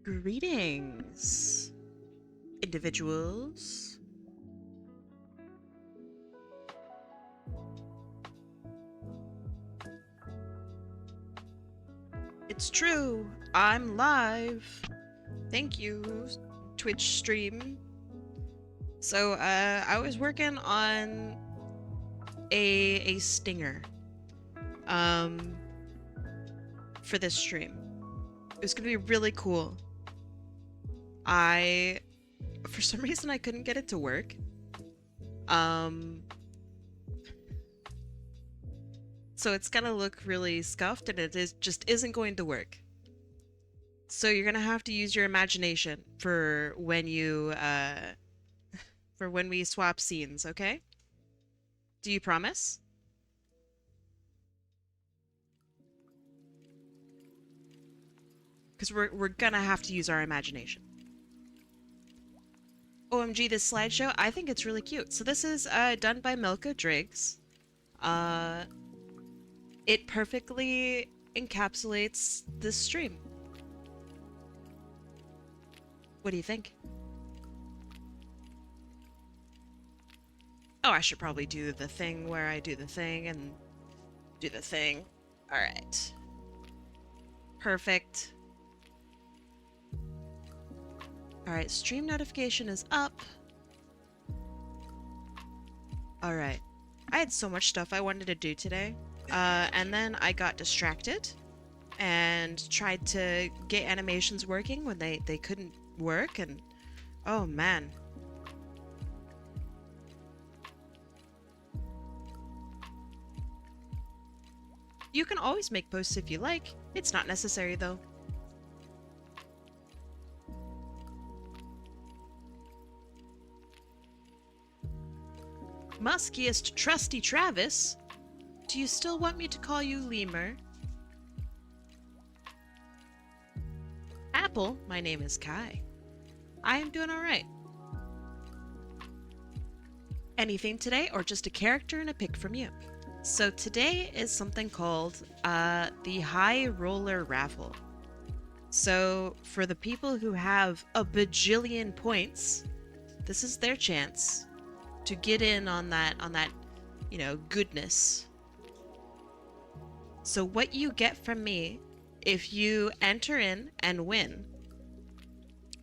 Greetings, individuals. It's true, I'm live. Thank you, Twitch stream. So, I was working on a stinger, um, for this stream. It was gonna be really cool. For some reason, I couldn't get it to work. So it's gonna look really scuffed, and just isn't going to work. So you're gonna have to use your imagination for when for when we swap scenes, okay? Do you promise? Because we're gonna have to use our imagination. OMG, this slideshow, I think it's really cute. So this is done by Milka Driggs. It perfectly encapsulates this stream. What do you think? Oh, I should probably do the thing where I do the thing and do the thing. All right. Perfect. All right, stream notification is up. All right. I had so much stuff I wanted to do today. And then I got distracted and tried to get animations working when they couldn't work, and oh man. You can always make posts if you like. It's not necessary though. Muskiest Trusty Travis? Do you still want me to call you Lemur? Apple, my name is Kai. I am doing alright. Anything today, or just a character and a pick from you? So today is something called the High Roller Raffle. So for the people who have a bajillion points, this is their chance to get in on that, you know, goodness. So what you get from me if you enter in and win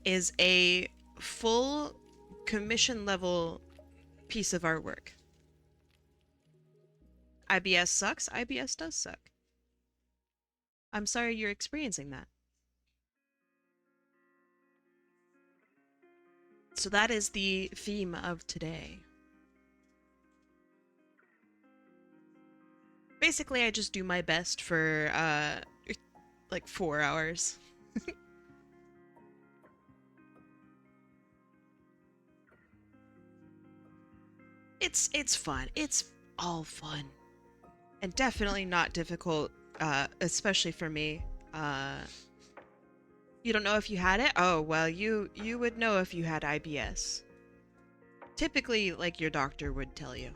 is a full commission level piece of artwork. IBS sucks. IBS does suck. I'm sorry you're experiencing that. So that is the theme of today. Basically, I just do my best for like 4 hours. It's fun. It's all fun. And definitely not difficult, especially for me. You don't know if you had it? Oh, well, you would know if you had IBS. Typically, like your doctor would tell you.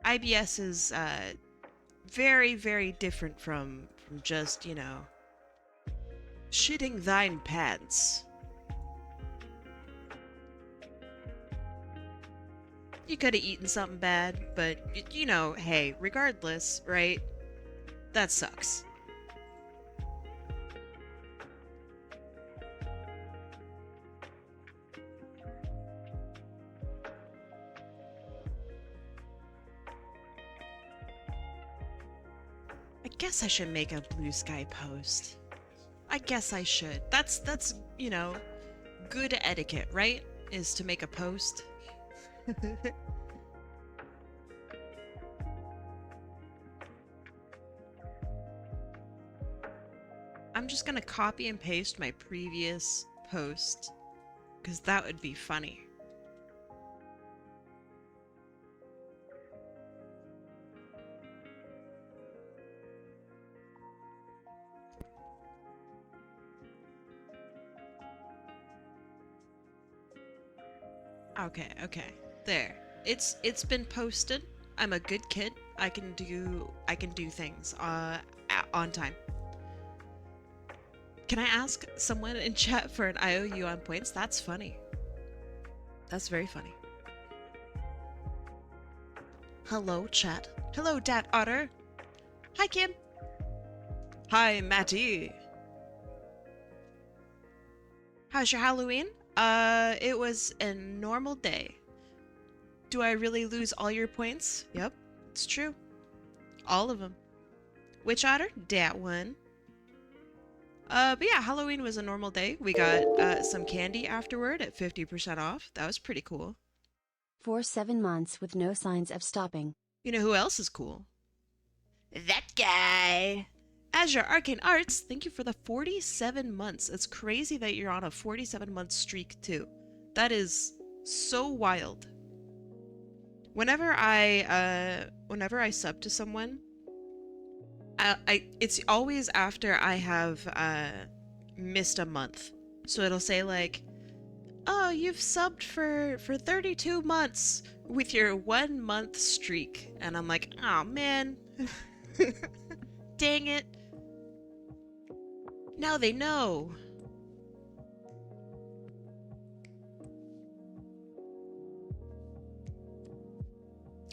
IBS is very, very different from just, you know, shitting thine pants. You could have eaten something bad, but, you know, hey, regardless, right? That sucks. I guess I should make a blue sky post. I guess I should. That's, you know, good etiquette, right? Is to make a post. I'm just gonna copy and paste my previous post, because that would be funny. Okay, okay. There. It's been posted. I'm a good kid. I can do things on time. Can I ask someone in chat for an IOU on points? That's funny. That's very funny. Hello, chat. Hello, Dad Otter. Hi, Kim. Hi, Matty. How's your Halloween? It was a normal day. Do I really lose all your points? Yep, it's true. All of them. Which otter? Dat one. But yeah, Halloween was a normal day. We got some candy afterward at 50% off. That was pretty cool. For 7 months with no signs of stopping. You know who else is cool? That guy! Azure Arcane Arts, thank you for the 47 months. It's crazy that you're on a 47-month streak, too. That is so wild. Whenever I sub to someone, it's always after I have missed a month. So it'll say like, oh, you've subbed for 32 months with your 1 month streak. And I'm like, oh man. Dang it. Now they know.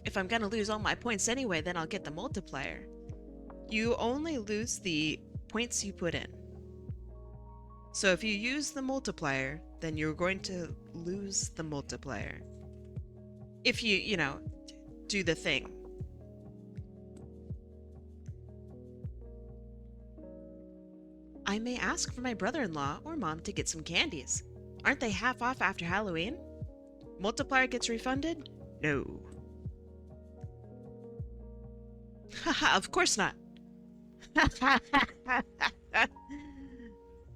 If I'm gonna lose all my points anyway, then I'll get the multiplier. You only lose the points you put in. So if you use the multiplier, then you're going to lose the multiplier. If you know, do the thing. I may ask for my brother-in-law or mom to get some candies. Aren't they half off after Halloween? Multiplier gets refunded? No. Haha, of course not.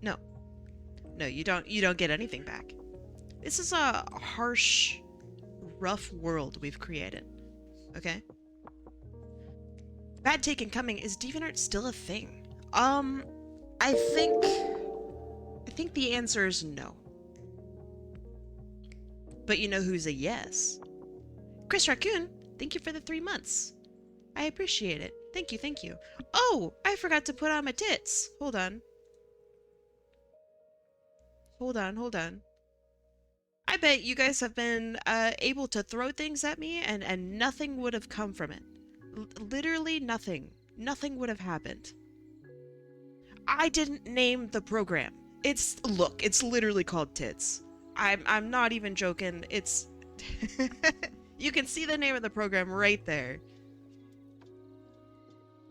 No. No, you don't get anything back. This is a harsh, rough world we've created. Okay? Bad take incoming. Is DeviantArt still a thing? I think the answer is no. But you know who's a yes? Chris Raccoon, thank you for the 3 months. I appreciate it. Thank you, thank you. Oh, I forgot to put on my tits. Hold on. Hold on. I bet you guys have been able to throw things at me and nothing would have come from it. Literally nothing. Nothing would have happened. I didn't name the program. Look, it's literally called Tits. I'm not even joking. It's you can see the name of the program right there.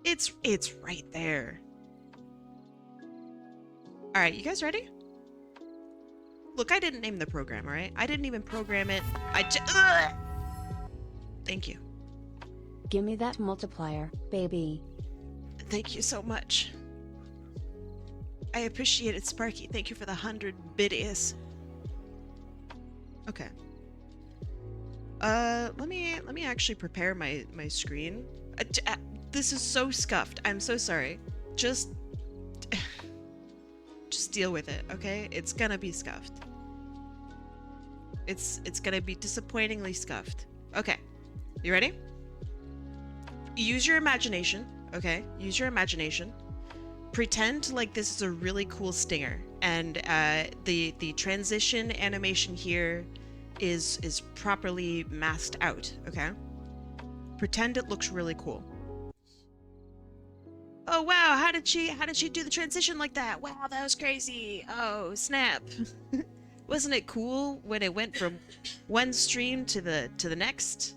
It's right there. All right, you guys ready? Look, I didn't name the program, all right? I didn't even program it. Thank you. Give me that multiplier, baby. Thank you so much. I appreciate it, Sparky. Thank you for the 100 biddies. Okay. Let me actually prepare my screen. This is so scuffed. I'm so sorry. Just deal with it, okay? It's gonna be scuffed. It's gonna be disappointingly scuffed. Okay. You ready? Use your imagination, okay? Use your imagination. Pretend like this is a really cool stinger, and the transition animation here is properly masked out, okay? Pretend it looks really cool. Oh wow, how did she do the transition like that? Wow, that was crazy. Oh, snap. Wasn't it cool when it went from one stream to the next?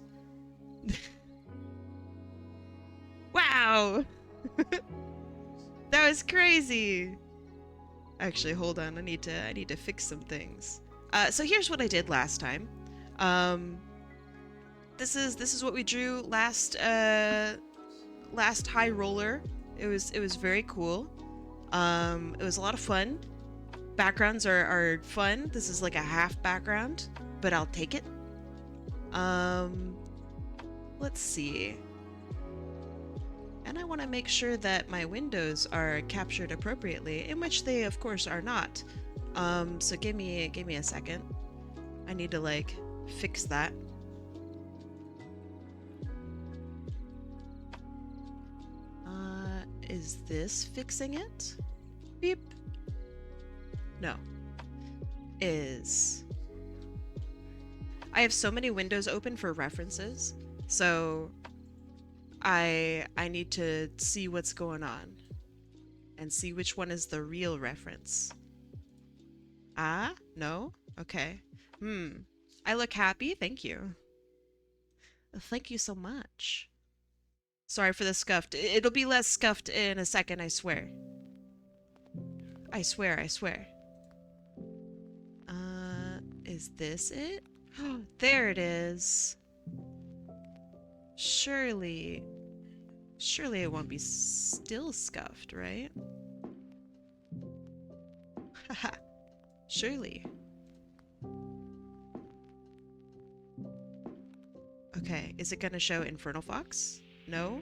Wow. That was crazy. Actually, hold on. I need to fix some things. So here's what I did last time. This is what we drew last high roller. It was very cool. It was a lot of fun. Backgrounds are fun. This is like a half background, but I'll take it. Let's see. And I want to make sure that my windows are captured appropriately, in which they of course are not. So give me a second. I need to like fix that. Is this fixing it? Beep. is... I have so many windows open for references, so I need to see what's going on and see which one is the real reference. Ah? No? Okay. I look happy. Thank you. Thank you so much. Sorry for the scuffed. It'll be less scuffed in a second, I swear. I swear, I swear. Is this it? There it is. Surely it won't be still scuffed, right? Haha. Surely. Okay, is it gonna show Infernal Fox? No?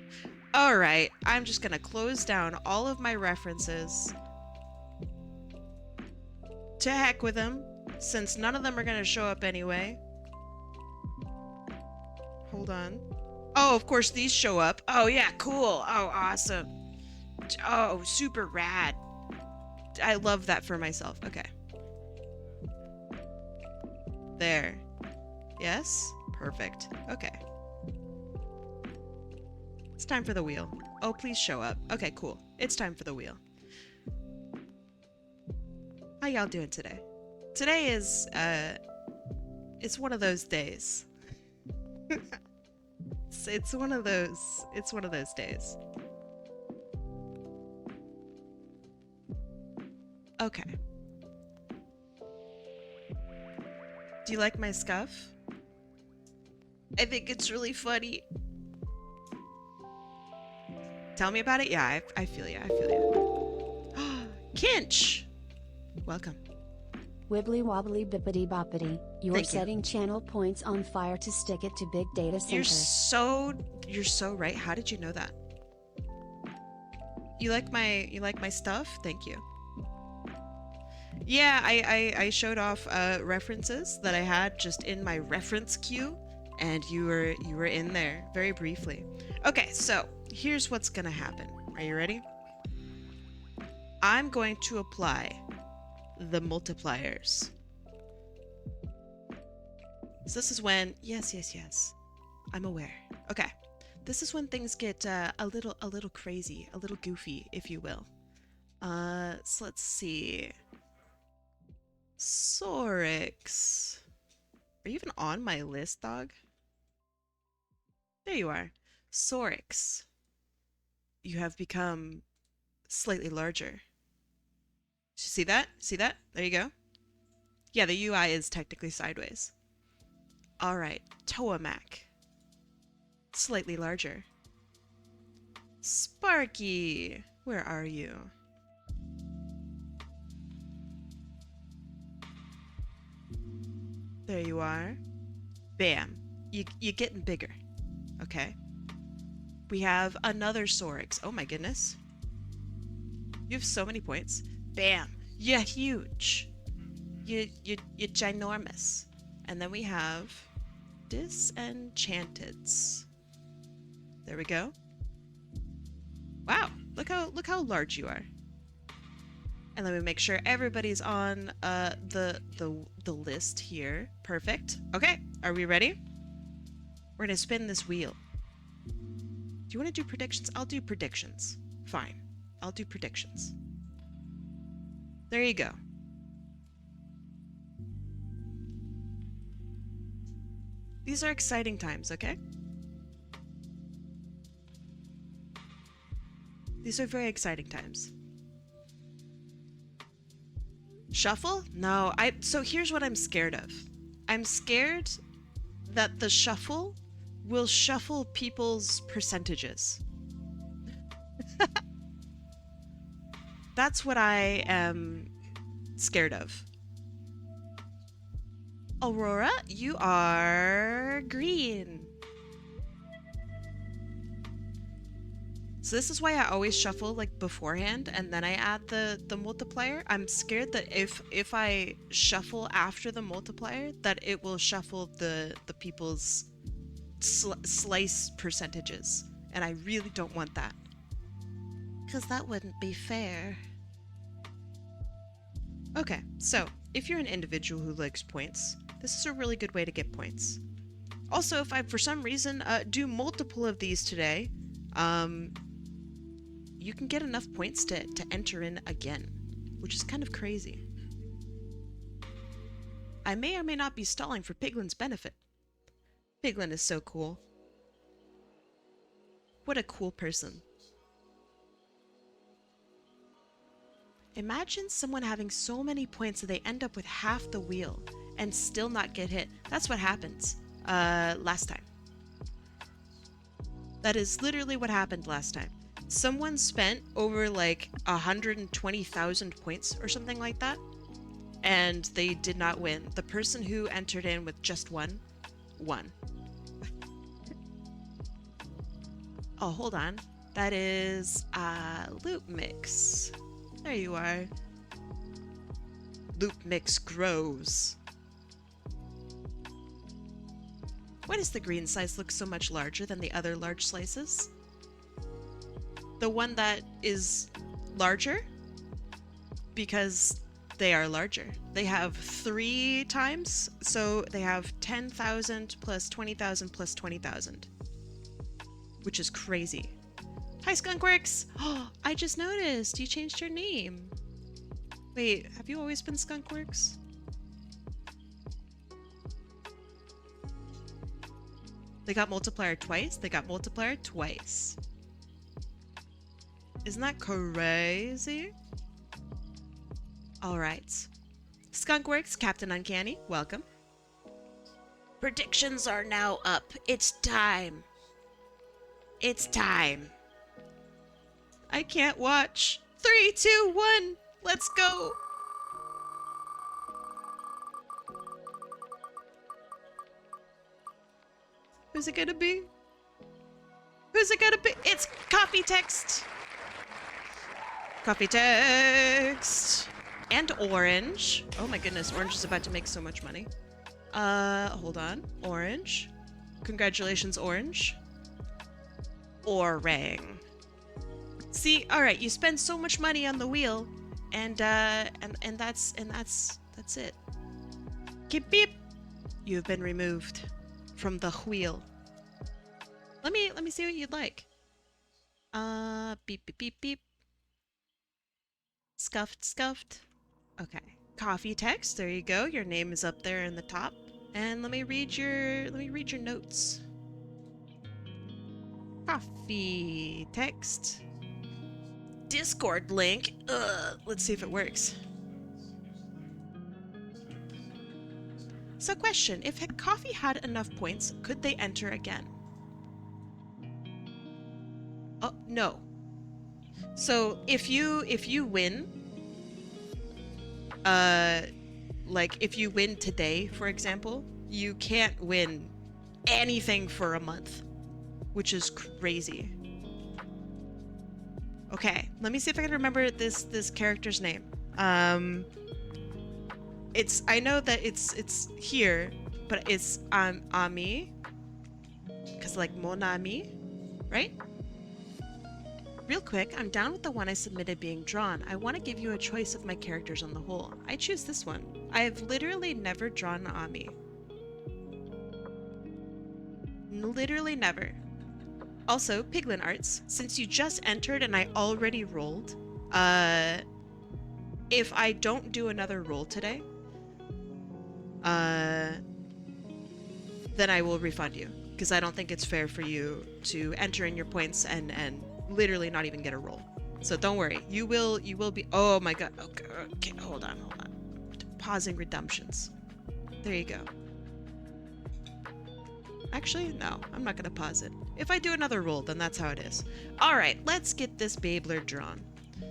Alright, I'm just gonna close down all of my references. To heck with them, since none of them are gonna show up anyway. Hold on. Oh, of course these show up. Oh yeah, cool. Oh, awesome. Oh, super rad. I love that for myself. Okay. There. Yes? Perfect. Okay. It's time for the wheel. Oh, please show up. Okay, cool. It's time for the wheel. How y'all doing today? Today is, it's one of those days. It's one of those days. Okay. Do you like my scuff? I think it's really funny. Tell me about it? Yeah, I feel ya, I feel ya. Kinch! Welcome. Wibbly wobbly bippity boppity, you're Thank you. setting channel points on fire to stick it to big data center. You're so right. How did you know that? You like my stuff? Thank you. Yeah, I showed off references that I had just in my reference queue, and you were in there very briefly. Okay, so here's what's gonna happen. Are you ready? I'm going to apply the multipliers. So this is when, yes, I'm aware. Okay, this is when things get a little crazy, a little goofy, if you will. So let's see. Sorix. Are you even on my list, dog? There you are. Sorix. You have become slightly larger. See that? See that? There you go. Yeah, the UI is technically sideways. Alright, Toamak. Slightly larger. Sparky! Where are you? There you are. Bam. You're getting bigger. Okay. We have another Sorix. Oh my goodness. You have so many points. Bam. You're huge. You're ginormous. And then we have Disenchanteds. There we go. Wow. Look how large you are. And let me make sure everybody's on the list here. Perfect. Okay, are we ready? We're gonna spin this wheel. Do you want to do predictions? I'll do predictions. Fine. I'll do predictions. There you go. These are exciting times, okay? These are very exciting times. Shuffle? No, so here's what I'm scared of. I'm scared that the shuffle will shuffle people's percentages. That's what I am scared of. Aurora, you are green. So this is why I always shuffle like beforehand and then I add the multiplier. I'm scared that if I shuffle after the multiplier that it will shuffle the people's slice percentages. And I really don't want that. Because that wouldn't be fair. Okay, so if you're an individual who likes points, this is a really good way to get points. Also, if I, for some reason, do multiple of these today, you can get enough points to enter in again, which is kind of crazy. I may or may not be stalling for Piglin's benefit. Piglin is so cool. What a cool person. Imagine someone having so many points that they end up with half the wheel and still not get hit. That's what happens last time. That is literally what happened last time. Someone spent over like 120,000 points or something like that, and they did not win. The person who entered in with just one won. Oh, hold on. That is loop mix. There you are. Loop mix grows. Why does the green slice look so much larger than the other large slices? The one that is larger? Because they are larger. They have 3 times, so they have 10,000 plus 20,000 plus 20,000. Which is crazy. Hi, Skunkworks! Oh, I just noticed you changed your name. Wait, have you always been Skunkworks? They got multiplier twice? They got multiplier twice. Isn't that crazy? Alright. Skunkworks, Captain Uncanny, welcome. Predictions are now up. It's time. It's time. I can't watch. 3, 2, 1. Let's go. Who's it gonna be? Who's it gonna be? It's CoffeeText. CoffeeText. And Orange. Oh my goodness, Orange is about to make so much money. Hold on. Orange. Congratulations, Orange. Orang. See, all right, you spend so much money on the wheel, and that's it. Beep beep. You've been removed from the wheel. Let me see what you'd like. Beep beep beep beep. Scuffed scuffed. Okay. CoffeeText. There you go. Your name is up there in the top. And let me read your notes. CoffeeText. Discord link. Let's see if it works. So question, if Coffee had enough points, could they enter again? Oh, no. So if you win, like if you win today, for example, you can't win anything for a month, which is crazy. Okay, let me see if I can remember this character's name. I know that it's here, but it's Ami, cause like Monami, right? Real quick, I'm down with the one I submitted being drawn. I want to give you a choice of my characters on the whole. I choose this one. I have literally never drawn Ami. Literally never. Also, Piglin Arts, since you just entered and I already rolled, if I don't do another roll today, then I will refund you, because I don't think it's fair for you to enter in your points and literally not even get a roll. So don't worry, you will be. Oh my god. Okay, hold on. Pausing redemptions. There you go. Actually, no, I'm not gonna pause it. If I do another roll, then that's how it is. All right, let's get this Babler drawn.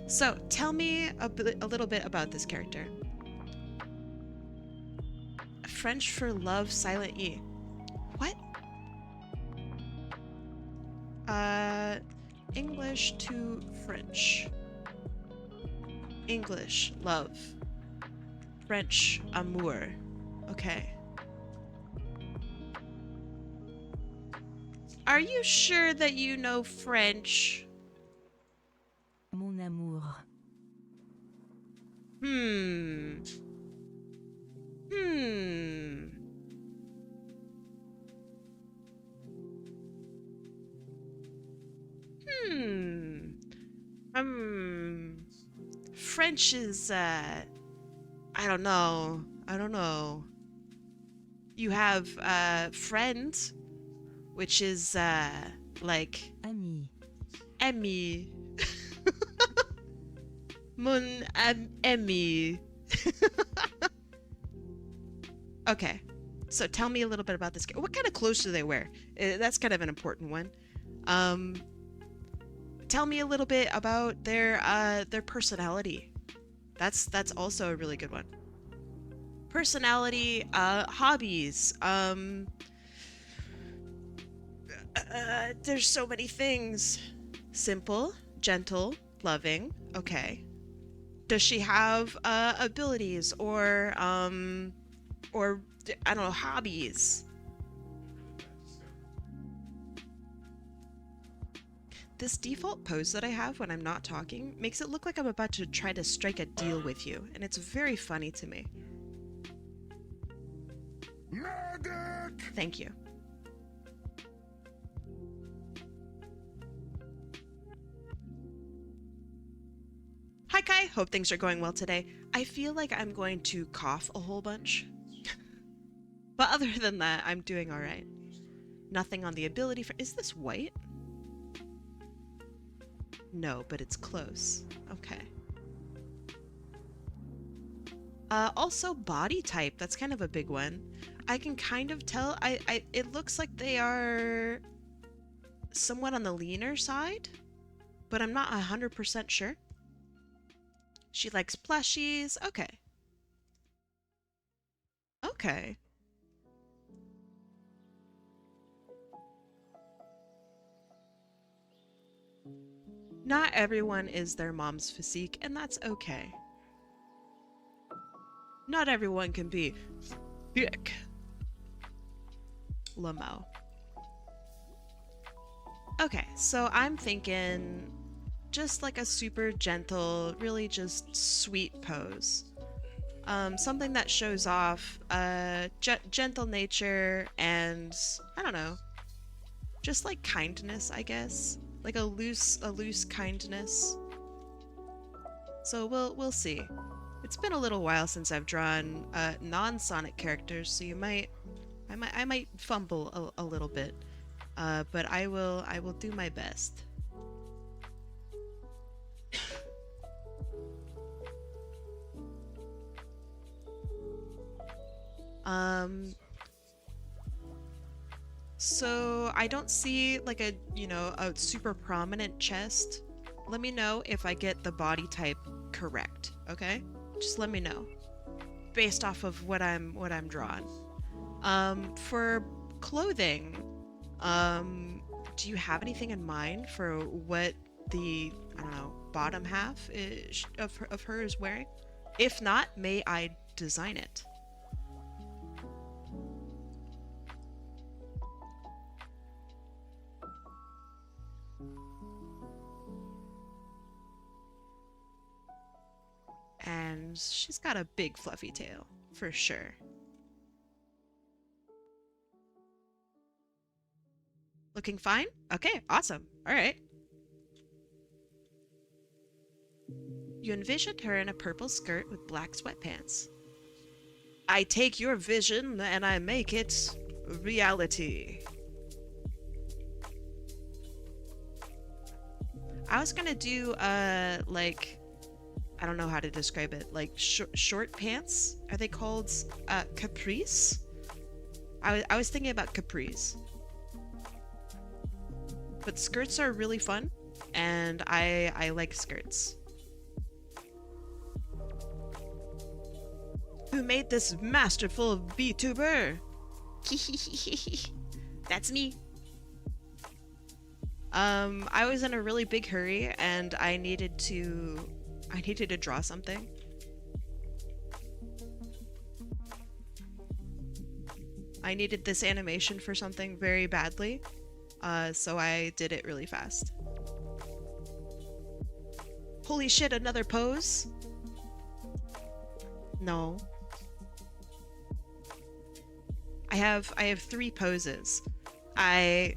So tell me a little bit about this character. French for love, silent E. What? English to French. English, love. French, amour. Okay. Are you sure that you know French? Mon amour. Hmm. French is, I don't know. I don't know. You have, friend, which is, like, Ami. ami. Mon ami. Okay. So tell me a little bit about this. What kind of clothes do they wear? That's kind of an important one. Um, Tell me a little bit about their personality. That's also a really good one. Personality, hobbies. There's so many things. Simple, gentle, loving. Okay. Does she have abilities or I don't know, hobbies? This default pose that I have when I'm not talking makes it look like I'm about to try to strike a deal with you, and it's very funny to me. Medic! Thank you. Hi Kai, hope things are going well today. I feel like I'm going to cough a whole bunch. But other than that, I'm doing alright. Nothing on the ability for... Is this white? No, but it's close. Okay. Also body type, that's kind of a big one. I can kind of tell, it looks like they are somewhat on the leaner side, but I'm not 100% sure. She likes plushies. Okay. Okay. Not everyone is their mom's physique, and that's okay. Not everyone can be thick. Lamau. Okay, so I'm thinking just like a super gentle, really just sweet pose. Something that shows off gentle nature and I don't know, just like kindness, I guess, like a loose kindness. So we'll see. It's been a little while since I've drawn non-Sonic characters, so I might fumble a little bit, but I will do my best. So I don't see like a, you know, a super prominent chest. Let me know if I get the body type correct, okay? Just let me know based off of what I'm drawing. For clothing, do you have anything in mind for what the, I don't know, bottom half of her is wearing? If not, may I design it? And she's got a big fluffy tail, for sure. Looking fine? Okay, awesome. All right. You envisioned her in a purple skirt with black sweatpants. I take your vision and I make it reality. I was gonna do, like, I don't know how to describe it, like short pants? Are they called, capris? I was thinking about capris. But skirts are really fun, and I like skirts. Who made this masterful VTuber? That's me. I was in a really big hurry and I needed to draw something. I needed this animation for something very badly, so I did it really fast. Holy shit, another pose? No. I have 3 poses. I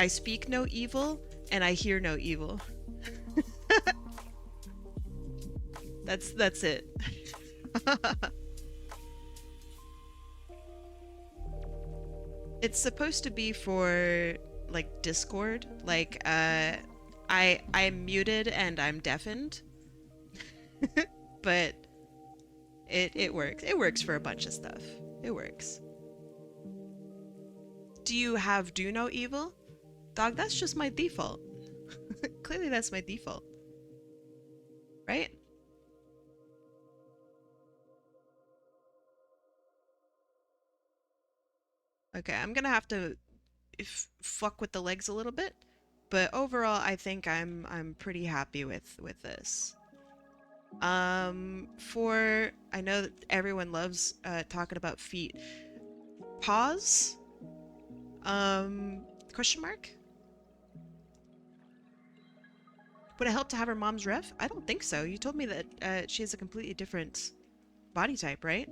speak no evil, and I hear no evil. That's it. It's supposed to be for like Discord. Like I'm muted and I'm deafened. But it works. It works for a bunch of stuff. It works. Do you have do no evil? Dog, that's just my default. Clearly that's my default. Right? Okay, I'm gonna have to fuck with the legs a little bit, but overall I think I'm pretty happy with this. For I know that everyone loves talking about feet. Pause. Question mark? Would it help to have her mom's ref? I don't think so. You told me that she has a completely different body type, right?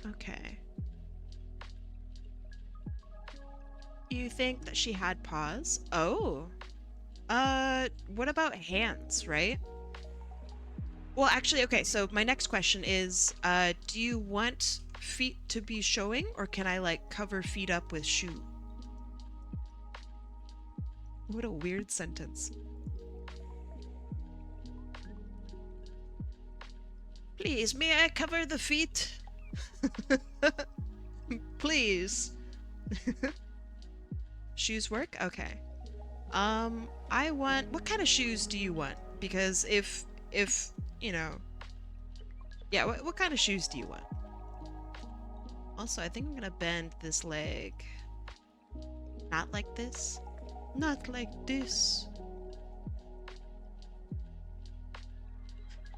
Okay. You think that she had paws? Oh. What about hands, right? Well, actually, okay, so my next question is, do you want feet to be showing, or can I, like, cover feet up with shoe? What a weird sentence. Please, may I cover the feet? Please. Shoes work? Okay. I want... What kind of shoes do you want? Because if, you know... Yeah, what kind of shoes do you want? Also, I think I'm gonna bend this leg. Not like this. Not like this.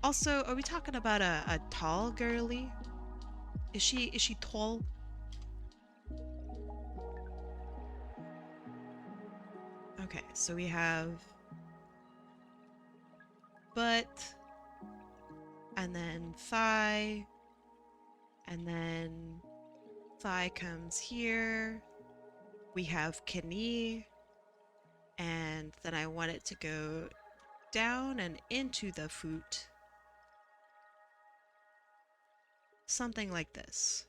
Also, are we talking about a tall girly? Is she tall? Okay, so we have butt, and then thigh, and then thigh comes here. We have knee, and then I want it to go down and into the foot. Something like this.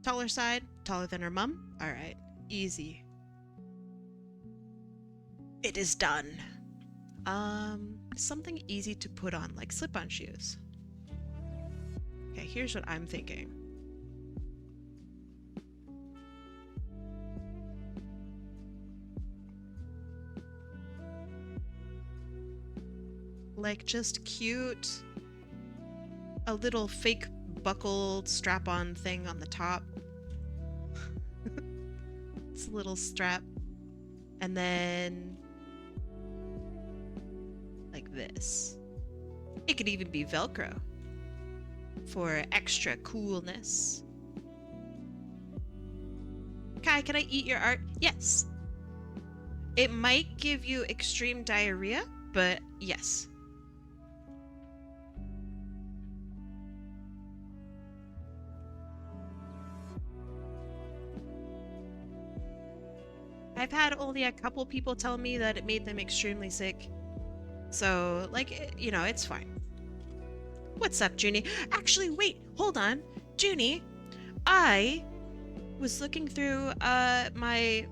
Taller side, taller than her mum. All right, easy. It is done. Something easy to put on, like slip-on shoes. Okay, here's what I'm thinking. Like just cute, a little fake buckled strap-on thing on the top. It's a little strap. And then like this. It could even be Velcro for extra coolness. Kai, can I eat your art? Yes. It might give you extreme diarrhea, but yes. I've had only a couple people tell me that it made them extremely sick. So, like, you know, it's fine. What's up, Junie? Actually, wait, hold on. Junie, I was looking through my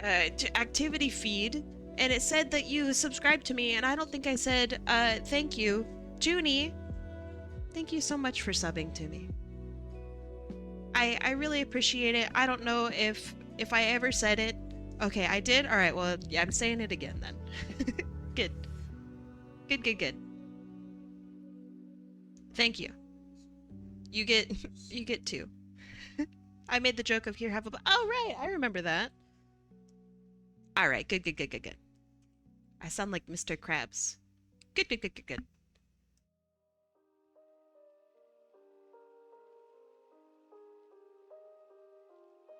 activity feed, and it said that you subscribed to me, and I don't think I said thank you. Junie, thank you so much for subbing to me. I really appreciate it. I don't know if I ever said it. Okay, I did? Alright, well, yeah, I'm saying it again then. Good. Good, good, good. Thank you. You get you get two. I made the joke of here have a oh right, I remember that. Alright, good, good, good, good, good. I sound like Mr. Krabs. Good, good, good, good, good.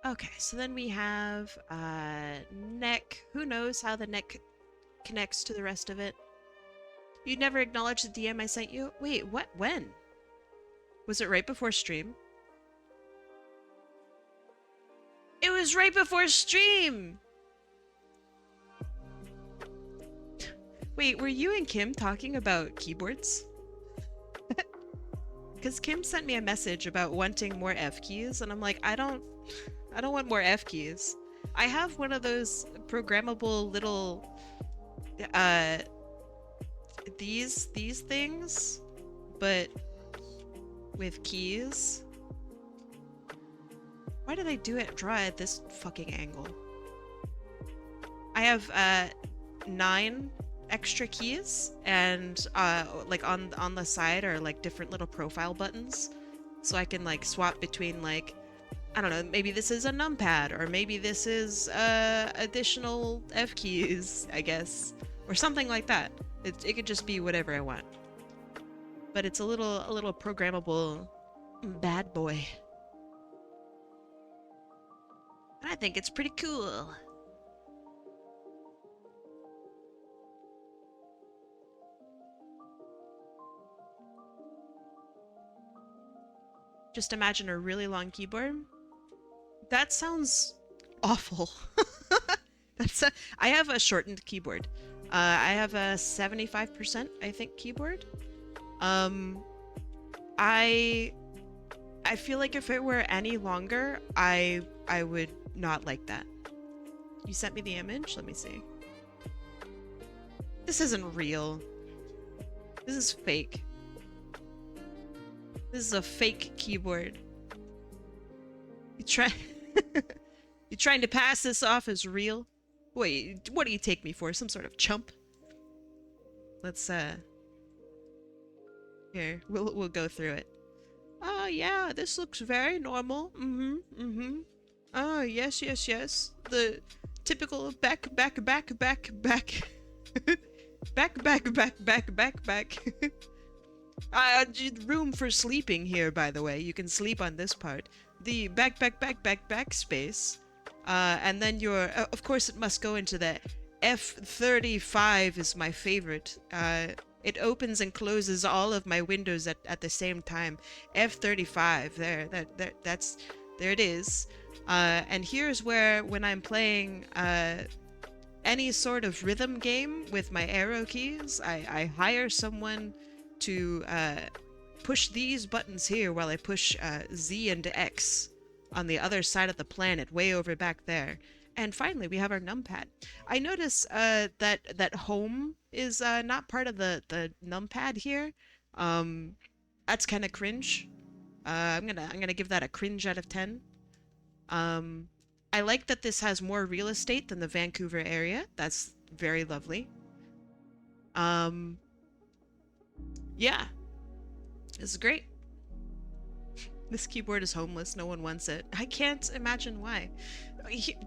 Okay, so then we have neck. Who knows how the neck connects to the rest of it? You never acknowledged the DM I sent you? Wait, what? When? Was it right before stream? It was right before stream! Wait, were you and Kim talking about keyboards? Because Kim sent me a message about wanting more F keys, and I'm like, I don't want more F keys. I have one of those programmable little, these things, but with keys. Why did I draw at this fucking angle? I have 9 extra keys, and like on the side are like different little profile buttons, so I can like swap between, like, I don't know, maybe this is a numpad, or maybe this is additional F keys, I guess, or something like that. It could just be whatever I want, but it's a little programmable bad boy. I think it's pretty cool. Just imagine a really long keyboard. That sounds awful. I have a shortened keyboard. I have a 75%, I think, keyboard. I feel like if it were any longer, I would not like that. You sent me the image? Let me see. This isn't real. This is fake. This is a fake keyboard. You trying to pass this off as real? Wait, what do you take me for? Some sort of chump? Let's here, we'll go through it. Oh yeah, this looks very normal. Oh yes. The typical back. back. Room for sleeping here, by the way. You can sleep on this part. The back space. And then your, of course it must go into the F35 is my favorite. It opens and closes all of my windows at the same time. F35, there it is. And here's where, when I'm playing any sort of rhythm game with my arrow keys, I hire someone to push these buttons here while I push Z and X on the other side of the planet, way over back there. And finally, we have our numpad. I notice that home is not part of the numpad here. That's kind of cringe. I'm gonna give that a cringe out of 10. I like that this has more real estate than the Vancouver area. That's very lovely. Yeah, this is great. This keyboard is homeless. No one wants it. I can't imagine why.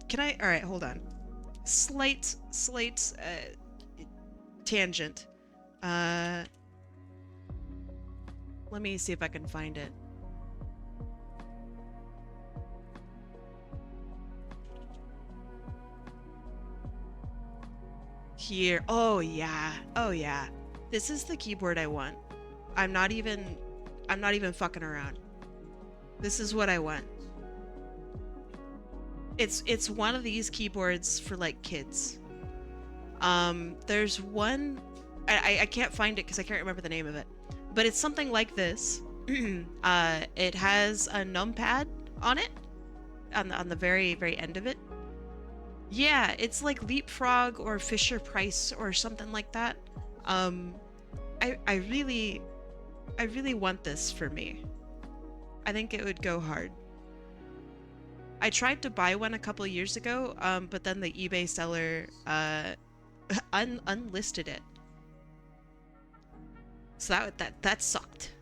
Can I? All right, hold on. Slight tangent. Let me see if I can find it. Here. Oh yeah. This is the keyboard I want. I'm not even fucking around. This is what I want. It's one of these keyboards for like kids. There's one, I can't find it because I can't remember the name of it, but it's something like this. It has a numpad on it, on the very end of it. Yeah, it's like Leapfrog or Fisher Price or something like that. I really want this for me. I think it would go hard. I tried to buy one a couple years ago, but then the eBay seller unlisted it. So that sucked.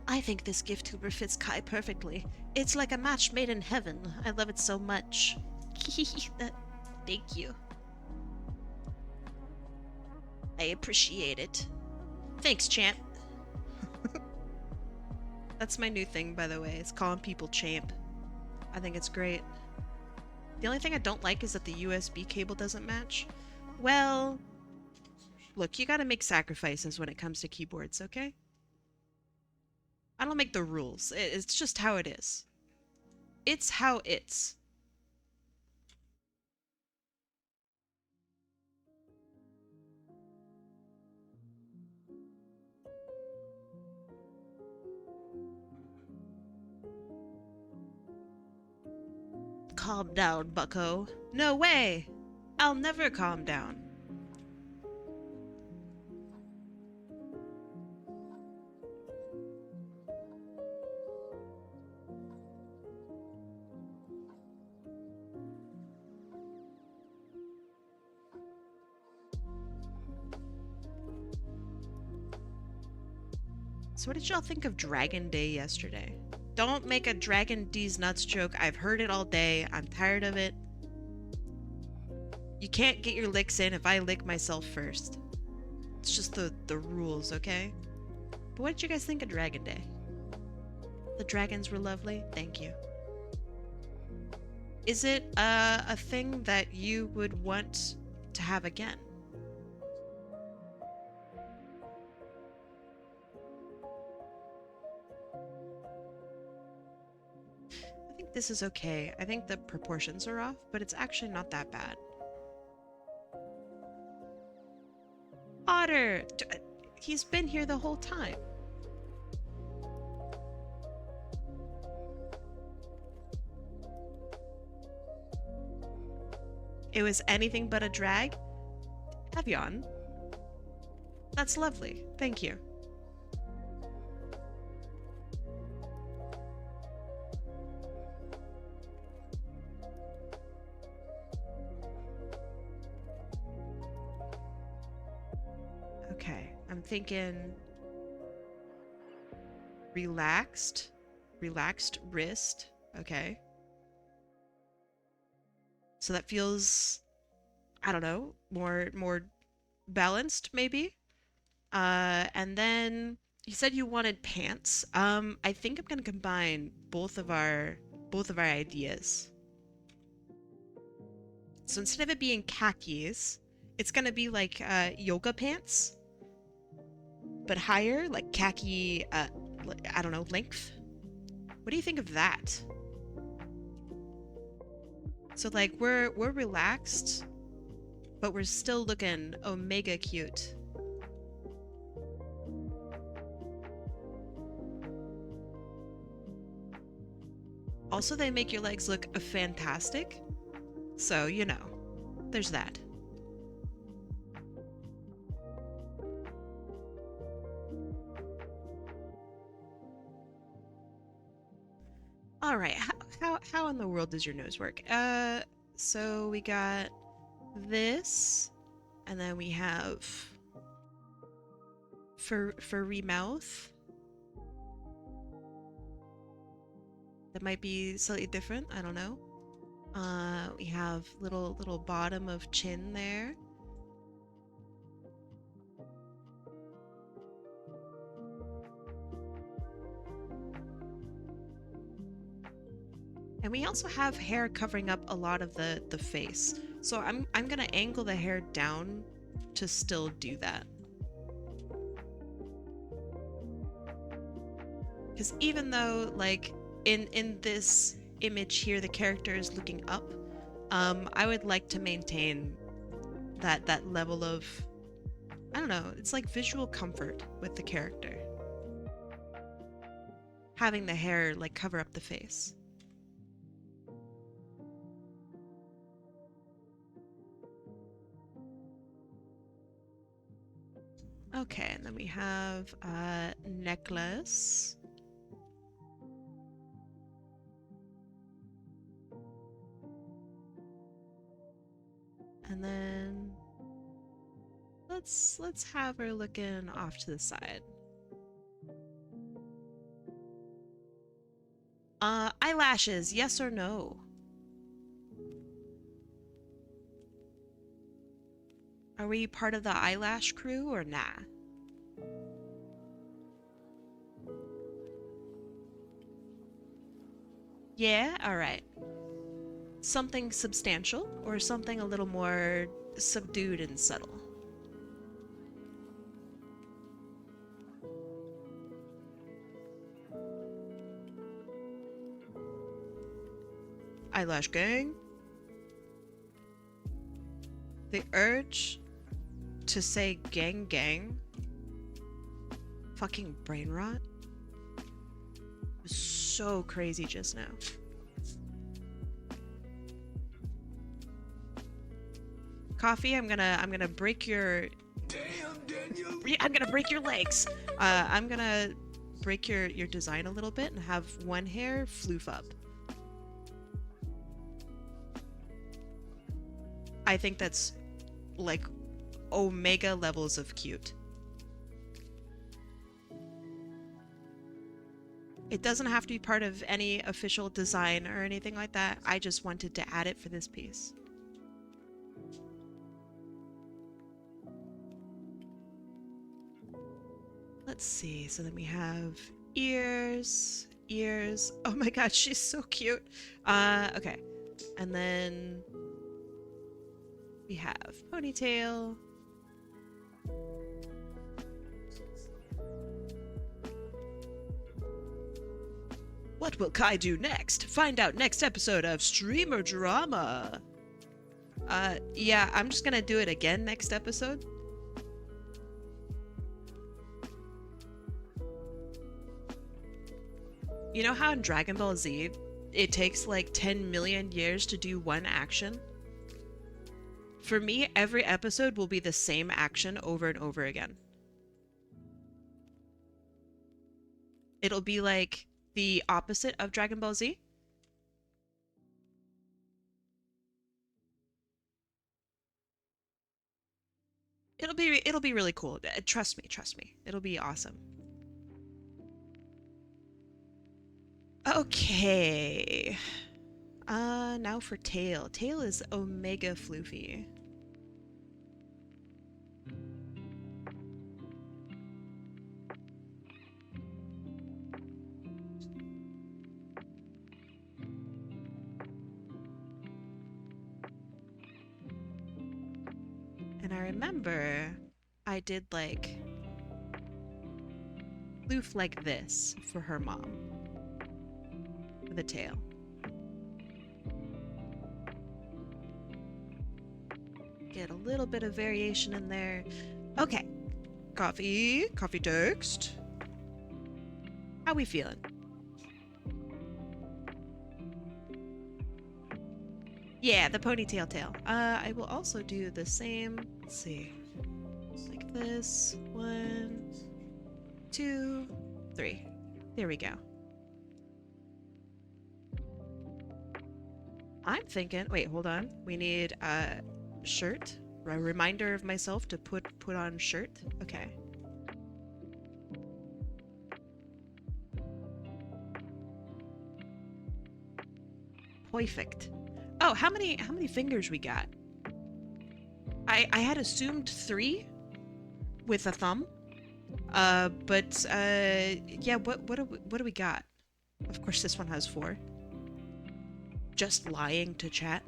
I think this gift tuber fits Kai perfectly. It's like a match made in heaven. I love it so much. Thank you. I appreciate it. Thanks, champ. That's my new thing, by the way. It's calling people champ. I think it's great. The only thing I don't like is that the USB cable doesn't match. Well, look, you gotta make sacrifices when it comes to keyboards, okay? I don't make the rules. It's just how it is. It's how it's. Calm down, bucko. No way! I'll never calm down. So what did y'all think of Dragon Day yesterday? Don't make a Dragon D's nuts joke. I've heard it all day. I'm tired of it. You can't get your licks in if I lick myself first. It's just the rules, okay? But what did you guys think of Dragon Day? The dragons were lovely. Thank you. Is it a thing that you would want to have again? I think this is okay. I think the proportions are off, but it's actually not that bad. Otter! He's been here the whole time. It was anything but a drag? Evian. That's lovely. Thank you. Okay, I'm thinking relaxed wrist. Okay. So that feels, I don't know, more balanced maybe. And then you said you wanted pants. I think I'm gonna combine both of our ideas. So instead of it being khakis, it's gonna be like yoga pants, but higher, like khaki. I don't know, length. What do you think of that? So like we're relaxed, but we're still looking omega cute. Also, they make your legs look fantastic. So, you know, there's that. All right, how in the world does your nose work? So we got this, and then we have furry mouth. That might be slightly different. I don't know. We have little bottom of chin there. And we also have hair covering up a lot of the face. So I'm gonna angle the hair down to still do that. Because even though like in this image here the character is looking up, I would like to maintain that level of, I don't know, it's like visual comfort with the character. Having the hair like cover up the face. Okay, and then we have a necklace. And then let's have her looking off to the side. Eyelashes, yes or no? Are we part of the eyelash crew or nah? Yeah, alright. Something substantial or something a little more subdued and subtle? Eyelash gang? The urge to say gang gang? Fucking brain rot? It was so crazy just now. Coffee, I'm gonna break your... Damn, Daniel. I'm gonna break your legs. I'm gonna break your design a little bit and have one hair floof up. I think that's like omega levels of cute. It doesn't have to be part of any official design or anything like that. I just wanted to add it for this piece. Let's see. So then we have ears, ears. Oh my god, she's so cute. Okay. And then we have ponytail. What will Kai do next? Find out next episode of Streamer Drama. Yeah, I'm just gonna do it again next episode. You know how in Dragon Ball Z, it takes like 10 million years to do one action? For me, every episode will be the same action over and over again. It'll be like the opposite of Dragon Ball Z. It'll be really cool. Trust me, trust me. It'll be awesome. Okay. Now for tail. Tail is omega floofy. And I remember I did like floof like this for her mom. For the tail. Get a little bit of variation in there. Okay. CoffeeText. How we feeling? Yeah, the ponytail tail. I will also do the same. Let's see. Like this. 1, 2, 3. There we go. I'm thinking, wait, hold on. We need a shirt. A reminder of myself to put on shirt. Okay. Perfect. Oh, how many fingers we got? I had assumed 3 with a thumb. But yeah, what do we got? Of course this one has 4. Just lying to chat.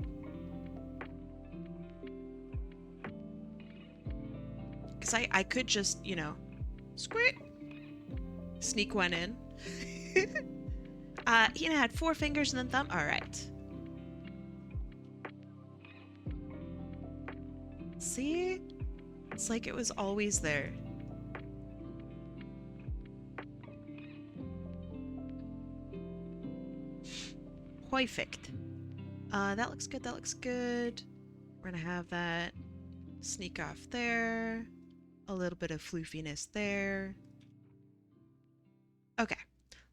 Cause I could just, you know, squirt, sneak one in. He had 4 fingers and then thumb. All right. See? It's like it was always there. Perfect. That looks good, that looks good. We're gonna have that sneak off there. A little bit of floofiness there. Okay.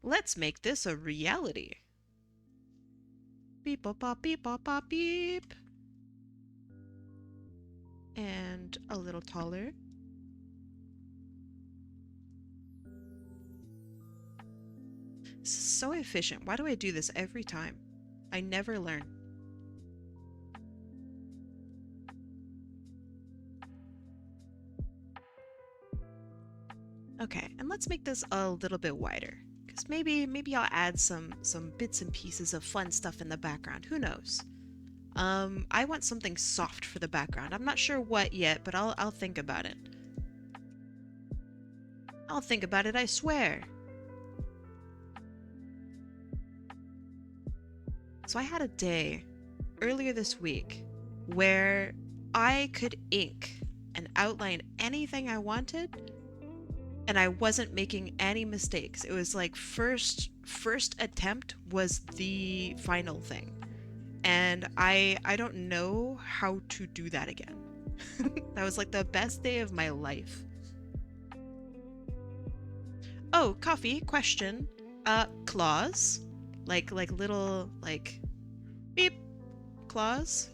Let's make this a reality. Beep, bop, bop, beep, bop, bop, beep. And a little taller. This is so efficient. Why do I do this every time? I never learn. Okay, and let's make this a little bit wider. Because maybe I'll add some bits and pieces of fun stuff in the background. Who knows? I want something soft for the background. I'm not sure what yet, but I'll think about it. I'll think about it, I swear. So I had a day earlier this week where I could ink and outline anything I wanted, and I wasn't making any mistakes. It was like first attempt was the final thing. And I don't know how to do that again. That was like the best day of my life. Oh, coffee, question. Claws? Like little like beep claws?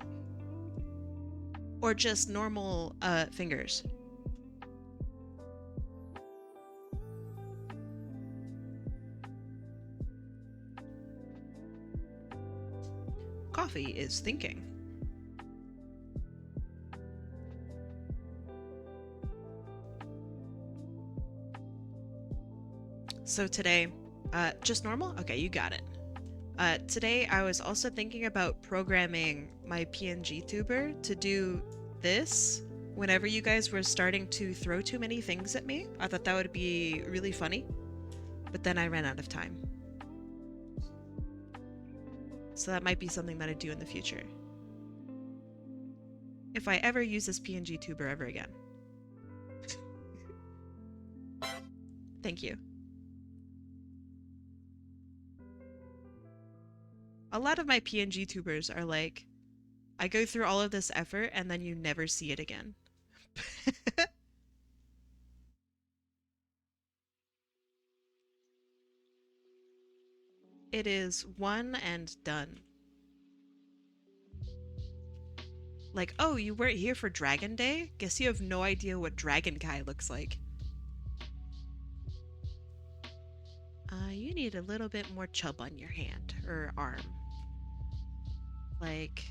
Or just normal fingers? Coffee is thinking. So today, just normal? Okay, you got it. Today I was also thinking about programming my PNG tuber to do this whenever you guys were starting to throw too many things at me. I thought that would be really funny, but then I ran out of time. So that might be something that I do in the future. If I ever use this PNG tuber ever again. Thank you. A lot of my PNG tubers are like, I go through all of this effort and then you never see it again. It is one and done. Like, oh, you weren't here for Dragon Day? Guess you have no idea what Dragon Kai looks like. You need a little bit more chub on your hand or arm. Like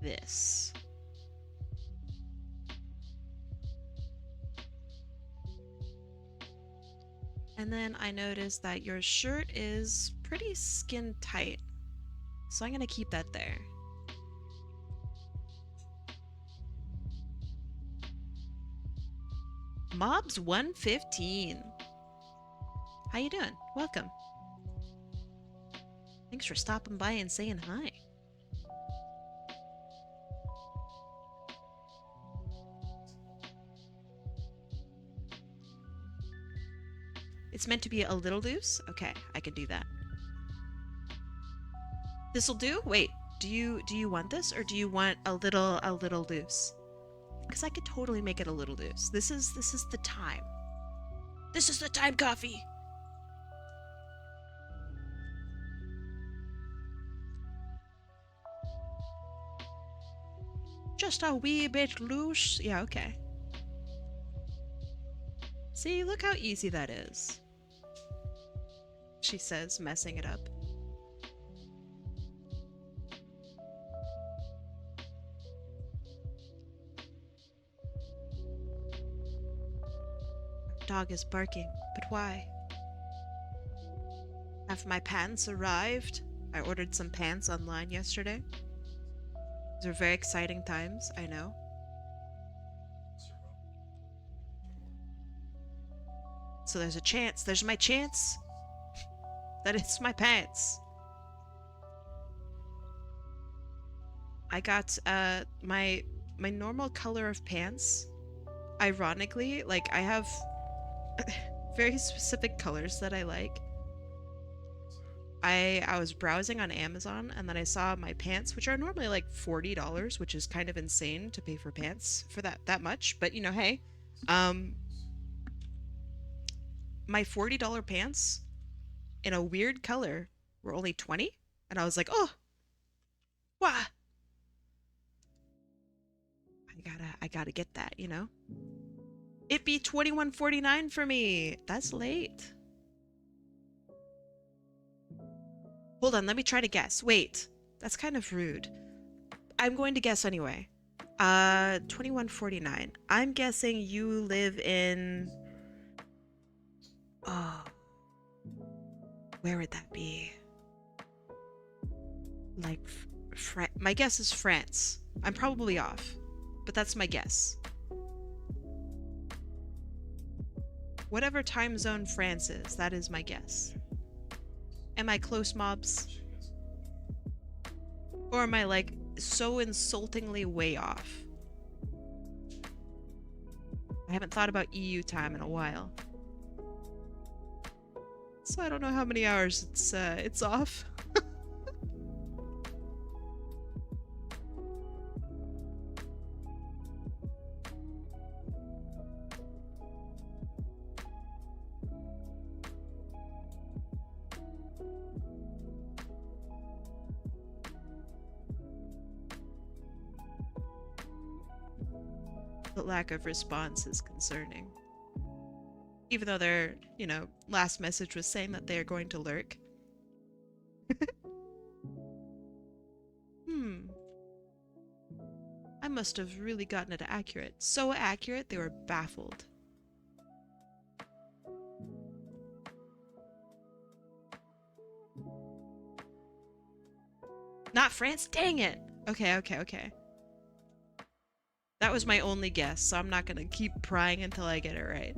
this. And then I noticed that your shirt is pretty skin tight. So I'm gonna keep that there. Mobs 115. How you doing? Welcome. Thanks for stopping by and saying hi. It's meant to be a little loose? Okay, I can do that. This'll do? Wait, do you want this or do you want a little loose? Because I could totally make it a little loose. This is the time. This is the time, coffee. Just a wee bit loose. Yeah, okay. See, look how easy that is. She says, messing it up. Dog is barking, but why? Have my pants arrived? I ordered some pants online yesterday. These are very exciting times, I know. So there's a chance, there's my chance that it's my pants. I got my normal color of pants. Ironically, like I have very specific colors that I like. I was browsing on Amazon and then I saw my pants, which are normally like $40, which is kind of insane to pay for pants for that much, but you know, hey. My $40 pants in a weird color were only 20, and I was like, "Oh. Wah. I gotta get that, you know?" It'd be $21.49 for me. That's late. Hold on, let me try to guess. Wait, that's kind of rude. I'm going to guess anyway. 2149. I'm guessing you live in... Oh, where would that be? Like, my guess is France. I'm probably off, but that's my guess. Whatever time zone France is, that is my guess. Am I close, mobs? Or am I, like, so insultingly way off? I haven't thought about EU time in a while. So I don't know how many hours it's off. The lack of response is concerning. Even though their, last message was saying that they are going to lurk. I must have really gotten it accurate. So accurate, they were baffled. Not France? Dang it! Okay. That was my only guess, so I'm not gonna keep prying until I get it right.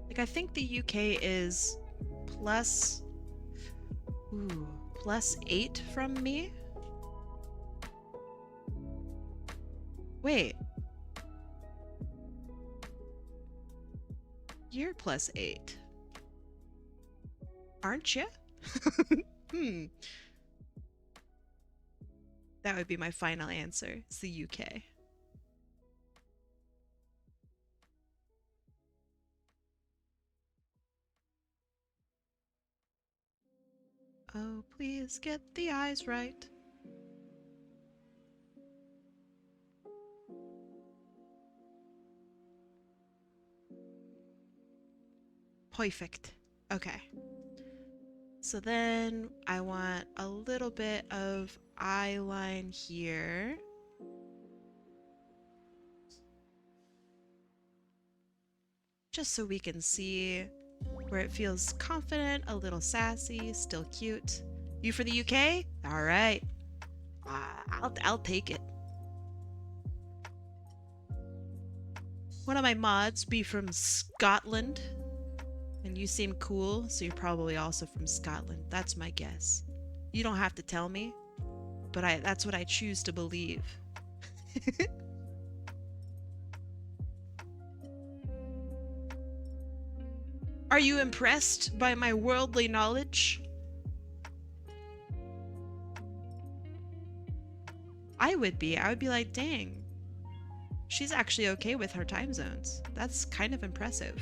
Like, I think the UK is plus... Ooh, +8 from me? Wait. You're +8. Aren't you? That would be my final answer. It's the UK. Oh, please get the eyes right. Perfect. Okay. So then I want a little bit of eye line here. Just so we can see where it feels confident, a little sassy, still cute. You for the UK? All right. I'll take it. One of my mods be from Scotland. And you seem cool, so you're probably also from Scotland. That's my guess. You don't have to tell me, but that's what I choose to believe. Are you impressed by my worldly knowledge? I would be. I would be like, dang. She's actually okay with her time zones. That's kind of impressive.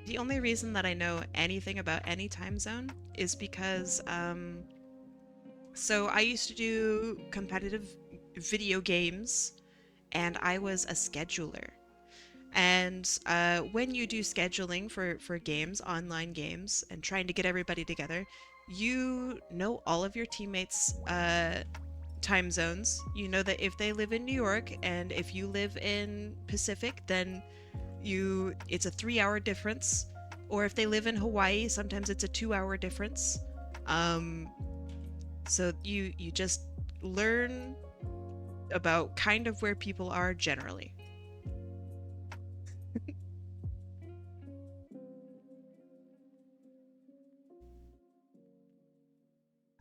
The only reason that I know anything about any time zone is because, so I used to do competitive video games, and I was a scheduler. And when you do scheduling for games, online games, and trying to get everybody together, you know all of your teammates' time zones. You know that if they live in New York and if you live in Pacific, then it's a 3-hour difference. Or if they live in Hawaii, sometimes it's a 2-hour difference. So you just learn about kind of where people are generally.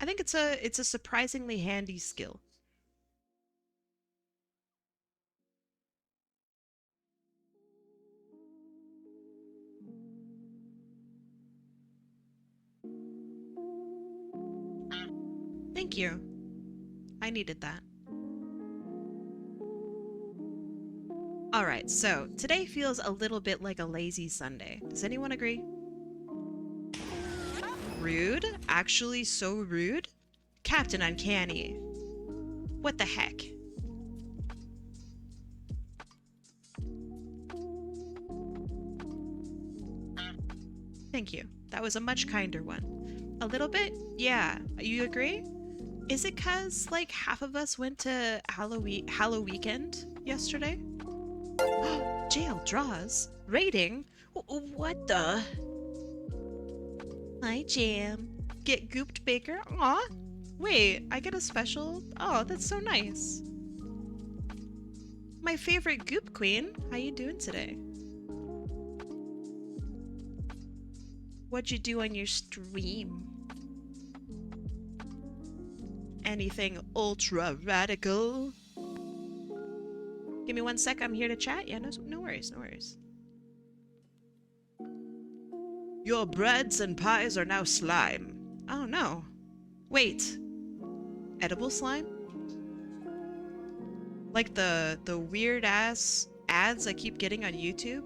I think it's a surprisingly handy skill. Thank you. I needed that. Alright, so today feels a little bit like a lazy Sunday. Does anyone agree? rude. Actually so rude. Captain Uncanny. What the heck? Thank you. That was a much kinder one. A little bit? Yeah. You agree? Is it 'cause like half of us went to Weekend yesterday? Jail draws. Rating? What the? Hi, Jam. Get gooped Baker? Aw. Wait, I get a special? Oh, that's so nice. My favorite goop queen. How you doing today? What'd you do on your stream? Anything ultra radical? Give me 1 sec, I'm here to chat. Yeah, no worries, no worries. Your breads and pies are now slime. Oh no. Wait. Edible slime? Like the weird ass ads I keep getting on YouTube?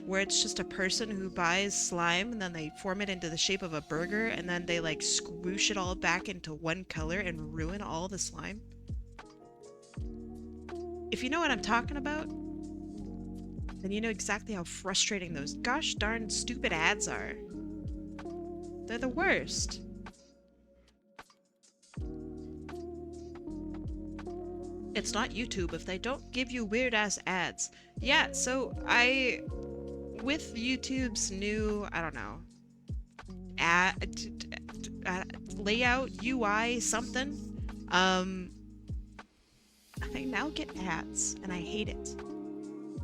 Where it's just a person who buys slime and then they form it into the shape of a burger and then they like squoosh it all back into one color and ruin all the slime. If you know what I'm talking about, then you know exactly how frustrating those gosh darn stupid ads are. They're the worst. It's not YouTube if they don't give you weird ass ads. Yeah, so with YouTube's new, I don't know, layout, UI, something, I now get ads, and I hate it.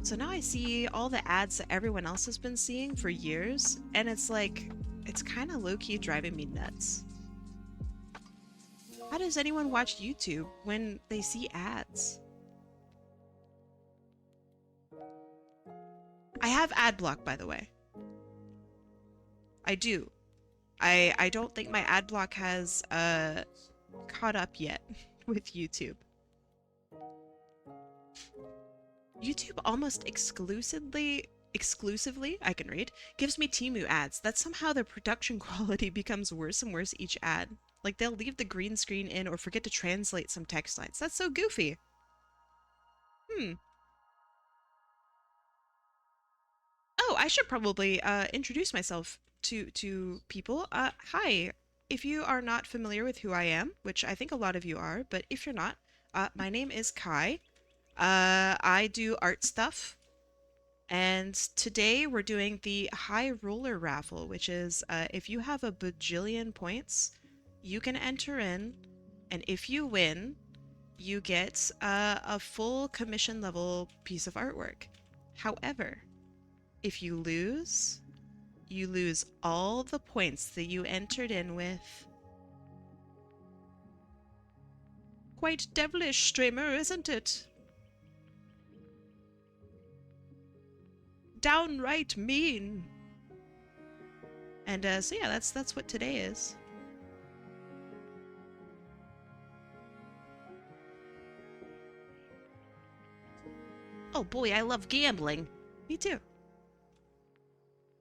So now I see all the ads that everyone else has been seeing for years, and it's like, it's kind of low-key driving me nuts. How does anyone watch YouTube when they see ads? I have ad block, by the way. I do. I don't think my ad block has caught up yet with YouTube. YouTube almost exclusively, I can read, gives me Temu ads. That somehow the production quality becomes worse and worse each ad. Like they'll leave the green screen in or forget to translate some text lines. That's so goofy. Oh, I should probably introduce myself to people. Hi. If you are not familiar with who I am, which I think a lot of you are, but if you're not, my name is Kai. I do art stuff. And today we're doing the High Roller Raffle, which is if you have a bajillion points, you can enter in, and if you win, you get a full commission level piece of artwork. However, if you lose all the points that you entered in with. Quite devilish, streamer, isn't it? Downright mean. And so yeah, that's what today is. Oh boy, I love gambling. Me too.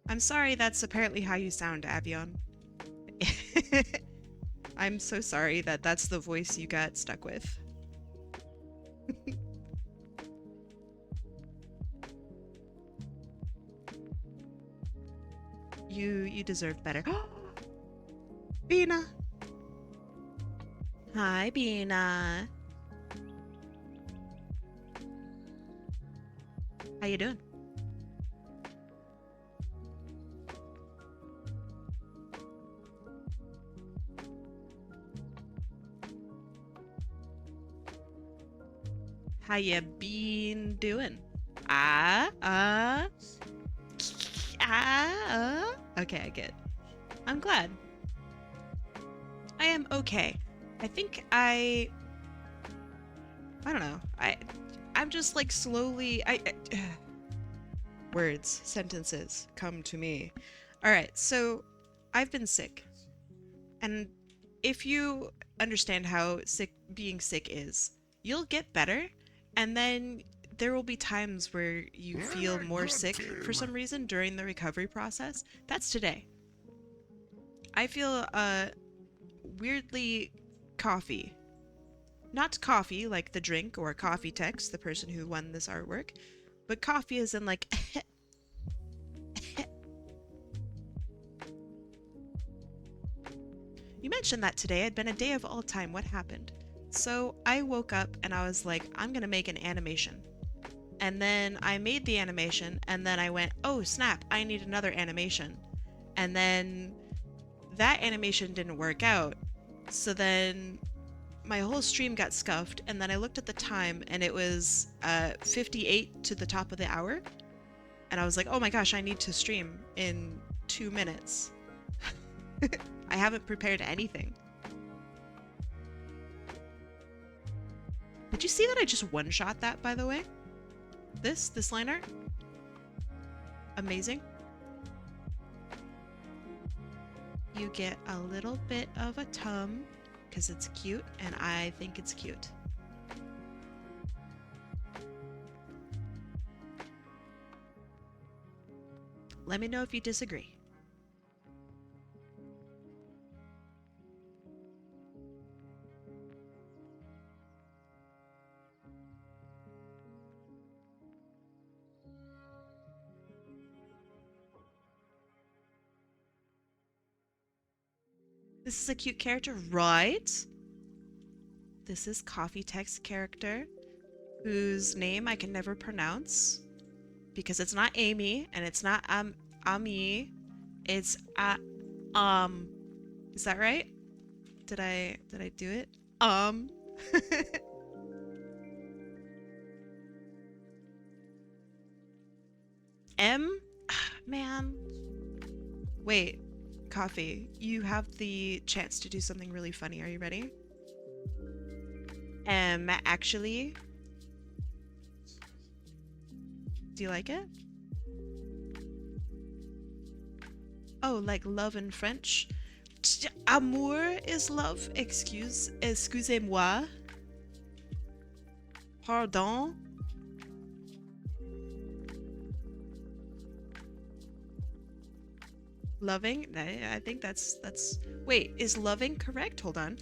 I'm sorry that's apparently how you sound, Avion. I'm so sorry that that's the voice you got stuck with. You deserve better. Bina! Hi, Bina. How you doing? How you been doing? Okay, I get it. I'm glad. I am okay. I think I don't know. I'm just like slowly words, sentences come to me. All right, so I've been sick. And if you understand how being sick is, you'll get better, and then there will be times where you feel more sick for some reason during the recovery process. That's today. I feel weirdly coffee. Not coffee like the drink or CoffeeText, the person who won this artwork, but coffee is in like You mentioned that today had been a day of all time. What happened? So I woke up and I was like, I'm gonna make an animation. And then I made the animation and then I went, oh snap, I need another animation. And then that animation didn't work out. So then my whole stream got scuffed and then I looked at the time and it was 58 to the top of the hour. And I was like, oh my gosh, I need to stream in 2 minutes. I haven't prepared anything. Did you see that I just one-shot that, by the way? This line art? Amazing. You get a little bit of a tum, because it's cute, and I think it's cute. Let me know if you disagree. This is a cute character, right? This is CoffeeText character, whose name I can never pronounce because it's not Amy and it's not Ami. It's is that right? Did I do it? M? Man. Wait, Coffee, you have the chance to do something really funny. Are you ready? Actually, do you like it? Oh, like love in French? Amour is love. Excusez-moi. Pardon. Loving? I think that's wait, is loving correct? Hold on.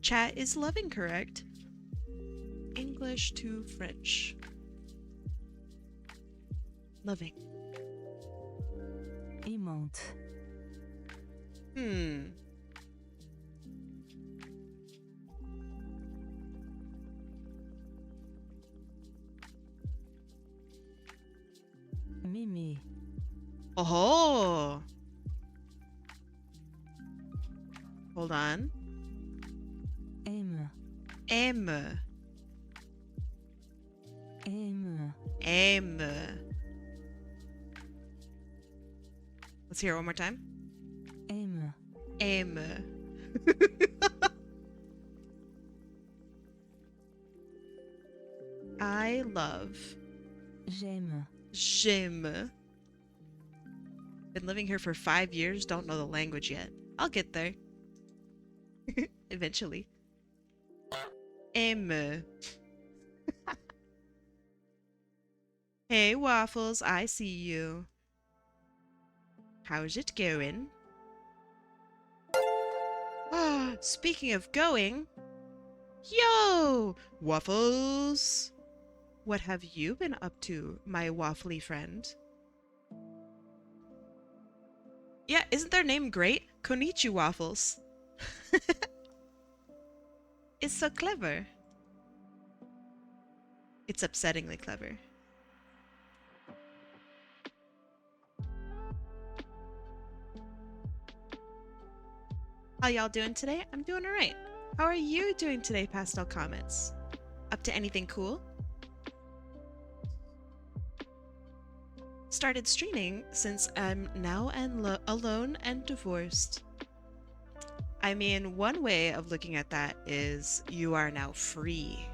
Chat, is loving correct? English to French. Loving. Aimante. Mimi. Oh. Hold on. Aime. Aime. Aime. Aime. Let's hear it one more time. Aime. Aime. I love. J'aime. J'aime. Been living here for 5 years, don't know the language yet. I'll get there. Eventually. Aime. Hey, Waffles, I see you. How's it going? Speaking of going, yo, Waffles! What have you been up to, my waffly friend? Yeah, isn't their name great? Konnichiwa Waffles. It's so clever. It's upsettingly clever. How y'all doing today? I'm doing alright. How are you doing today, Pastel Comets? Up to anything cool? Started streaming since I'm now alone and divorced. I mean, one way of looking at that is you are now free.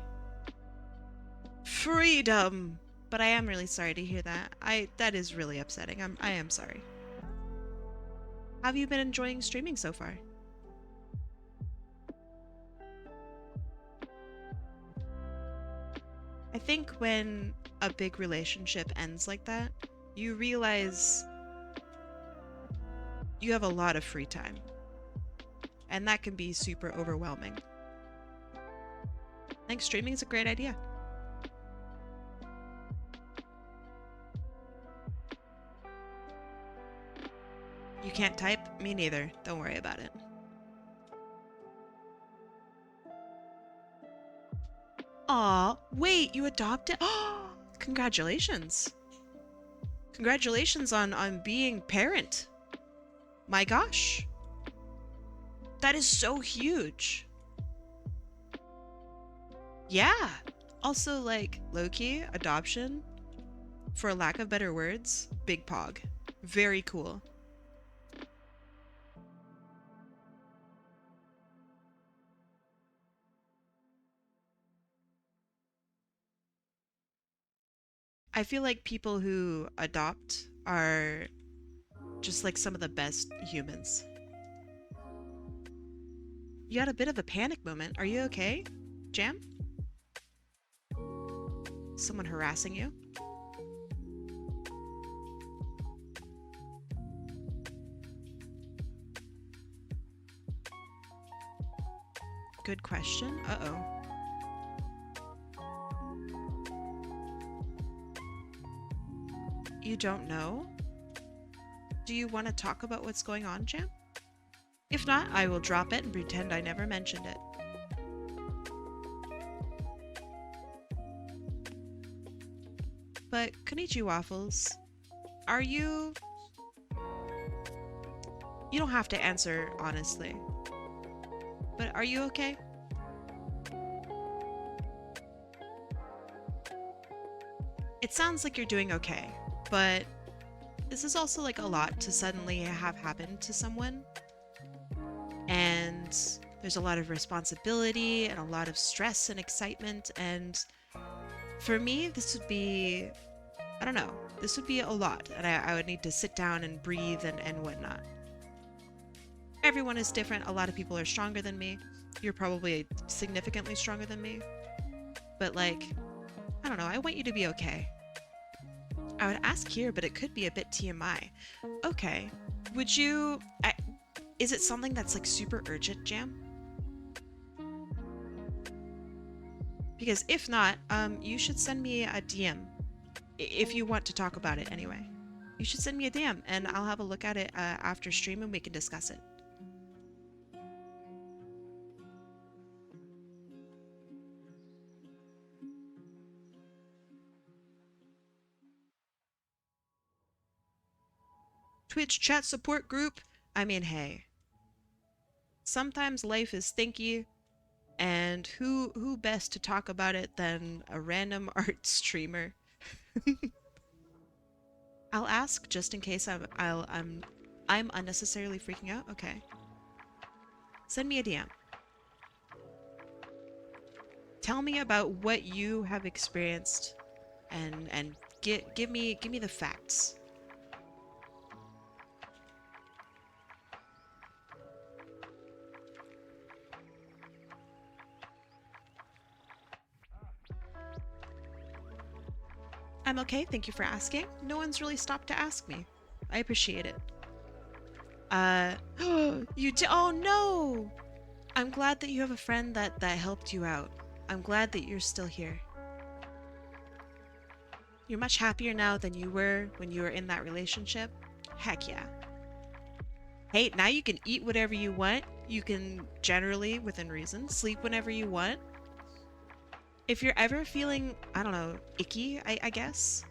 Freedom! But I am really sorry to hear that. That is really upsetting. I am sorry. How have you been enjoying streaming so far? I think when a big relationship ends like that, you realize you have a lot of free time. And that can be super overwhelming. I think streaming is a great idea. You can't type? Me neither. Don't worry about it. Aw, wait, you adopted? Oh, congratulations. Congratulations on being parent. My gosh. That is so huge. Yeah. Also, like, low-key, adoption, for lack of better words, big pog. Very cool. I feel like people who adopt are just like some of the best humans. You had a bit of a panic moment. Are you okay, Jam? Someone harassing you? Good question. Uh-oh. You don't know? Do you want to talk about what's going on, Jam? If not, I will drop it and pretend I never mentioned it. But, Konnichiwa Waffles, are you... You don't have to answer honestly. But are you okay? It sounds like you're doing okay, but this is also like a lot to suddenly have happen to someone. And there's a lot of responsibility and a lot of stress and excitement, and for me this would be, I don't know, this would be a lot, and I would need to sit down and breathe and whatnot. Everyone is different. A lot of people are stronger than me. You're probably significantly stronger than me. But like, I don't know, I want you to be okay. I would ask here, but it could be a bit TMI. Okay. Would you... is it something that's like super urgent, Jam? Because if not, you should send me a DM. If you want to talk about it anyway. You should send me a DM and I'll have a look at it after stream and we can discuss it. Twitch chat support group? I mean, hey. Sometimes life is stinky, and who best to talk about it than a random art streamer? I'll ask just in case I'm unnecessarily freaking out. Okay. Send me a DM. Tell me about what you have experienced and give me the facts. I'm okay, thank you for asking. No one's really stopped to ask me. I appreciate it. Oh no! I'm glad that you have a friend that helped you out. I'm glad that you're still here. You're much happier now than you were when you were in that relationship? Heck yeah. Hey, now you can eat whatever you want. You can generally, within reason, sleep whenever you want. If you're ever feeling, I don't know, icky, I guess,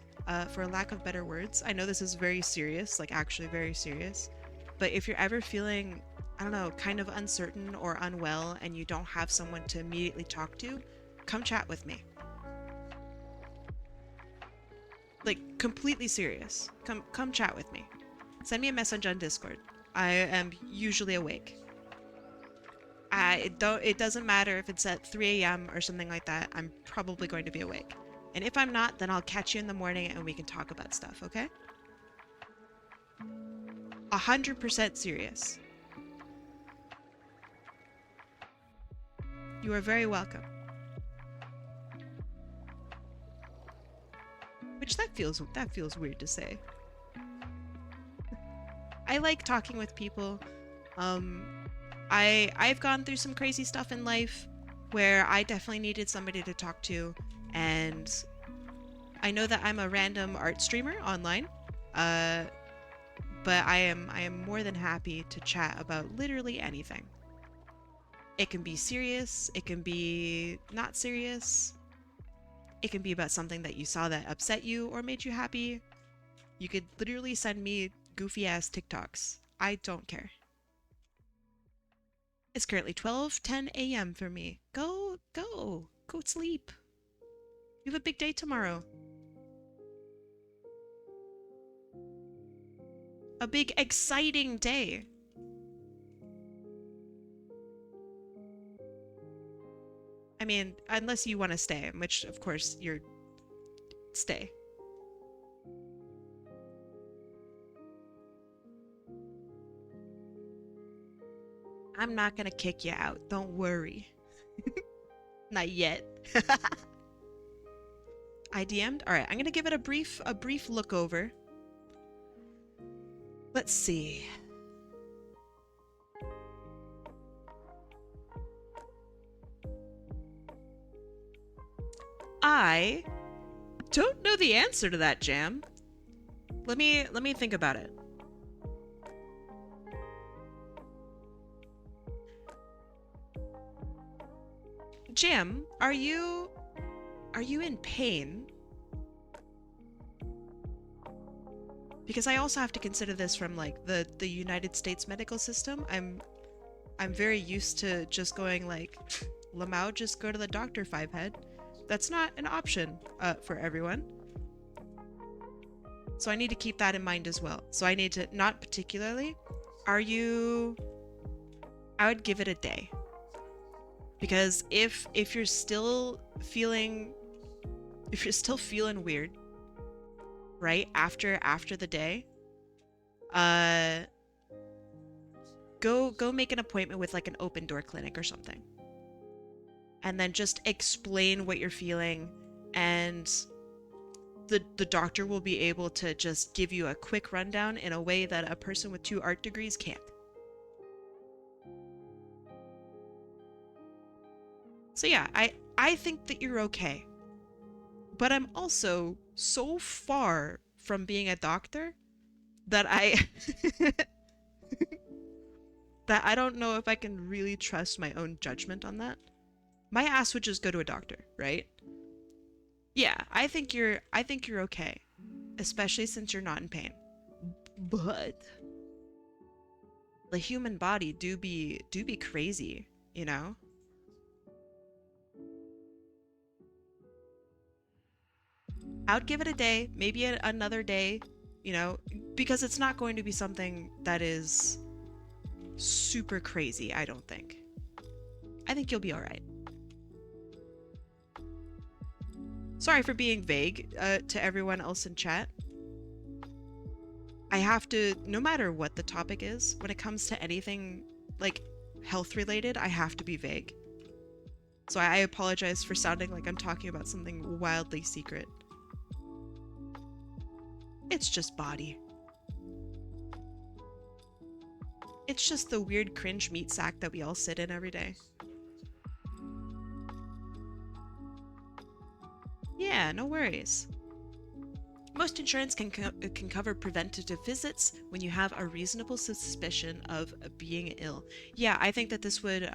for lack of better words. I know this is very serious, like actually very serious. But if you're ever feeling, I don't know, kind of uncertain or unwell and you don't have someone to immediately talk to, come chat with me. Like, completely serious. Come chat with me. Send me a message on Discord. I am usually awake. It doesn't matter if it's at 3 a.m. or something like that. I'm probably going to be awake. And if I'm not, then I'll catch you in the morning and we can talk about stuff, okay? 100% serious. You are very welcome. Which that feels weird to say. I like talking with people. Um, I've gone through some crazy stuff in life where I definitely needed somebody to talk to, and I know that I'm a random art streamer online. Uh, but I am more than happy to chat about literally anything. It can be serious, it can be not serious. It can be about something that you saw that upset you or made you happy. You could literally send me goofy ass TikToks. I don't care. It's currently 12:10 a.m. for me. Go sleep. You have a big day tomorrow. A big exciting day. I mean, unless you want to stay, which of course you're stay. I'm not gonna kick you out. Don't worry. Not yet. I DM'd. All right, I'm gonna give it a brief look over. Let's see. I don't know the answer to that, Jam. Let me think about it. Jam, are you in pain? Because I also have to consider this from like the United States medical system. I'm very used to just going like, Lamau, just go to the doctor, five head. That's not an option for everyone. So I need to keep that in mind as well. So I need to, not particularly, are you, I would give it a day. Because if you're still feeling, weird, right, after the day, go make an appointment with like an open door clinic or something. And then just explain what you're feeling, and the doctor will be able to just give you a quick rundown in a way that a person with 2 art degrees can't. So yeah, I think that you're okay. But I'm also so far from being a doctor that that I don't know if I can really trust my own judgment on that. My ass would just go to a doctor, right? Yeah, I think you're okay, especially since you're not in pain. But the human body do be crazy, you know? I would give it a day, maybe another day, you know, because it's not going to be something that is super crazy, I don't think. I think you'll be all right. Sorry for being vague to everyone else in chat. I have to, no matter what the topic is, when it comes to anything like health related, I have to be vague. So I apologize for sounding like I'm talking about something wildly secret. It's just body. It's just the weird cringe meat sack that we all sit in every day. Yeah, no worries. Most insurance can cover preventative visits when you have a reasonable suspicion of being ill. Yeah, I think that this would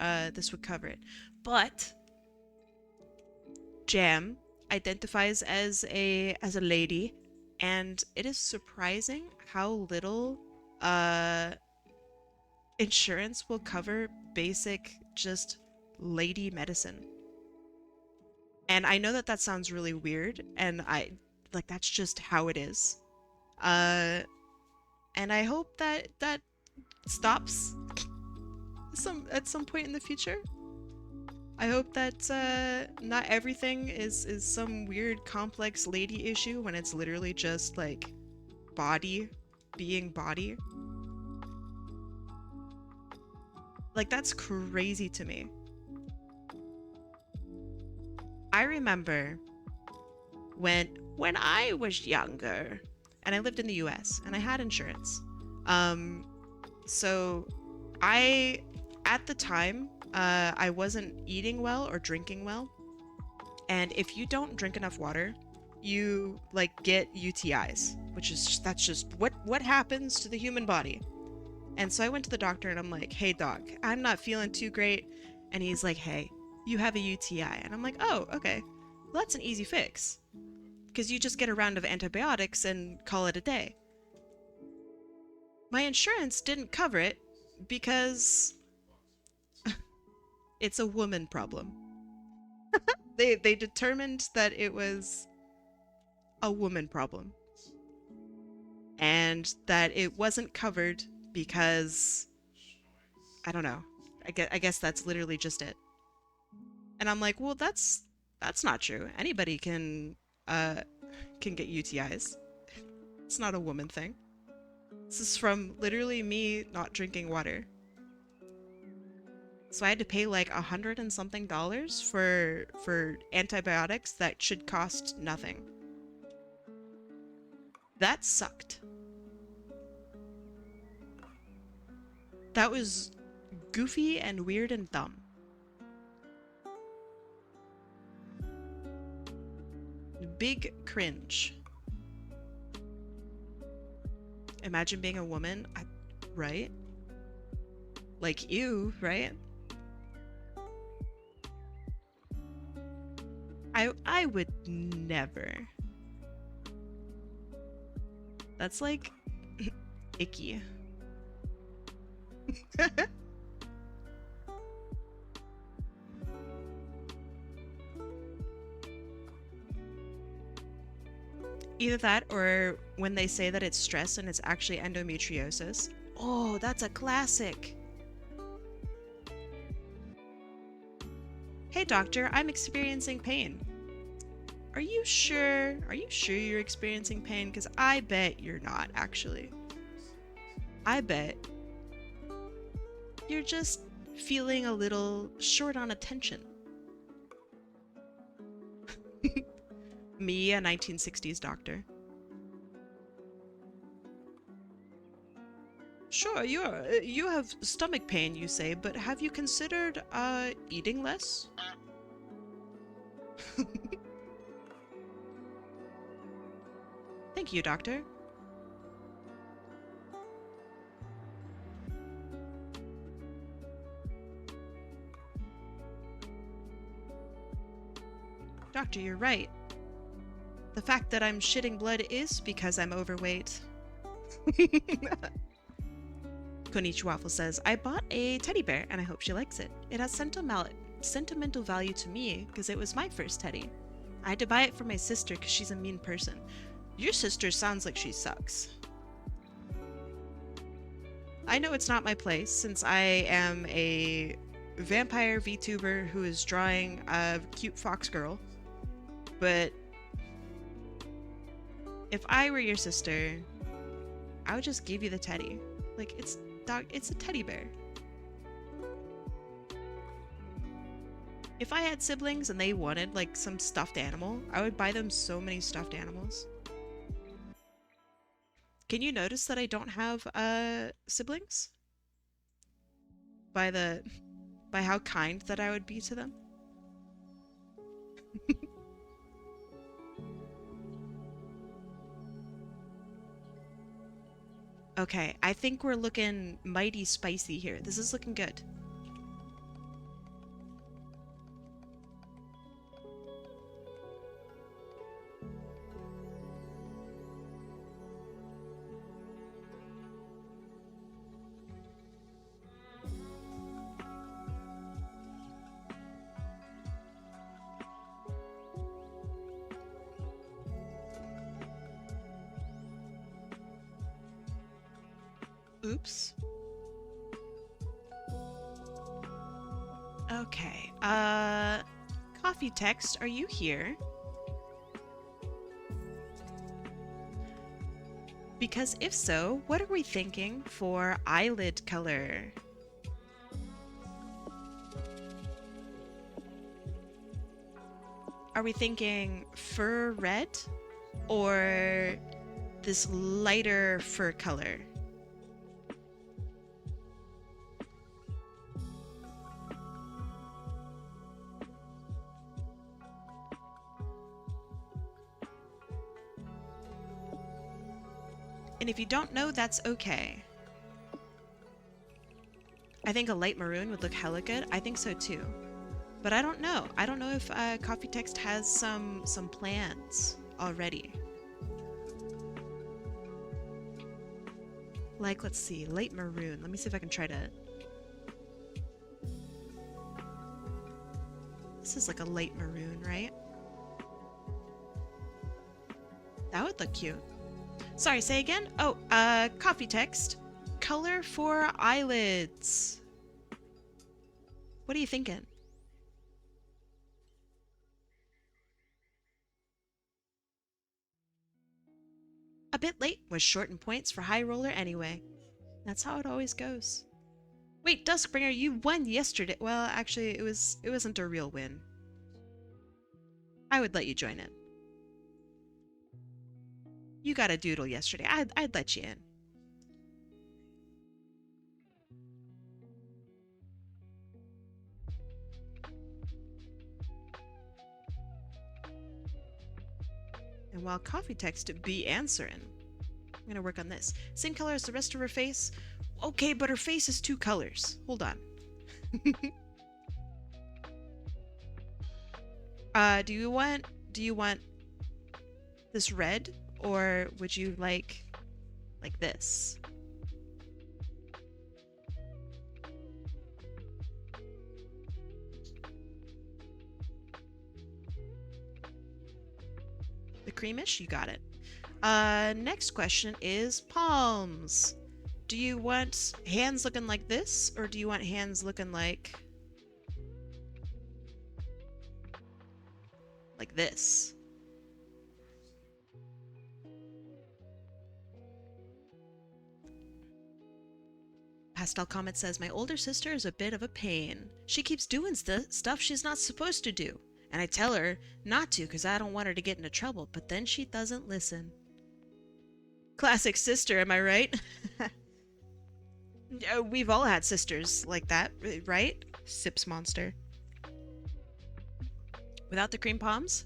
cover it. But Jam identifies as a lady, and it is surprising how little insurance will cover basic just lady medicine. And I know that sounds really weird, and that's just how it is. And I hope that stops at some point in the future. I hope that not everything is some weird complex lady issue when it's literally just like body being body. Like, that's crazy to me. I remember when I was younger and I lived in the US and I had insurance. So at the time, I wasn't eating well or drinking well. And if you don't drink enough water, you like get UTIs, that's just what happens to the human body. And so I went to the doctor and I'm like, "Hey doc, I'm not feeling too great." And he's like, "Hey, you have a UTI." And I'm like, "Oh, okay. Well, that's an easy fix. Because you just get a round of antibiotics and call it a day." My insurance didn't cover it because it's a woman problem. They determined that it was a woman problem and that it wasn't covered because I don't know. I guess that's literally just it. And I'm like, "Well, that's not true. Anybody can get UTIs. It's not a woman thing. This is from literally me not drinking water." So I had to pay like $100 and something for antibiotics that should cost nothing. That sucked. That was goofy and weird and dumb. Big cringe. Imagine being a woman, right? Like you, right? I would never. That's like icky. Either that or when they say that it's stress and it's actually endometriosis. Oh, that's a classic. "Hey doctor, I'm experiencing pain." Are you sure? Are you sure you're experiencing pain? Because I bet you're not, actually. I bet you're just feeling a little short on attention. Me, a 1960s doctor. "Sure, you have stomach pain, you say, but have you considered, eating less?" "Thank you, doctor." "Doctor, you're right. The fact that I'm shitting blood is because I'm overweight." Konichi Waffle says, "I bought a teddy bear and I hope she likes it. It has sentimental value to me because it was my first teddy. I had to buy it for my sister because she's a mean person." Your sister sounds like she sucks. I know it's not my place since I am a vampire VTuber who is drawing a cute fox girl, but if I were your sister, I would just give you the teddy. Like, it's a teddy bear. If I had siblings and they wanted like some stuffed animal, I would buy them so many stuffed animals. Can you notice that I don't have siblings? By how kind that I would be to them? Okay, I think we're looking mighty spicy here. This is looking good. Oops. Okay, CoffeeText, are you here? Because if so, what are we thinking for eyelid color? Are we thinking fur red or this lighter fur color? And if you don't know, that's okay. I think a light maroon would look hella good. I think so too. But I don't know. I don't know if CoffeeText has some plans already. Like, let's see, light maroon. Let me see if I can try to... This is like a light maroon, right? That would look cute. Sorry, say again? Oh, CoffeeText. Color for eyelids. What are you thinking? A bit late was short in points for High Roller anyway. That's how it always goes. Wait, Duskbringer, you won yesterday. Well, actually, it wasn't a real win. I would let you join in. You got a doodle yesterday. I'd let you in. And while CoffeeText be answering, I'm gonna work on this. Same color as the rest of her face. Okay, but her face is 2 colors. Hold on. Do you want this red, or would you like this? The creamish? You got it. Next question is palms. Do you want hands looking like this, or do you want hands looking like this? Pastel Comet says, my older sister is a bit of a pain. She keeps doing stuff she's not supposed to do. And I tell her not to because I don't want her to get into trouble, but then she doesn't listen. Classic sister, am I right? We've all had sisters like that, right? Sips Monster. Without the cream palms?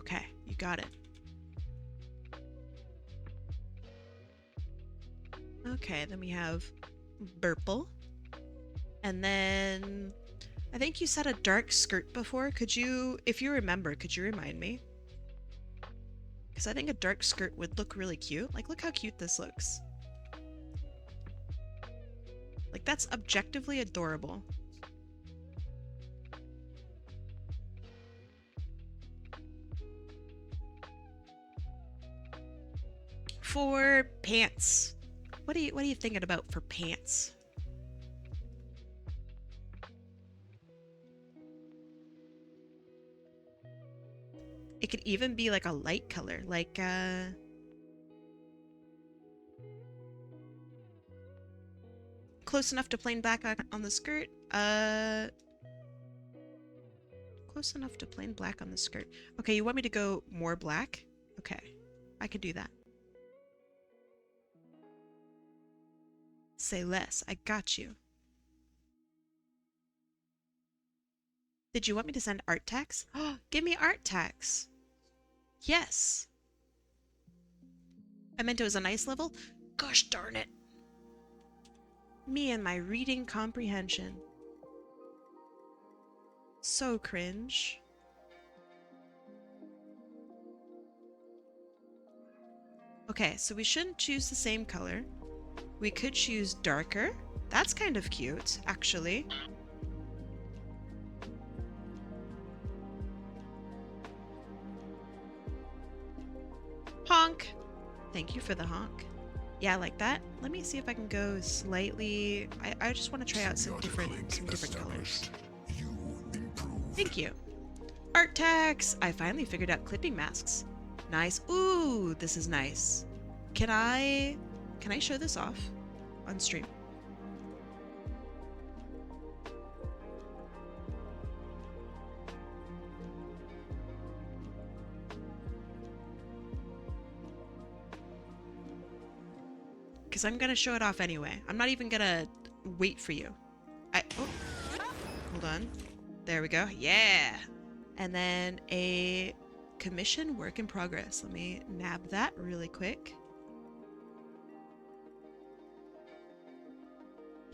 Okay, you got it. Okay, then we have Burple. And then I think you said a dark skirt before. Could you, if you remember, could you remind me? Because I think a dark skirt would look really cute. Like, look how cute this looks. Like, that's objectively adorable. For pants. What are you thinking about for pants? It could even be like a light color, like close enough to plain black on the skirt. Close enough to plain black on the skirt. Okay, you want me to go more black? Okay, I could do that. Say less. I got you. Did you want me to send art tags? Oh, give me art tags. Yes. I meant it was a nice level. Gosh darn it. Me and my reading comprehension. So cringe. Okay, so we shouldn't choose the same color. We could choose darker. That's kind of cute, actually. Honk! Thank you for the honk. Yeah, I like that. Let me see if I can go slightly... I just want to try out some different colors. Thank you. Art tags! I finally figured out clipping masks. Nice. Ooh, this is nice. Can I show this off on stream? Because I'm gonna show it off anyway. I'm not even gonna wait for you. Oh, hold on. There we go. Yeah! And then a commission work in progress. Let me nab that really quick.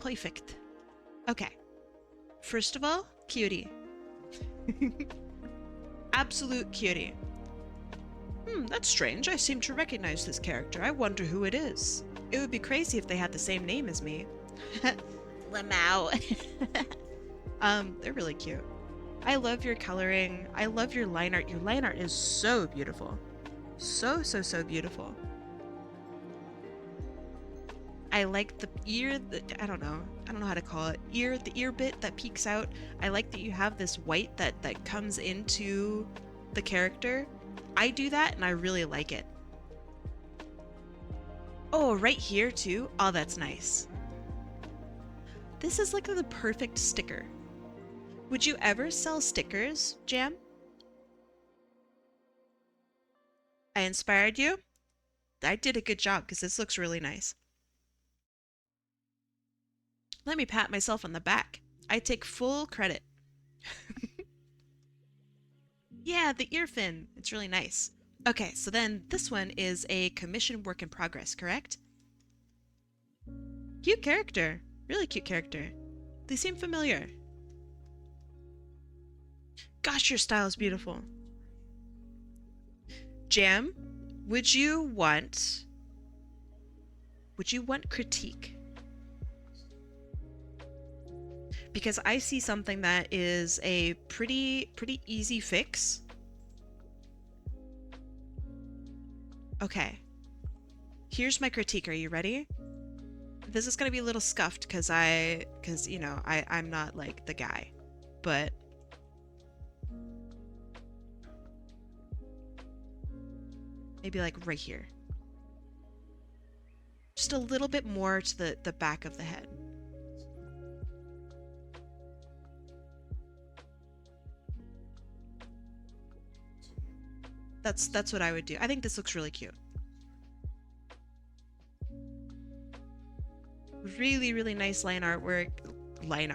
Perfect. Okay. First of all, cutie. Absolute cutie. That's strange. I seem to recognize this character. I wonder who it is. It would be crazy if they had the same name as me. Lamau. They're really cute. I love your coloring. I love your line art. Your line art is so beautiful. So beautiful. I like the ear, I don't know how to call it. The ear bit that peeks out. I like that you have this white that comes into the character. I do that and I really like it. Oh, right here too. Oh, that's nice. This is like the perfect sticker. Would you ever sell stickers, Jam? I inspired you? I did a good job because this looks really nice. Let me pat myself on the back. I take full credit. Yeah, the ear fin. It's really nice. Okay, so then this one is a commission work in progress, correct? Cute character. Really cute character. They seem familiar. Gosh, your style is beautiful. Jam, would you want critique? Because I see something that is a pretty easy fix. Okay. Here's my critique. Are you ready? This is gonna be a little scuffed because you know, I'm not like the guy, but maybe like right here. Just a little bit more to the back of the head. That's what I would do. I think this looks really cute. Really nice line artwork. Line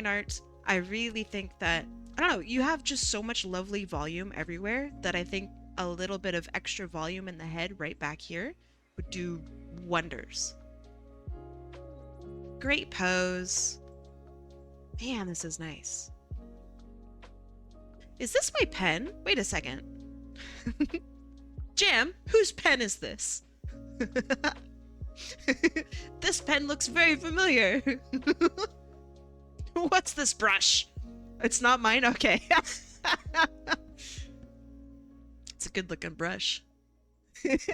art. I really think that, I don't know, you have just so much lovely volume everywhere that I think a little bit of extra volume in the head right back here would do wonders. Great pose. Man, this is nice. Is this my pen? Wait a second. Jam, whose pen is this? This pen looks very familiar. What's this brush? It's not mine? Okay. It's a good looking brush. This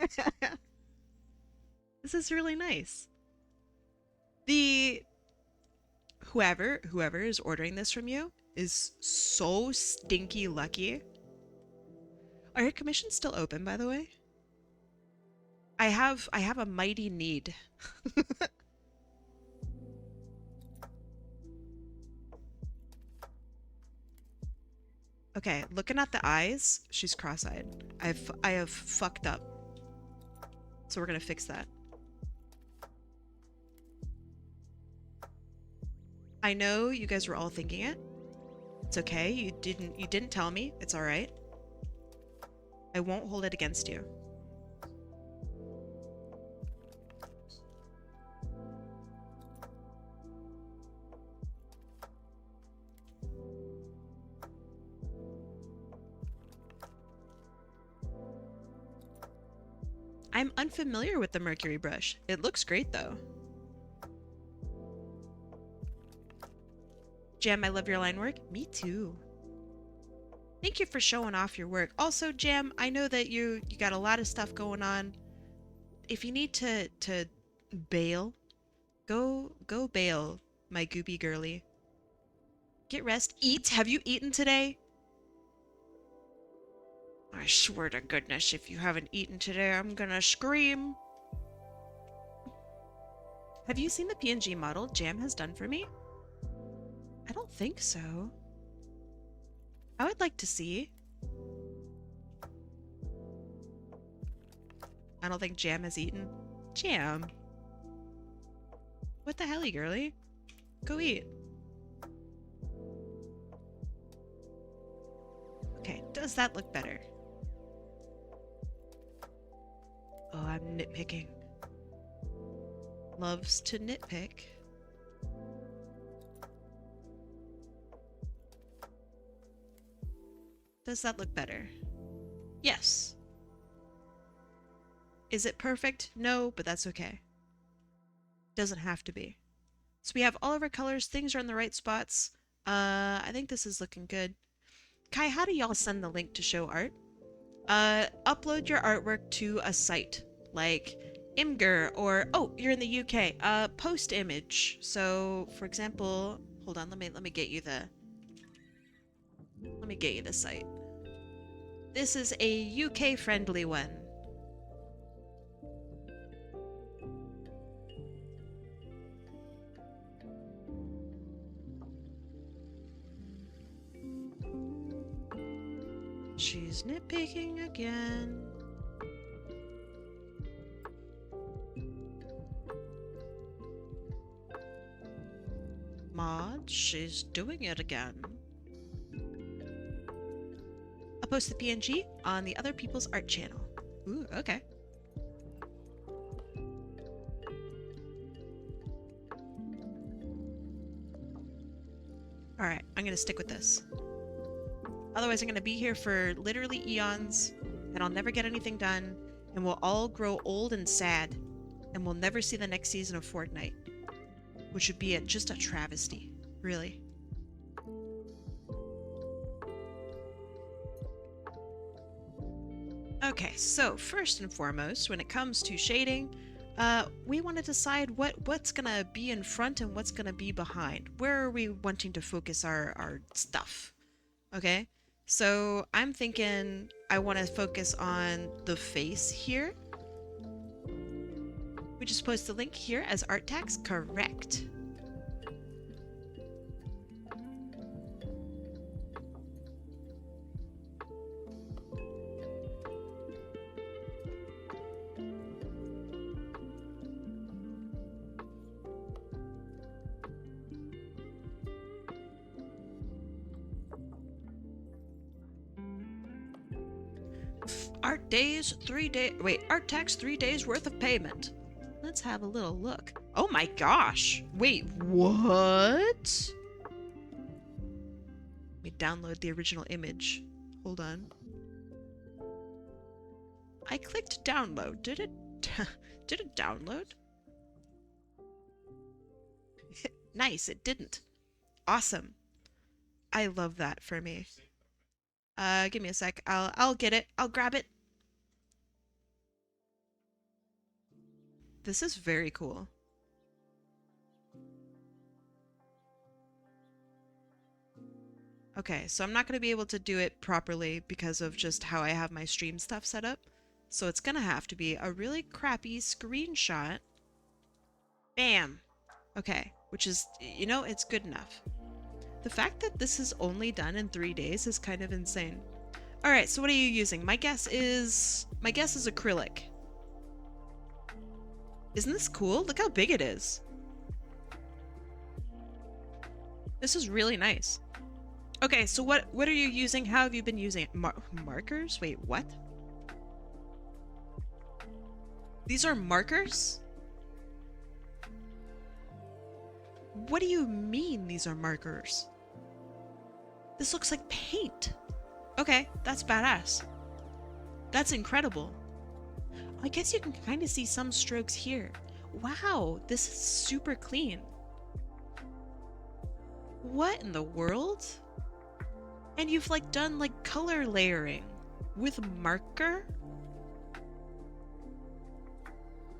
is really nice. Whoever is ordering this from you is so stinky lucky. Are your commissions still open, by the way? I have a mighty need. Okay, looking at the eyes, she's cross-eyed. I have fucked up. So we're gonna fix that. I know you guys were all thinking it. It's okay. You didn't tell me. It's all right. I won't hold it against you. I'm unfamiliar with the Mercury brush. It looks great though. Jam, I love your line work. Me too. Thank you for showing off your work. Also, Jam, I know that you got a lot of stuff going on. If you need to bail, go bail, my goopy girly. Get rest. Eat. Have you eaten today? I swear to goodness, if you haven't eaten today, I'm gonna scream. Have you seen the PNG model Jam has done for me? I don't think so. I would like to see. I don't think Jam has eaten. Jam. What the helly, girly? Go eat. Okay, does that look better? Oh, I'm nitpicking. Loves to nitpick. Does that look better? Yes. Is it perfect? No, but that's okay. Doesn't have to be. So we have all of our colors. Things are in the right spots. I think this is looking good. Kai, how do y'all send the link to show art? Upload your artwork to a site like Imgur or, oh, you're in the UK. Post image. So, for example, hold on, let me get you the site. This is a UK friendly one. She's nitpicking again. Mod, she's doing it again. I'll post the PNG on the other people's art channel. Ooh, okay. Alright, I'm gonna stick with this. Otherwise, I'm gonna be here for literally eons, and I'll never get anything done, and we'll all grow old and sad, and we'll never see the next season of Fortnite. Which would be just a travesty, really. Okay, so first and foremost, when it comes to shading, we want to decide what's gonna be in front and what's gonna be behind. Where are we wanting to focus our stuff? Okay, so I'm thinking I want to focus on the face here. We just post the link here as art tags, correct. Art days, 3 days. Wait, art tax, 3 days worth of payment. Let's have a little look. Oh my gosh. Wait, what? Let me download the original image. Hold on. I clicked download. Did it did it download? Nice, it didn't. Awesome. I love that for me. Give me a sec. I'll get it. I'll grab it. This is very cool. Okay, so I'm not going to be able to do it properly because of just how I have my stream stuff set up. So it's going to have to be a really crappy screenshot. Bam! Okay, which is, you know, it's good enough. The fact that this is only done in 3 days is kind of insane. Alright, so what are you using? My guess is acrylic. Isn't this cool? Look how big it is. This is really nice. Okay, so what are you using? How have you been using it? Markers? Wait, what? These are markers? What do you mean these are markers? This looks like paint. Okay, that's badass. That's incredible. I guess you can kind of see some strokes here. Wow, this is super clean. What in the world? And you've like done like color layering with marker?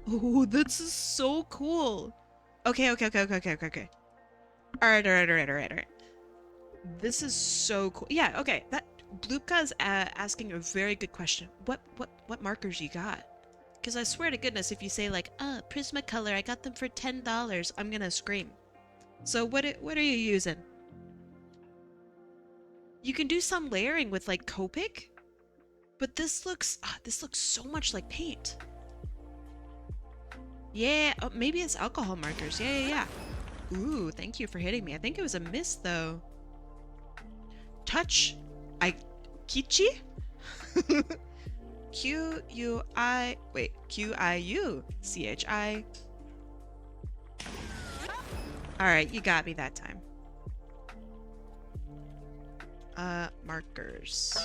Oh, this is so cool. Okay. Alright. This is so cool. Yeah, okay. That Bloopka's asking a very good question. What markers you got? Because I swear to goodness, if you say like, Prismacolor, I got them for $10, I'm gonna scream. So what are you using? You can do some layering with like Copic, but this looks so much like paint. Yeah, oh, maybe it's alcohol markers. Yeah. Ooh, thank you for hitting me. I think it was a miss though. Touch, Kichi? Q-I-U-C-H-I. Alright, you got me that time. Markers.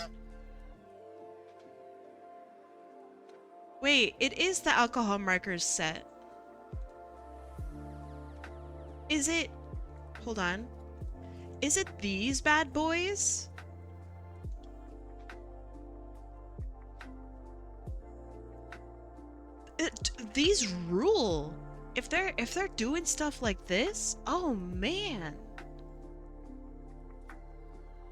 Wait, it is the alcohol markers set. Is it... Hold on. Is it these bad boys? These rule. If they're doing stuff like this, oh man.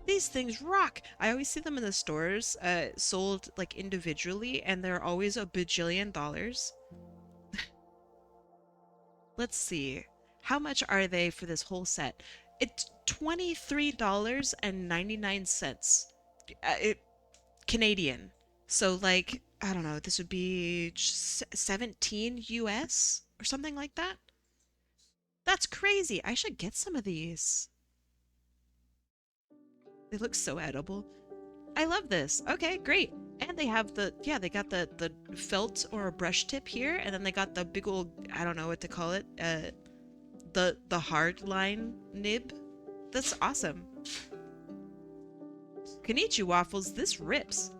These things rock. I always see them in the stores, sold like individually, and they're always a bajillion dollars. Let's see. How much are they for this whole set? It's $23.99. It Canadian. So like, I don't know, this would be 17 US or something like that. That's crazy. I should get some of these. They look so edible. I love this. Okay, great. And they have the, yeah, they got the felt or a brush tip here, and then they got the big old, I don't know what to call it, the hard line nib. That's awesome. Konnichiwa waffles, this rips.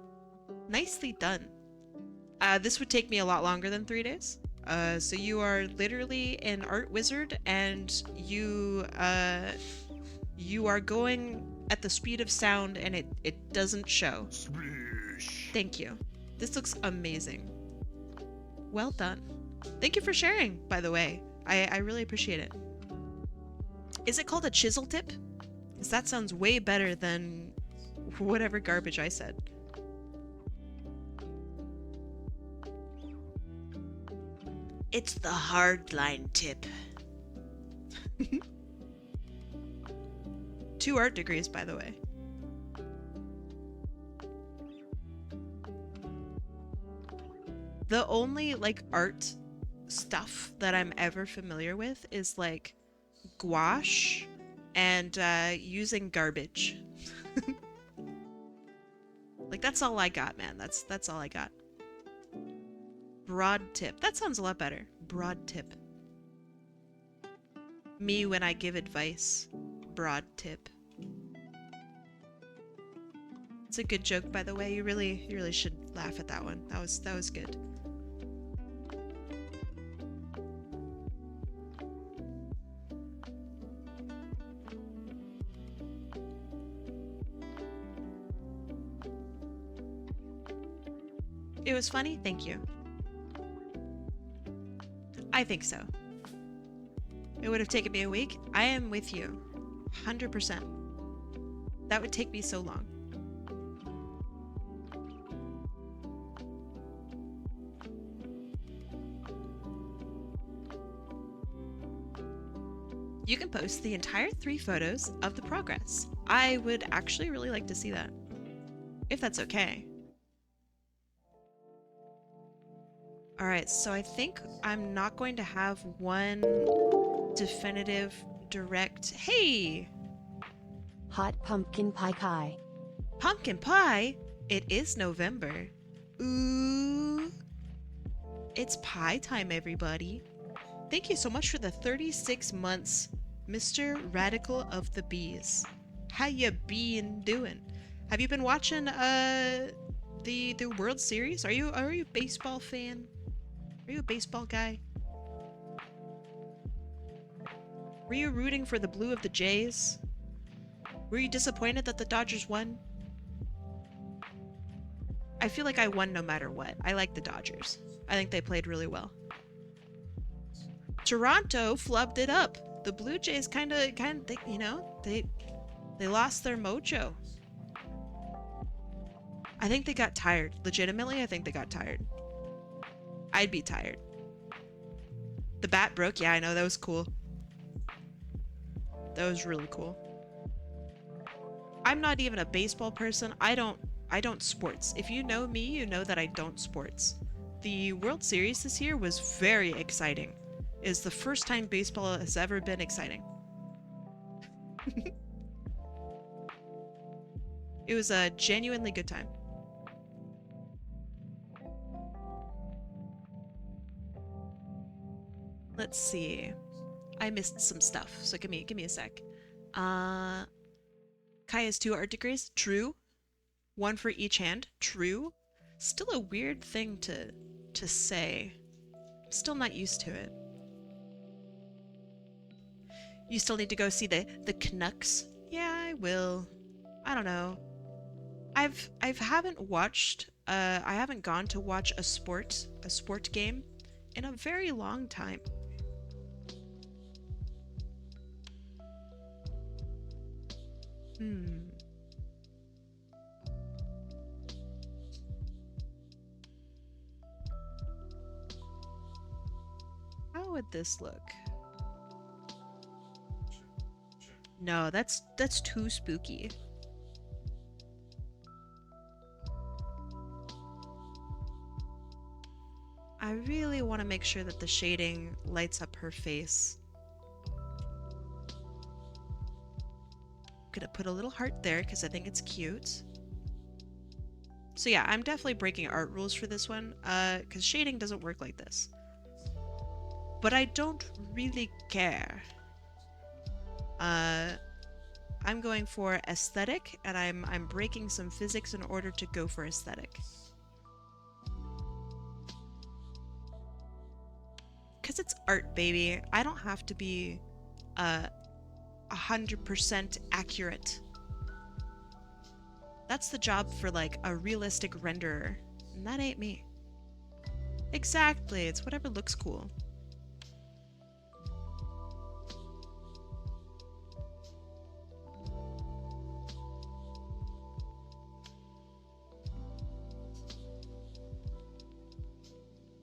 Nicely done. This would take me a lot longer than 3 days. So you are literally an art wizard, and you are going at the speed of sound, and it doesn't show. Splish. Thank you. This looks amazing. Well done. Thank you for sharing, by the way. I really appreciate it. Is it called a chisel tip? Because that sounds way better than whatever garbage I said. It's the hard line tip. 2 art degrees, by the way. The only like art stuff that I'm ever familiar with is like gouache and using garbage. Like that's all I got, man. That's all I got. Broad tip. That sounds a lot better. Broad tip. Me when I give advice. Broad tip. It's a good joke, by the way. You really should laugh at that one. That was good. It was funny? Thank you. I think so. It would have taken me a week. I am with you. 100%. That would take me so long. You can post the entire 3 photos of the progress. I would actually really like to see that. If that's okay. Alright, so I think I'm not going to have one definitive direct... Hey! Hot pumpkin pie pie. Pumpkin pie? It is November. Ooh. It's pie time, everybody. Thank you so much for the 36 months, Mr. Radical of the Bees. How you been doing? Have you been watching the World Series? Are you a baseball fan? Are you a baseball guy? Were you rooting for the blue of the Jays? Were you disappointed that the Dodgers won? I feel like I won no matter what. I like the Dodgers. I think they played really well. Toronto flubbed it up. The Blue Jays kind of, you know, they lost their mojo. I think they got tired. Legitimately, I think they got tired. I'd be tired. The bat broke. Yeah, I know. That was cool. That was really cool. I'm not even a baseball person. I don't sports. If you know me, you know that I don't sports. The World Series this year was very exciting. It's the first time baseball has ever been exciting. It was a genuinely good time. Let's see. I missed some stuff, so give me a sec. Kai has 2 art degrees. True. 1 for each hand. True. Still a weird thing to say. I'm still not used to it. You still need to go see the Canucks? Yeah, I will. I don't know. I haven't gone to watch a sport game in a very long time. How would this look? No, that's too spooky. I really want to make sure that the shading lights up her face. I'm gonna put a little heart there because I think it's cute. So yeah, I'm definitely breaking art rules for this one, because shading doesn't work like this. But I don't really care. I'm going for aesthetic, and I'm breaking some physics in order to go for aesthetic. Because it's art, baby. I don't have to be 100% accurate. That's the job for like a realistic renderer, and that ain't me. Exactly, it's whatever looks cool.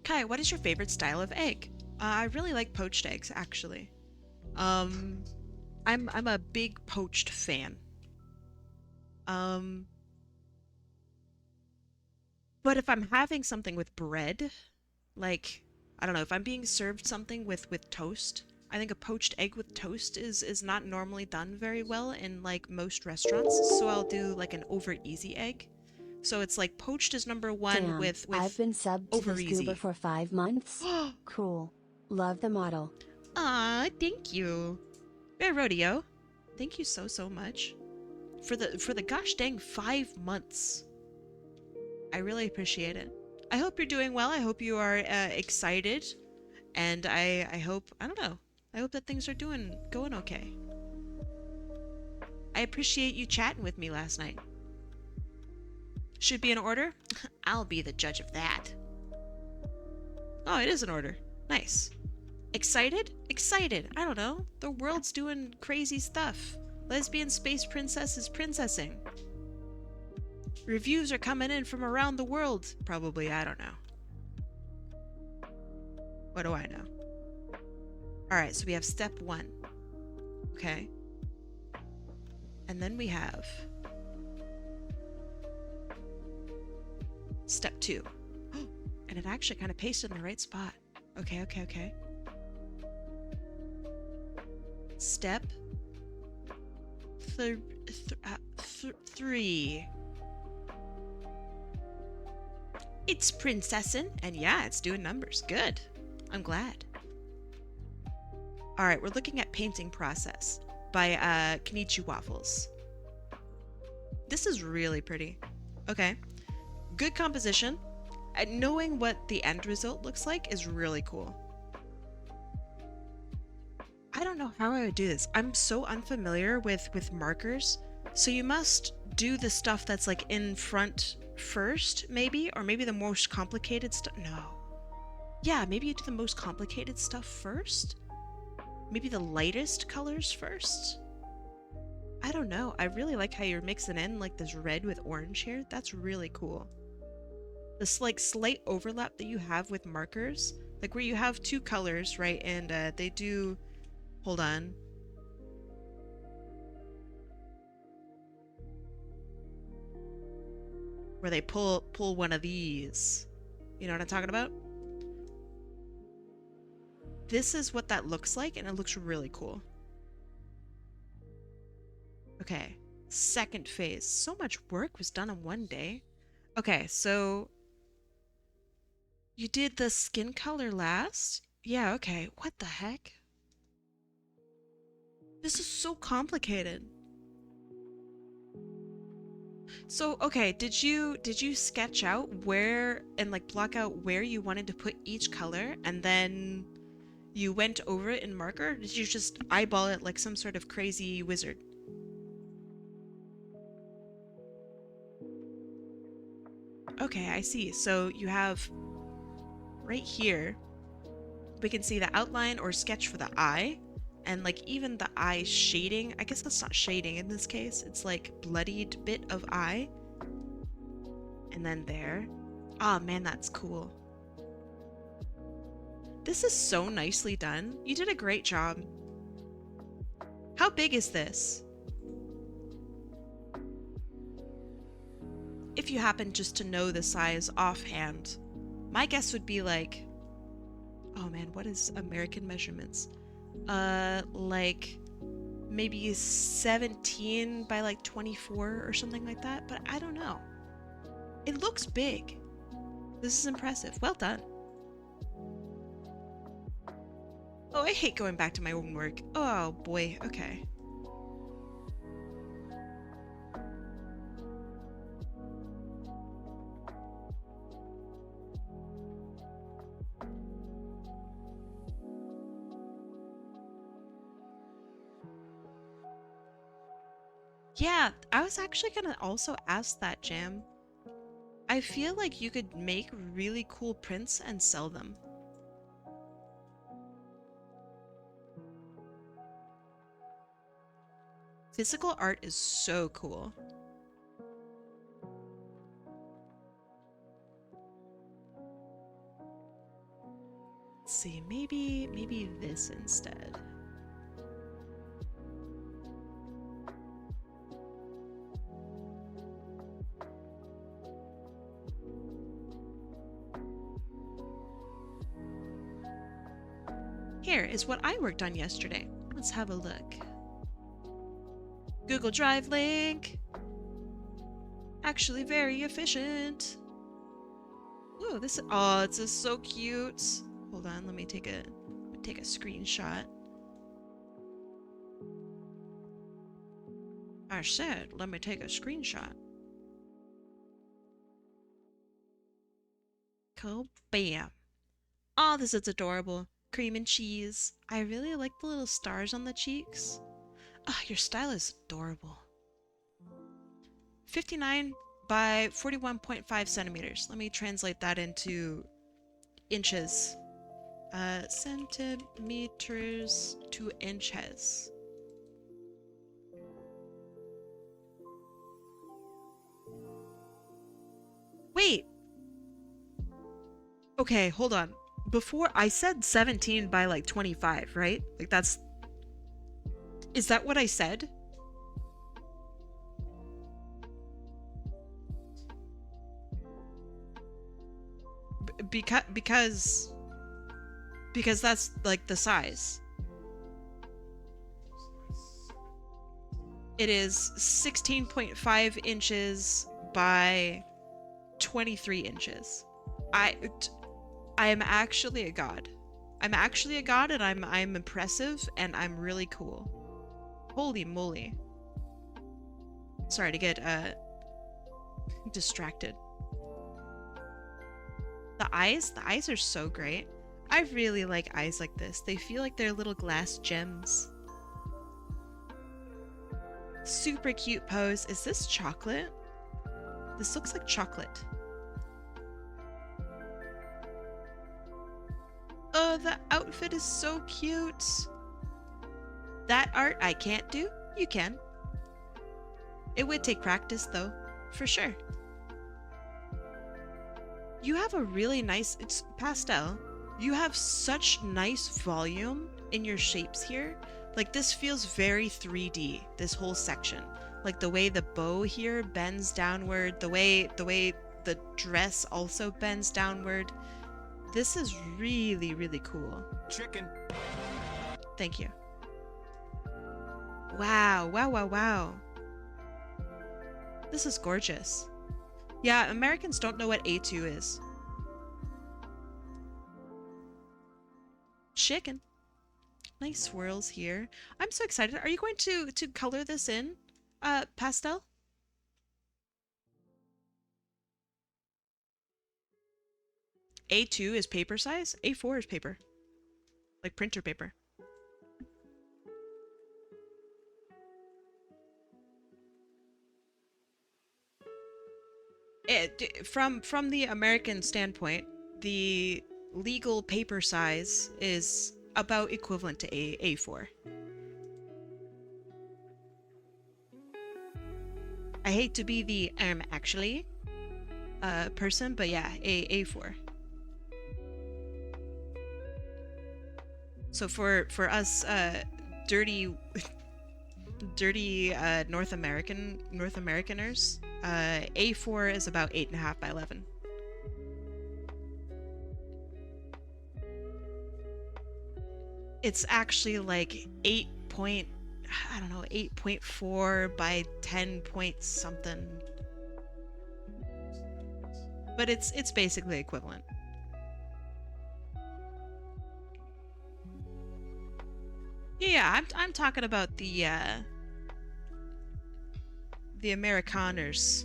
Kai, what is your favorite style of egg? I really like poached eggs, actually. I'm a big poached fan. But if I'm having something with bread, like, I don't know, if I'm being served something with toast, I think a poached egg with toast is not normally done very well in like most restaurants, so I'll do like an over easy egg. So it's like poached is number 1 Damn, with I've been subbed to over this easy. goober for 5 months. Cool. Love the model. Aw, thank you. Bear Rodeo, thank you so much. For the gosh dang 5 months. I really appreciate it. I hope you're doing well. I hope you are excited. And I hope, I don't know, I hope that things are going okay. I appreciate you chatting with me last night. Should be in order? I'll be the judge of that. Oh, it is in order. Nice. Excited? Excited. I don't know. The world's doing crazy stuff. Lesbian space princess is princessing. Reviews are coming in from around the world. Probably, I don't know. What do I know? Alright, so we have step 1. Okay. And then we have step 2. And it actually kind of pasted in the right spot. Okay. Step 3. It's princessin, and yeah, it's doing numbers. Good. I'm glad. Alright, we're looking at Painting Process by Kenichi Waffles. This is really pretty. Okay. Good composition. And knowing what the end result looks like is really cool. I don't know how I would do this. I'm so unfamiliar with markers. So you must do the stuff that's like in front first, maybe? Or maybe the most complicated stuff? No. Yeah, maybe you do the most complicated stuff first? Maybe the lightest colors first? I don't know. I really like how you're mixing in like this red with orange here. That's really cool. This like slight overlap that you have with markers, like where you have 2 colors, right? And they do... Hold on. Where they pull one of these. You know what I'm talking about? This is what that looks like, and it looks really cool. Okay, second phase. So much work was done in one day. Okay, so you did the skin color last? Yeah, okay. What the heck? This is so complicated. So, okay, did you sketch out where and like block out where you wanted to put each color and then you went over it in marker? Or did you just eyeball it like some sort of crazy wizard? Okay, I see. So you have right here, we can see the outline or sketch for the eye, and like even the eye shading. I guess that's not shading in this case. It's like bloodied bit of eye. And then there. Oh man, that's cool. This is so nicely done. You did a great job. How big is this? If you happen just to know the size offhand, my guess would be like, oh man, what is American measurements? Like maybe 17 by like 24 or something like that, but I don't know. It looks big. This is impressive. Well done. Oh, I hate going back to my own work. Oh boy, okay. Yeah, I was actually gonna also ask that, Jam. I feel like you could make really cool prints and sell them. Physical art is so cool. Let's see, maybe this instead. Here is what I worked on yesterday. Let's have a look. Google Drive link. Actually very efficient. Ooh, this, oh, it's just so cute. Hold on, let me take a screenshot. I said, let me take a screenshot. Cool, bam. Oh, this is adorable. Cream and cheese. I really like the little stars on the cheeks. Ah, your style is adorable. 59 by 41.5 centimeters. Let me translate that into inches. Centimeters to inches. Wait. Okay, hold on. Before I said 17 by like 25, right? Like that's... Is that what I said? Because that's like the size. It is 16.5 inches by 23 inches. I am actually a god. I'm actually a god, and I'm impressive, and I'm really cool. Holy moly. Sorry to get distracted. The eyes are so great. I really like eyes like this. They feel like they're little glass gems. Super cute pose. Is this chocolate? This looks like chocolate. Oh, the outfit is so cute. That art I can't do. You can. It would take practice though, for sure. You have a really nice, it's pastel. You have such nice volume in your shapes here. Like this feels very 3D, this whole section. Like the way the bow here bends downward, the way the dress also bends downward. This is really, really cool. Chicken. Thank you. Wow, wow, wow, wow. This is gorgeous. Yeah, Americans don't know what A2 is. Chicken. Nice swirls here. I'm so excited. Are you going to color this in pastel? A2 is paper size, A4 is paper. Like printer paper. From the American standpoint, the legal paper size is about equivalent to A4. I hate to be the actually person, but yeah, A4. So for us dirty North Americaners, A4 is about 8.5 by 11. It's actually like 8.4 by 10 point something. But it's basically equivalent. Yeah, I'm talking about the Amerikaners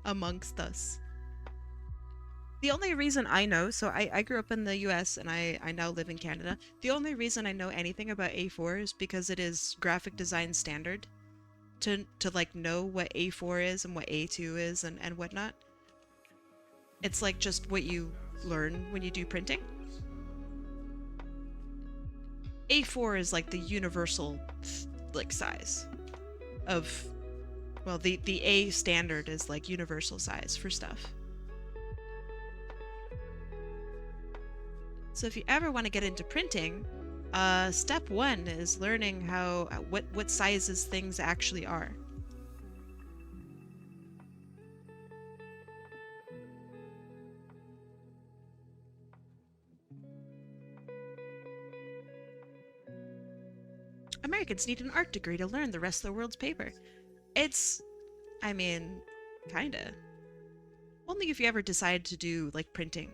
amongst us. The only reason I know, so I grew up in the US and I now live in Canada. The only reason I know anything about A4 is because it is graphic design standard to like know what A4 is and what A2 is and whatnot. It's like just what you learn when you do printing. A4 is like the universal like size of, well, the A standard is like universal size for stuff. So if you ever want to get into printing, step 1 is learning how what sizes things actually are. Americans need an art degree to learn the rest of the world's paper. It's, I mean, kinda. Only if you ever decide to do like printing.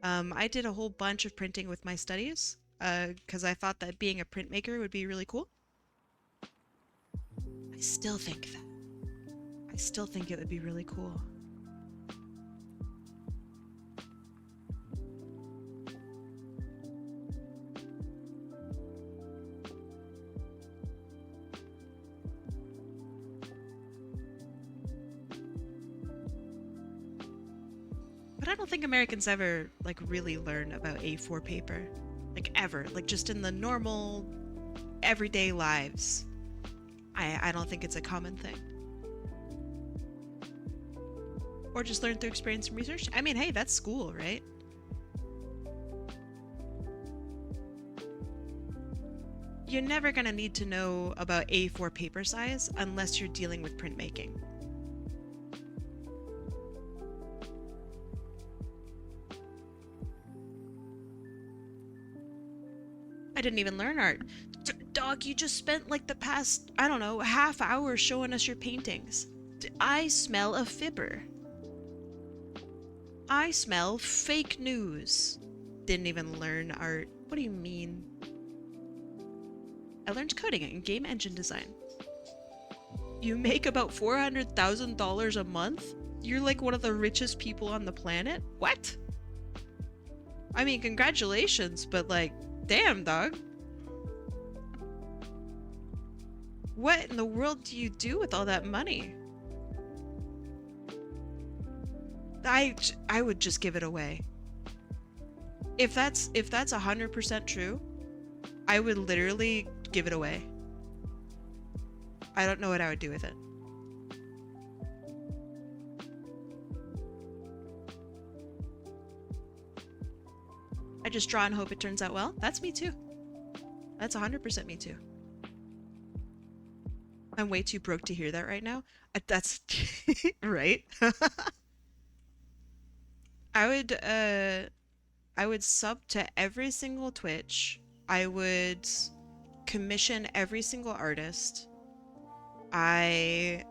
I did a whole bunch of printing with my studies, because I thought that being a printmaker would be really cool. I still think that. I still think it would be really cool. But I don't think Americans ever like really learn about A4 paper. Like ever. Like just in the normal everyday lives. I don't think it's a common thing. Or just learn through experience and research. I mean, hey, that's school, right? You're never gonna need to know about A4 paper size unless you're dealing with printmaking. I didn't even learn art. Dog, you just spent like the past, I don't know, half hour showing us your paintings. I smell a fibber. I smell fake news. Didn't even learn art. What do you mean? I learned coding and game engine design. You make about $400,000 a month? You're like one of the richest people on the planet? What? I mean, congratulations, but like, damn, dog. What in the world do you do with all that money? I would just give it away. If that's 100% true, I would literally give it away. I don't know what I would do with it. I just draw and hope it turns out well. That's me too. That's 100% me too. I'm way too broke to hear that right now. That's right. I would sub to every single Twitch. I would commission every single artist. I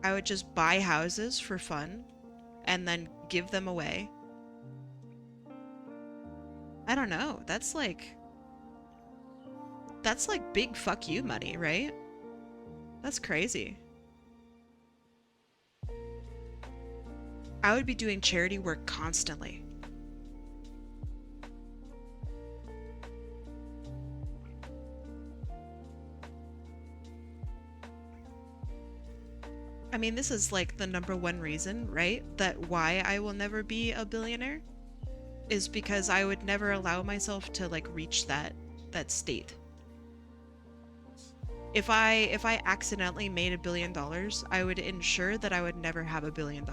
would just buy houses for fun and then give them away. I don't know. That's like big fuck you money, right? That's crazy. I would be doing charity work constantly. I mean, this is like the number one reason, right? That why I will never be a billionaire is because I would never allow myself to like reach that state. If I accidentally made $1 billion, I would ensure that I would never have $1 billion.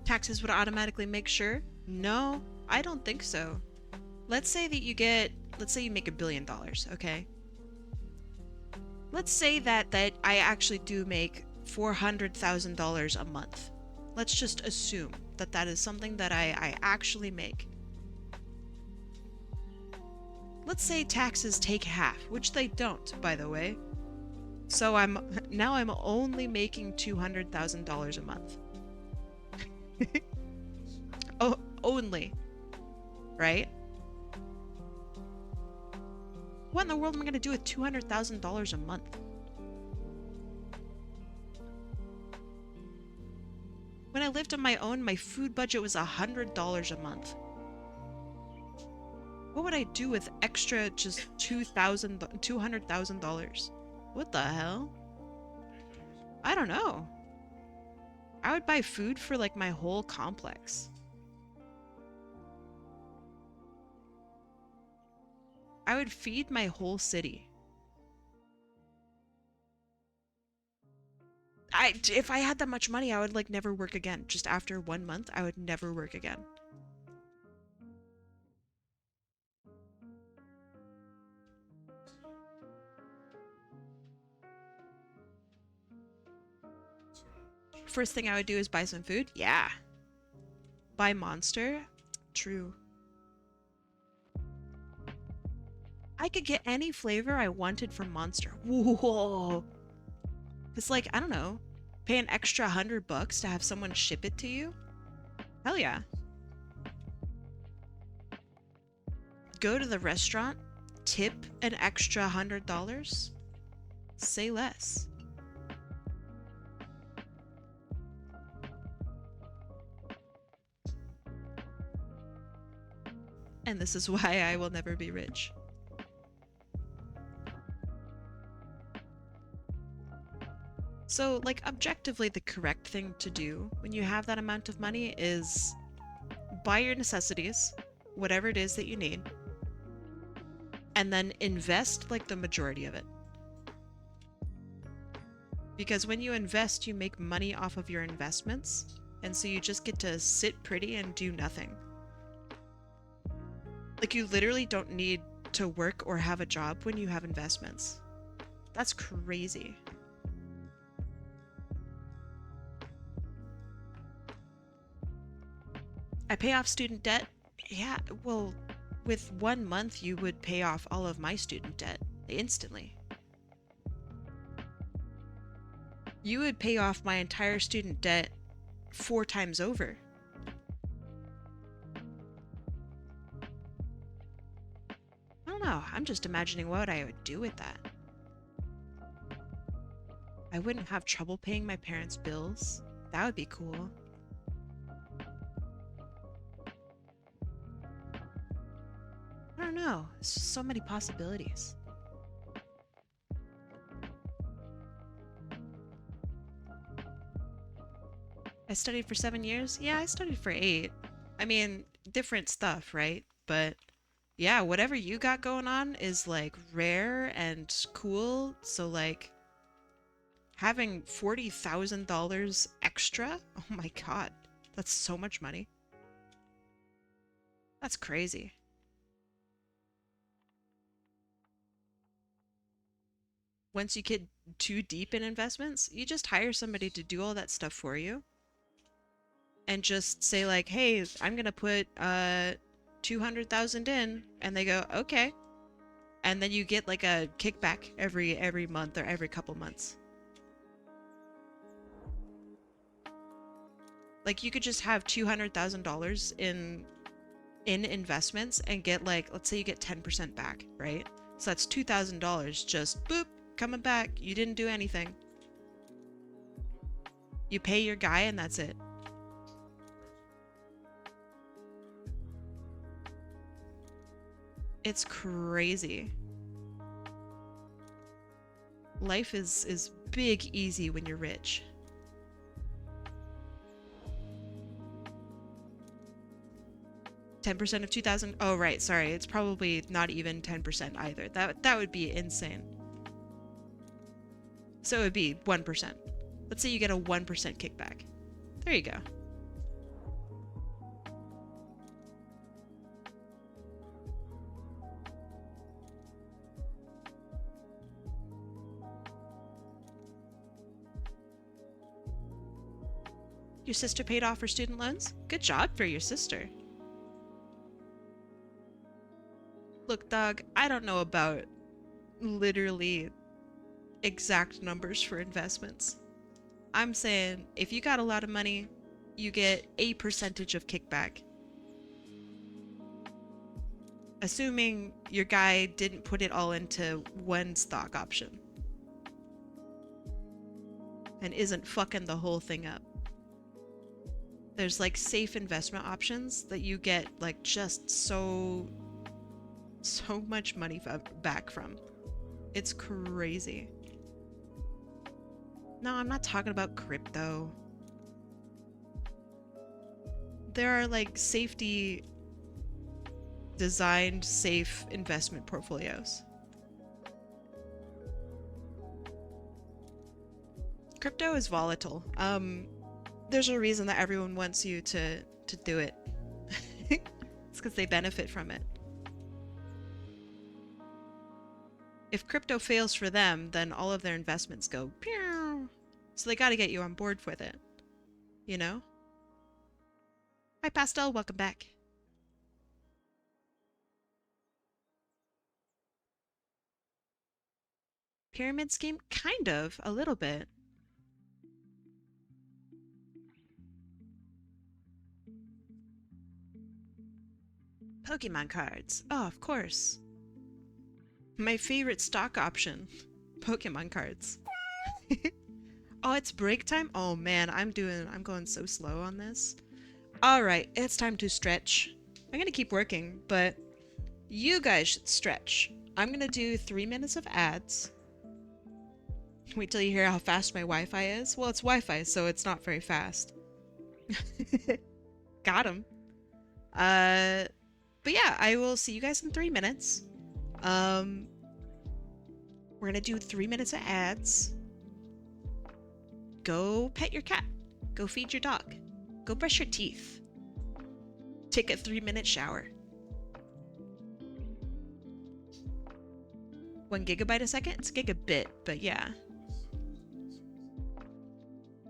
Taxes would automatically make sure? No, I don't think so. Let's say you make $1 billion, okay? Let's say that I actually do make $400,000 a month. Let's just assume that that is something that I actually make. Let's say taxes take half, which they don't, by the way. So I'm only making $200,000 a month. Oh, only. Right? What in the world am I going to do with $200,000 a month? When I lived on my own, my food budget was $100 a month. What would I do with extra just $200,000? What the hell? I don't know. I would buy food for like my whole complex. I would feed my whole city. If I had that much money, I would like never work again. Just after 1 month, I would never work again. First thing I would do is buy some food. Yeah. Buy Monster. True. I could get any flavor I wanted from Monster. Whoa. It's like, I don't know, pay an extra $100 to have someone ship it to you? Hell yeah. Go to the restaurant, tip an extra $100. Say less. And this is why I will never be rich. So, like, objectively, the correct thing to do when you have that amount of money is buy your necessities, whatever it is that you need, and then invest, like, the majority of it. Because when you invest, you make money off of your investments, and so you just get to sit pretty and do nothing. Like, you literally don't need to work or have a job when you have investments. That's crazy. I pay off student debt? Yeah, well, with 1 month, you would pay off all of my student debt instantly. You would pay off my entire student debt 4 times over. I don't know. I'm just imagining what I would do with that. I wouldn't have trouble paying my parents' bills. That would be cool. I don't know. It's just so many possibilities. I studied for 7 years? Yeah, I studied for 8. I mean, different stuff, right? But yeah, whatever you got going on is like rare and cool. So like having $40,000 extra? Oh my god. That's so much money. That's crazy. Once you get too deep in investments, you just hire somebody to do all that stuff for you. And just say like, hey, I'm gonna put 200,000 in, and they go, okay. and then you get like a kickback every month or every couple months. Like you could just have $200,000 in investments and get like, let's say you get 10% back, right? So that's $2,000 just boop coming back. You didn't do anything. You pay your guy and that's it. It's crazy. Life is big easy when you're rich. $10% of 2,000. Oh, right. Sorry. It's probably not even 10% either. That would be insane. So it would be 1%. Let's say you get a 1% kickback. There you go. Your sister paid off her student loans? Good job for your sister. Look, dog, I don't know about literally exact numbers for investments. I'm saying if you got a lot of money, you get a percentage of kickback. Assuming your guy didn't put it all into one stock option. And isn't fucking the whole thing up. There's like safe investment options that you get like just so much money back from. It's crazy. No, I'm not talking about crypto. There are like safety designed safe investment portfolios. Crypto is volatile. There's a reason that everyone wants you to do it. It's because they benefit from it. If crypto fails for them, then all of their investments go pew. So they got to get you on board with it. You know? Hi, Pastel. Welcome back. Pyramid scheme? Kind of. A little bit. Pokemon cards. Oh, of course. My favorite stock option. Pokemon cards. Oh, it's break time? Oh man, I'm going so slow on this. Alright, it's time to stretch. I'm gonna keep working, but you guys should stretch. I'm gonna do 3 minutes of ads. Wait till you hear how fast my Wi-Fi is. Well, it's Wi-Fi, so it's not very fast. Got him. But yeah, I will see you guys in 3 minutes. We're gonna do 3 minutes of ads. Go pet your cat. Go feed your dog. Go brush your teeth. Take a 3-minute shower. 1 gigabyte a second? It's a gigabit, but yeah.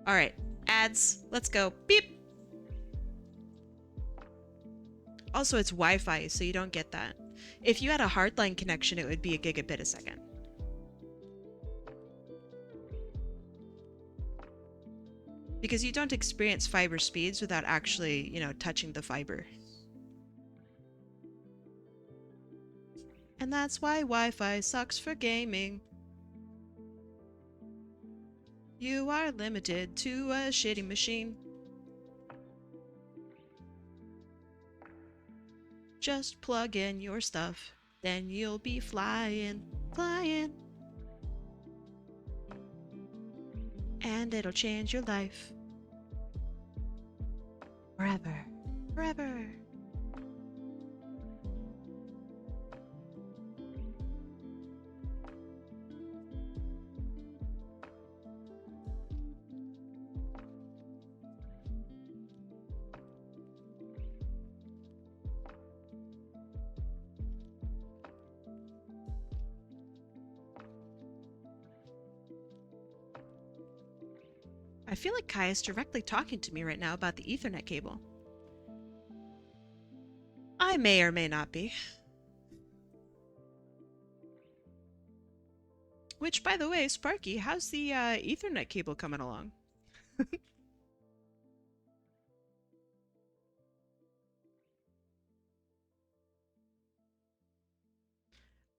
Alright, ads. Let's go. Beep! Also, it's Wi-Fi, so you don't get that. If you had a hardline connection, it would be a gigabit a second. Because you don't experience fiber speeds without actually, you know, touching the fiber. And that's why Wi-Fi sucks for gaming. You are limited to a shitty machine. Just plug in your stuff, then you'll be flying, flying. And it'll change your life. Forever, forever. I feel like Kai is directly talking to me right now about the Ethernet cable. I may or may not be. Which, by the way, Sparky, how's the Ethernet cable coming along?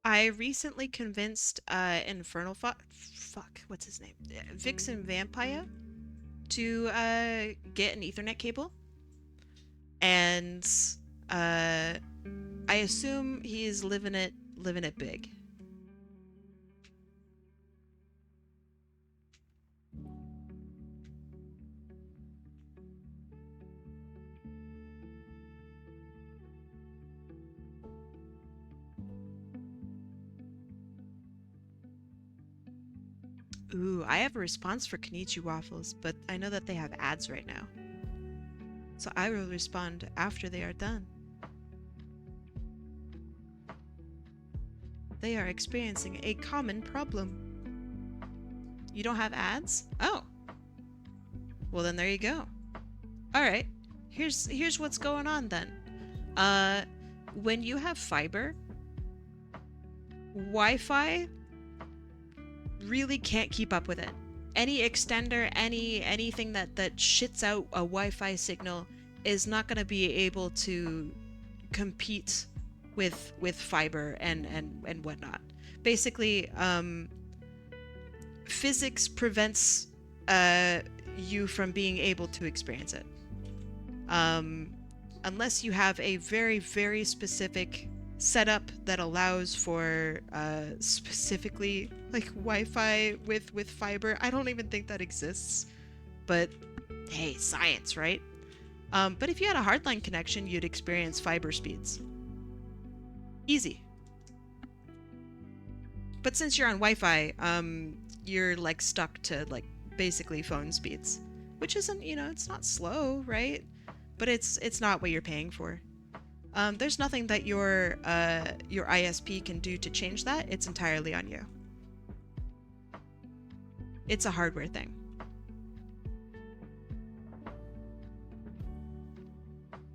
I recently convinced fuck, what's his name? Vixen Vampire to get an Ethernet cable, and uh, I assume he's living it big. Ooh, I have a response for Kenichi Waffles, but I know that they have ads right now. So I will respond after they are done. They are experiencing a common problem. You don't have ads? Oh. Well then there you go. Alright. Here's what's going on then. When you have fiber, Wi-Fi really can't keep up with it. Any extender, anything that shits out a Wi-Fi signal is not going to be able to compete with fiber and whatnot. Basically, physics prevents you from being able to experience it. Unless you have a very, very specific setup that allows for specifically like Wi-Fi with fiber. I don't even think that exists, but hey, science, right? But if you had a hardline connection, you'd experience fiber speeds. Easy. But since you're on Wi-Fi, you're like stuck to like basically phone speeds, which isn't, you know, it's not slow, right? But it's not what you're paying for. There's nothing that your ISP can do to change that. It's entirely on you. It's a hardware thing.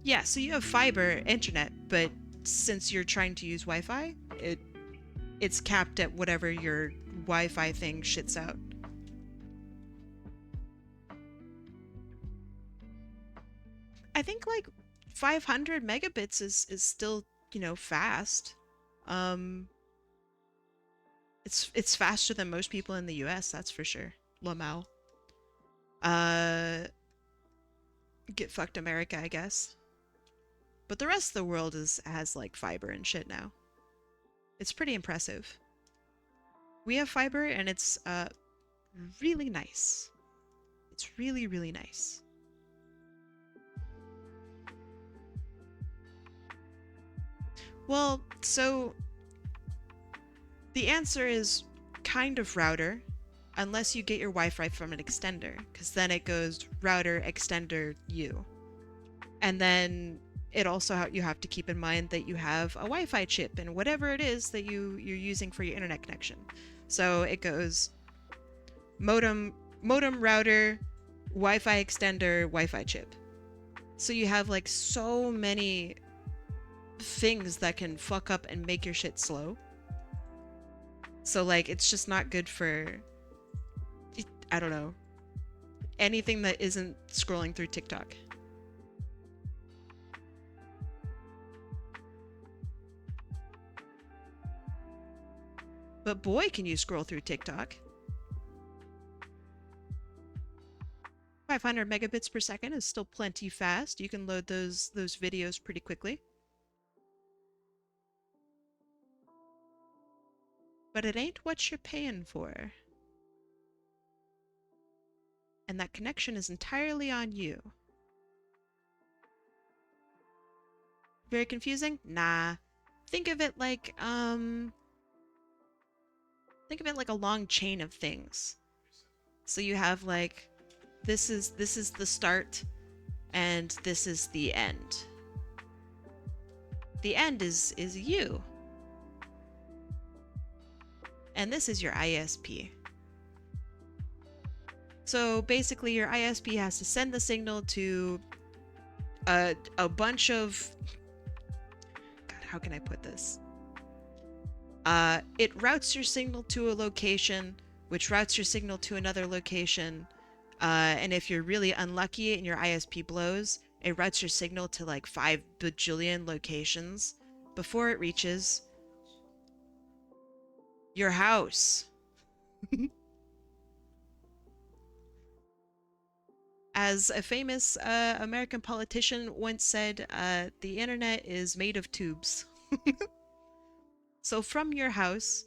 Yeah, so you have fiber internet, but since you're trying to use Wi-Fi, it's capped at whatever your Wi-Fi thing shits out. I think like 500 megabits is still, you know, fast. It's faster than most people in the US, that's for sure. Lamau. Get fucked America, I guess. But the rest of the world has like fiber and shit now. It's pretty impressive. We have fiber and it's really nice. It's really, really nice. Well, so the answer is kind of router, unless you get your Wi-Fi from an extender, because then it goes router, extender, you. And then it also you have to keep in mind that you have a Wi-Fi chip and whatever it is that you're using for your internet connection. So it goes modem, router, Wi-Fi extender, Wi-Fi chip. So you have like so many things that can fuck up and make your shit slow. So like it's just not good for, I don't know, anything that isn't scrolling through TikTok. But boy, can you scroll through TikTok. 500 megabits per second is still plenty fast. You can load those videos pretty quickly. But it ain't what you're paying for. And that connection is entirely on you. Very confusing? Nah. Think of it like a long chain of things. So you have like this is the start and this is the end. The end is you. And this is your ISP. So basically your ISP has to send the signal to a bunch of, God, how can I put this? It routes your signal to a location, which routes your signal to another location. And if you're really unlucky and your ISP blows, it routes your signal to like 5 bajillion locations before it reaches your house. As a famous American politician once said, the internet is made of tubes. So from your house,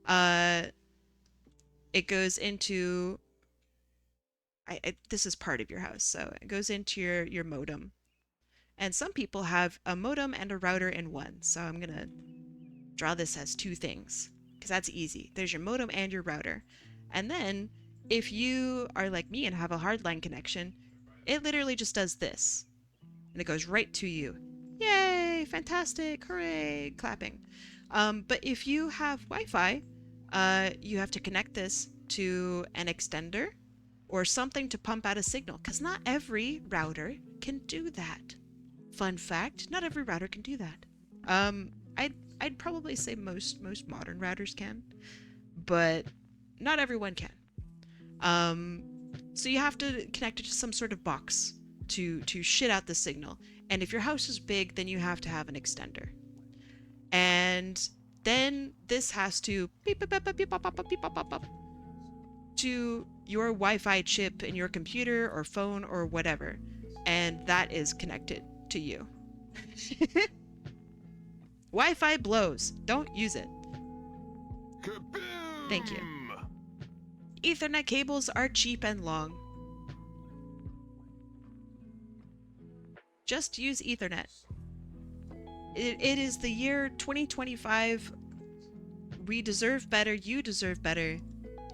it goes into this is part of your house, so it goes into your modem. And some people have a modem and a router in one, so I'm gonna draw this as two things because that's easy. There's your modem and your router. And then if you are like me and have a hardline connection, it literally just does this and it goes right to you. Yay, fantastic, hooray, clapping. But if you have Wi-Fi, you have to connect this to an extender or something to pump out a signal, because not every router can do that. Fun fact, not every router can do that. I'd probably say most modern routers can, but not everyone can. So you have to connect it to some sort of box to shit out the signal. And if your house is big, then you have to have an extender. And then this has to beep, beep, beep, beep, beep, beep, beep, beep, beep, beep, to your Wi-Fi chip in your computer or phone or whatever. And that is connected to you. Wi-Fi blows. Don't use it. Kaboom! Thank you. Ethernet cables are cheap and long. Just use Ethernet. It is the year 2025. We deserve better. You deserve better.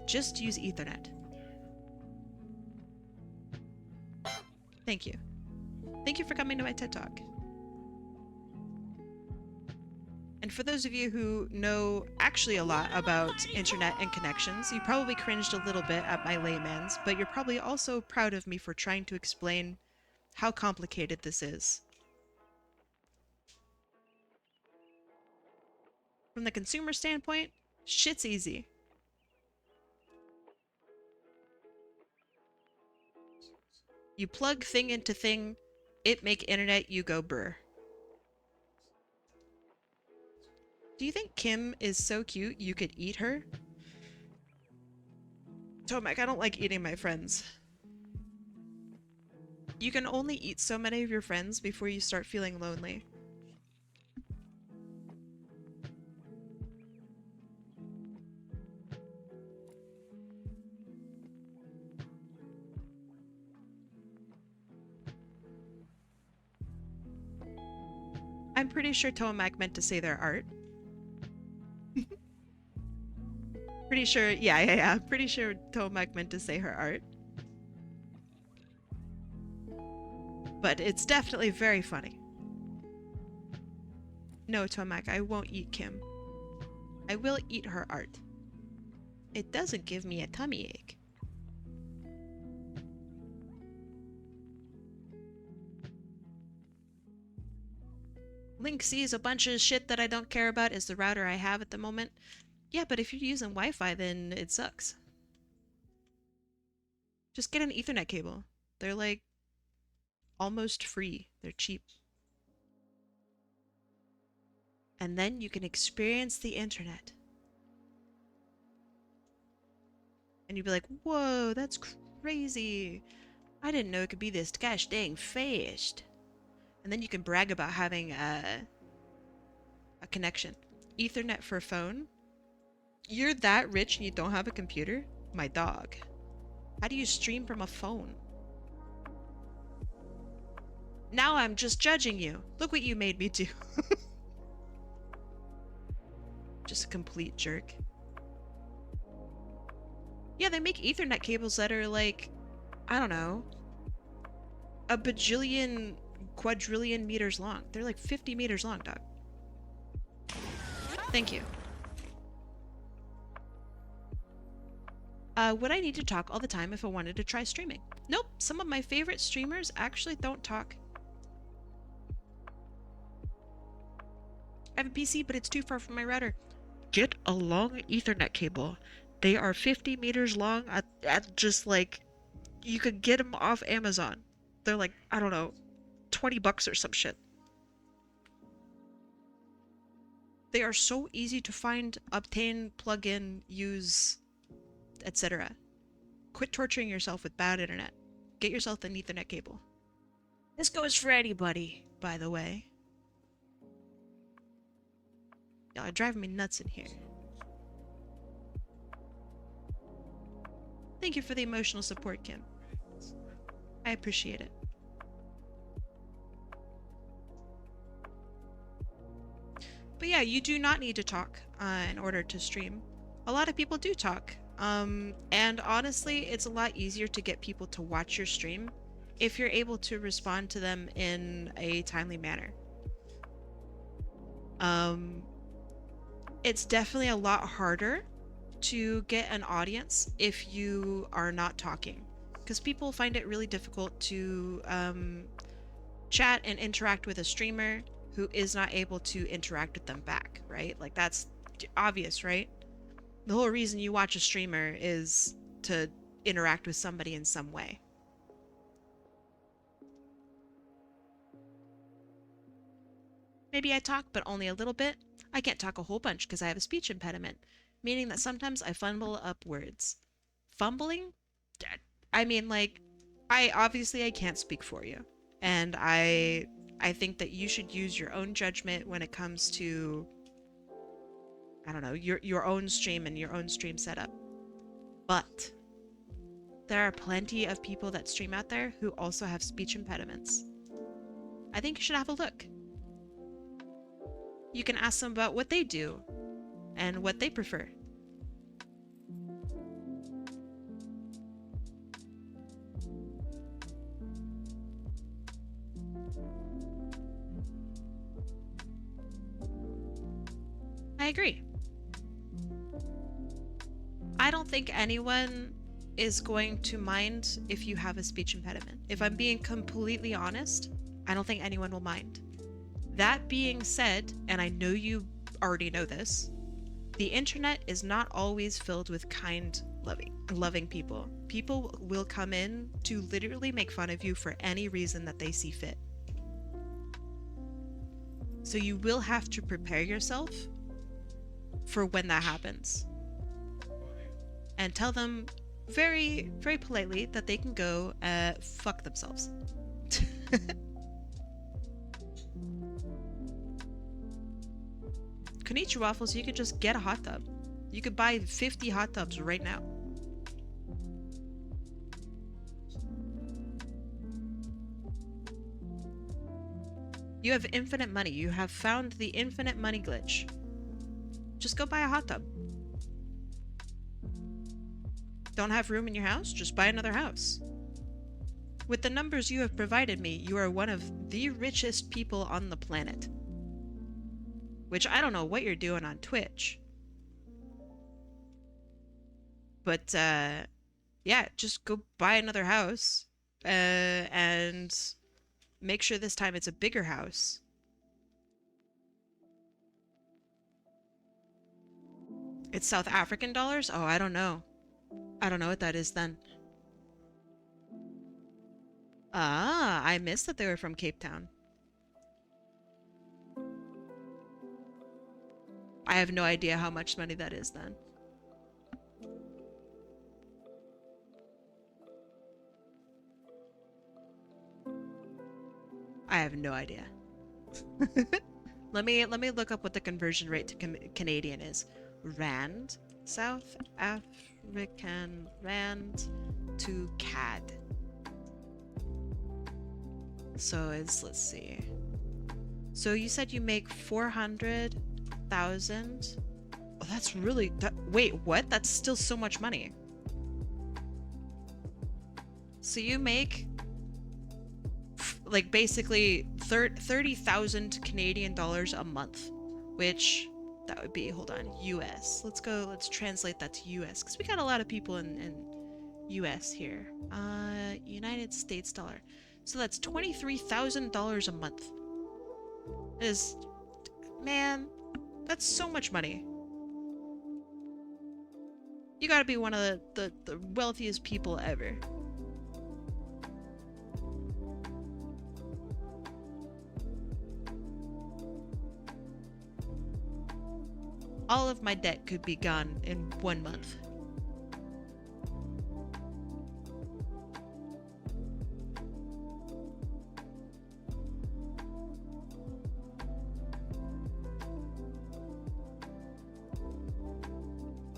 Just use Ethernet. Thank you. Thank you for coming to my TED Talk. And for those of you who know actually a lot about internet and connections, you probably cringed a little bit at my layman's, but you're probably also proud of me for trying to explain how complicated this is. From the consumer standpoint, shit's easy. You plug thing into thing, it make internet, you go brr. Do you think Kim is so cute you could eat her? Tomek, I don't like eating my friends. You can only eat so many of your friends before you start feeling lonely. I'm pretty sure Tomek meant to say their art. Pretty sure, yeah. Pretty sure Tomek meant to say her art. But it's definitely very funny. No, Tomek, I won't eat Kim. I will eat her art. It doesn't give me a tummy ache. Link sees a bunch of shit that I don't care about is the router I have at the moment. Yeah, but if you're using Wi-Fi, then it sucks. Just get an Ethernet cable. They're like almost free. They're cheap. And then you can experience the internet. And you'd be like, whoa, that's crazy. I didn't know it could be this gosh dang fast. And then you can brag about having a connection. Ethernet for phone. You're that rich and you don't have a computer? My dog. How do you stream from a phone? Now I'm just judging you. Look what you made me do. Just a complete jerk. Yeah, they make Ethernet cables that are like, I don't know, a bajillion, quadrillion meters long. They're like 50 meters long, dog. Thank you. Would I need to talk all the time if I wanted to try streaming? Nope, some of my favorite streamers actually don't talk. I have a PC, but it's too far from my router. Get a long Ethernet cable. They are 50 meters long at just like, you could get them off Amazon. They're like, I don't know, $20 or some shit. They are so easy to find, obtain, plug in, use, etc. Quit torturing yourself with bad internet. Get yourself an Ethernet cable. This goes for anybody, by the way. Y'all are driving me nuts in here. Thank you for the emotional support, Kim. I appreciate it. But yeah, you do not need to talk in order to stream. A lot of people do talk. And honestly, it's a lot easier to get people to watch your stream if you're able to respond to them in a timely manner. It's definitely a lot harder to get an audience if you are not talking, because people find it really difficult to chat and interact with a streamer who is not able to interact with them back, right? Like, that's obvious, right? The whole reason you watch a streamer is to interact with somebody in some way. Maybe I talk, but only a little bit. I can't talk a whole bunch because I have a speech impediment, meaning that sometimes I fumble up words. Fumbling? I mean, like, I can't speak for you. And I think that you should use your own judgment when it comes to, I don't know, your own stream and your own stream setup. But there are plenty of people that stream out there who also have speech impediments. I think you should have a look. You can ask them about what they do and what they prefer. I agree. I don't think anyone is going to mind if you have a speech impediment. If I'm being completely honest, I don't think anyone will mind. That being said, and I know you already know this, the internet is not always filled with kind, loving people. People will come in to literally make fun of you for any reason that they see fit. So you will have to prepare yourself for when that happens. And tell them very, very politely that they can go fuck themselves. Konnichiwa Waffles, you could just get a hot tub. You could buy 50 hot tubs right now. You have infinite money. You have found the infinite money glitch. Just go buy a hot tub. Don't have room in your house? Just buy another house. With the numbers you have provided me, you are one of the richest people on the planet. Which I don't know what you're doing on Twitch. But, yeah, just go buy another house. And make sure this time it's a bigger house. It's South African dollars? Oh, I don't know. I don't know what that is then. Ah, I missed that they were from Cape Town. I have no idea how much money that is then. I have no idea. Let me look up what the conversion rate to Canadian is. Rand, South African Rand to CAD. So it's, let's see. So you said you make 400,000. Oh, that's really, wait, what? That's still so much money. So you make like basically 30,000 Canadian dollars a month, which that would be, hold on, US. Let's translate that to US, because we got a lot of people in US here. United States dollar. So that's $23,000 a month. Man, that's so much money. You gotta be one of the wealthiest people ever. All of my debt could be gone in 1 month.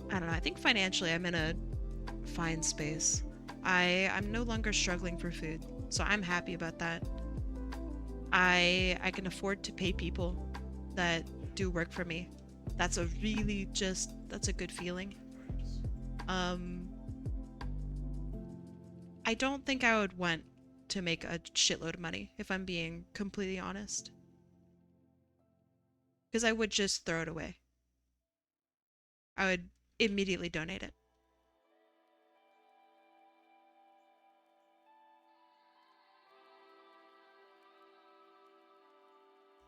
I don't know. I think financially I'm in a fine space. I'm no longer struggling for food, so I'm happy about that. I can afford to pay people that do work for me. That's a really just that's a good feeling. Um I don't think I would want to make a shitload of money if I'm being completely honest, because I would just throw it away. I would immediately donate it.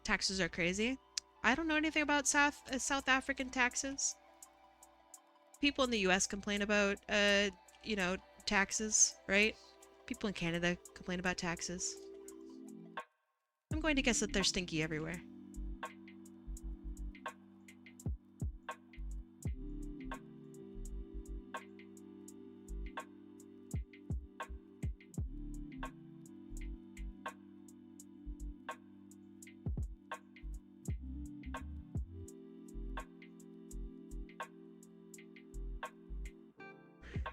Taxes are crazy. I don't know anything about South African taxes. People in the US complain about you know, taxes, right? People in Canada complain about taxes. I'm going to guess that they're stinky everywhere.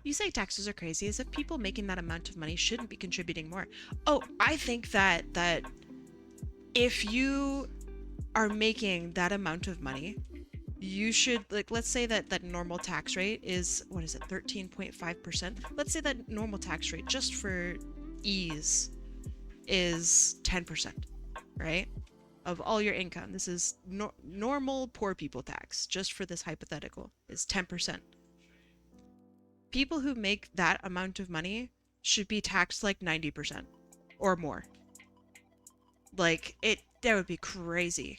You say taxes are crazy as if people making that amount of money shouldn't be contributing more. Oh, I think that if you are making that amount of money, you should, like, let's say that normal tax rate is, what is it, 13.5%. Let's say that normal tax rate, just for ease, is 10%, right? Of all your income. This is normal poor people tax, just for this hypothetical, is 10%. People who make that amount of money should be taxed like 90% or more. Like, that would be crazy.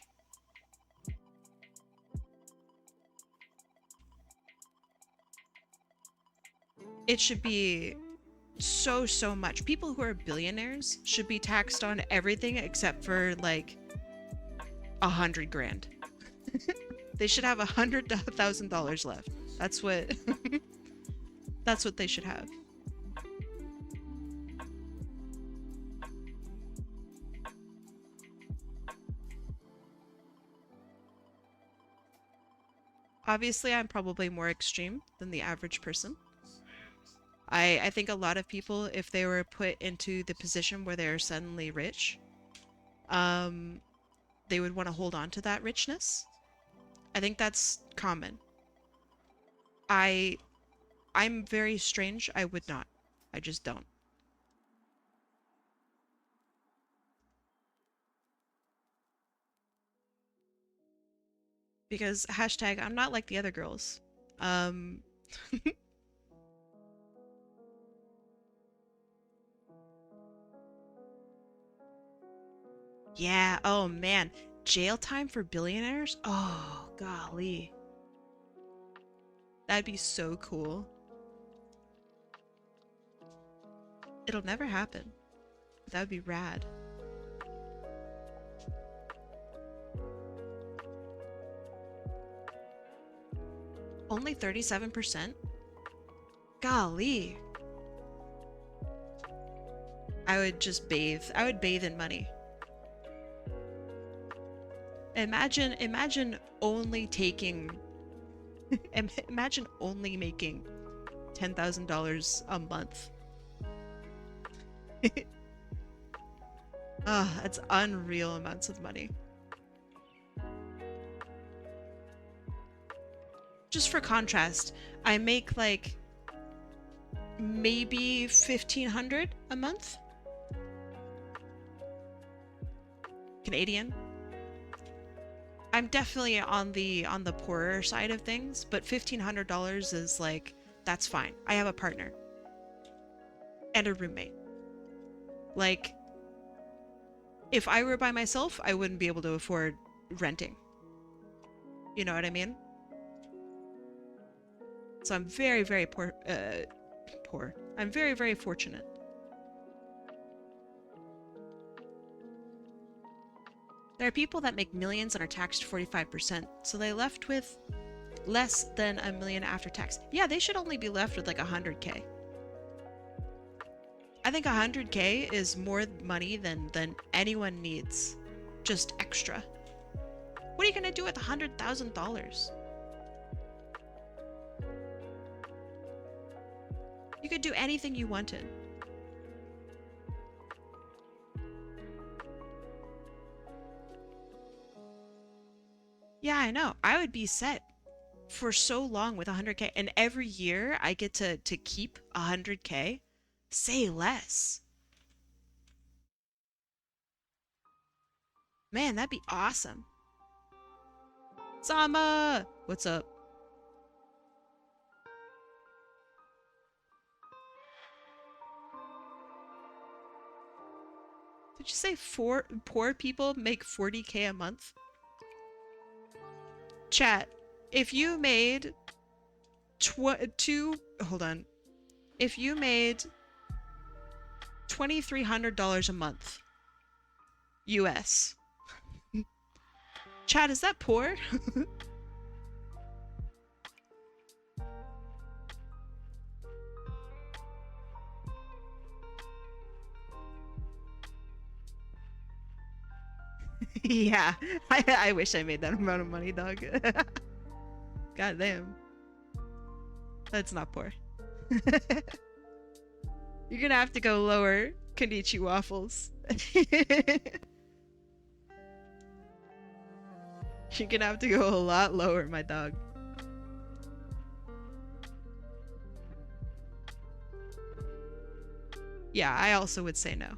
It should be so much. People who are billionaires should be taxed on everything except for like 100 grand. They should have $100,000 left. That's what that's what they should have. Obviously, I'm probably more extreme than the average person. I think a lot of people, if they were put into the position where they're suddenly rich, um, they would want to hold on to that richness. I think that's common. I I'm very strange. I would not. I just don't. Because hashtag I'm not like the other girls. Um yeah, oh man. Jail time for billionaires? Oh, golly. That'd be so cool. It'll never happen. That would be rad. Only 37%? Golly. I would just bathe. I would bathe in money. Imagine only taking imagine only making $10,000 a month. Ah, that's unreal amounts of money. Just for contrast, I make like maybe 1,500 a month Canadian. I'm definitely on the poorer side of things, but $1,500 is like, that's fine. I have a partner and a roommate. Like, if I were by myself, I wouldn't be able to afford renting. You know what I mean? So I'm very, very poor. Poor. I'm very, very fortunate. There are people that make millions and are taxed 45%, so they left with less than $1 million after tax. Yeah, they should only be left with like 100K. I think 100K is more money than anyone needs. Just extra. What are you gonna do with $100,000? You could do anything you wanted. Yeah, I know. I would be set for so long with 100K, and every year I get to keep 100K. Say less. Man, that'd be awesome. Sama! What's up? Did you say poor people make 40K a month? Chat, if you made hold on. If you made $2,300 a month, US. Chat, is that poor? Yeah, I wish I made that amount of money, dog. God damn. That's not poor. You're gonna have to go lower, Konichi Waffles. You're gonna have to go a lot lower, my dog. Yeah, I also would say no.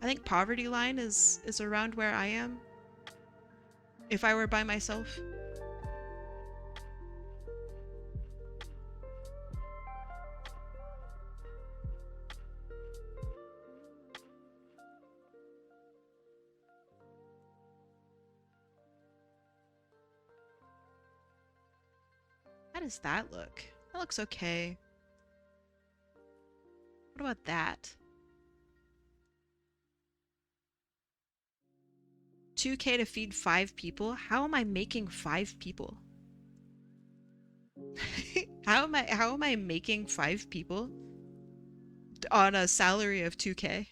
I think poverty line is around where I am. If I were by myself. How does that look? That looks okay. What about that? 2K to feed 5 people? How am I making 5 people? How am I making 5 people on a salary of 2K?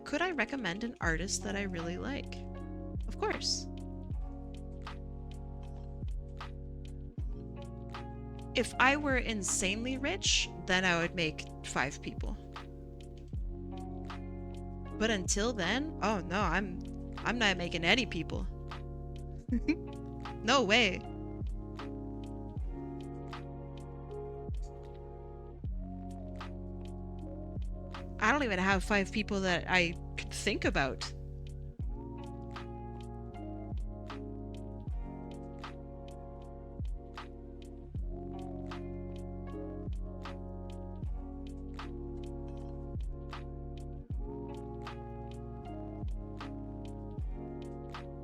Could I recommend an artist that I really like? Of course. If I were insanely rich, then I would make 5 people. But until then, oh no, I'm not making any people. No way. I don't even have 5 people that I could think about.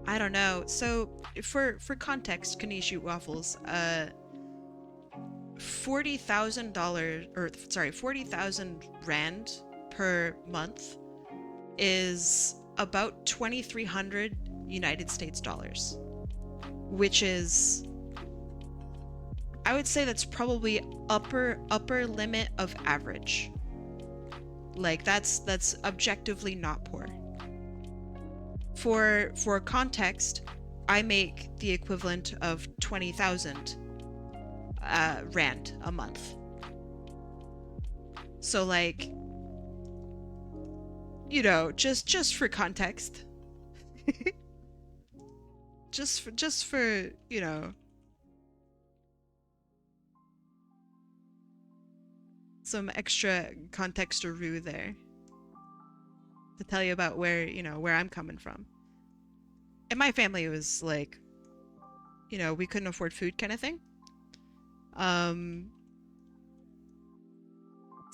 I don't know. So for context, Kanishi Waffles, $40,000 or sorry, 40,000 rand per month is about 2,300 United States dollars, which is, I would say that's probably upper limit of average. Like that's objectively not poor. For context, I make the equivalent of 20,000 rand a month. So like, you know, just for context. just for, you know, some extra context-a-roo there to tell you about where, you know, where I'm coming from. And my family was like, you know, we couldn't afford food kind of thing.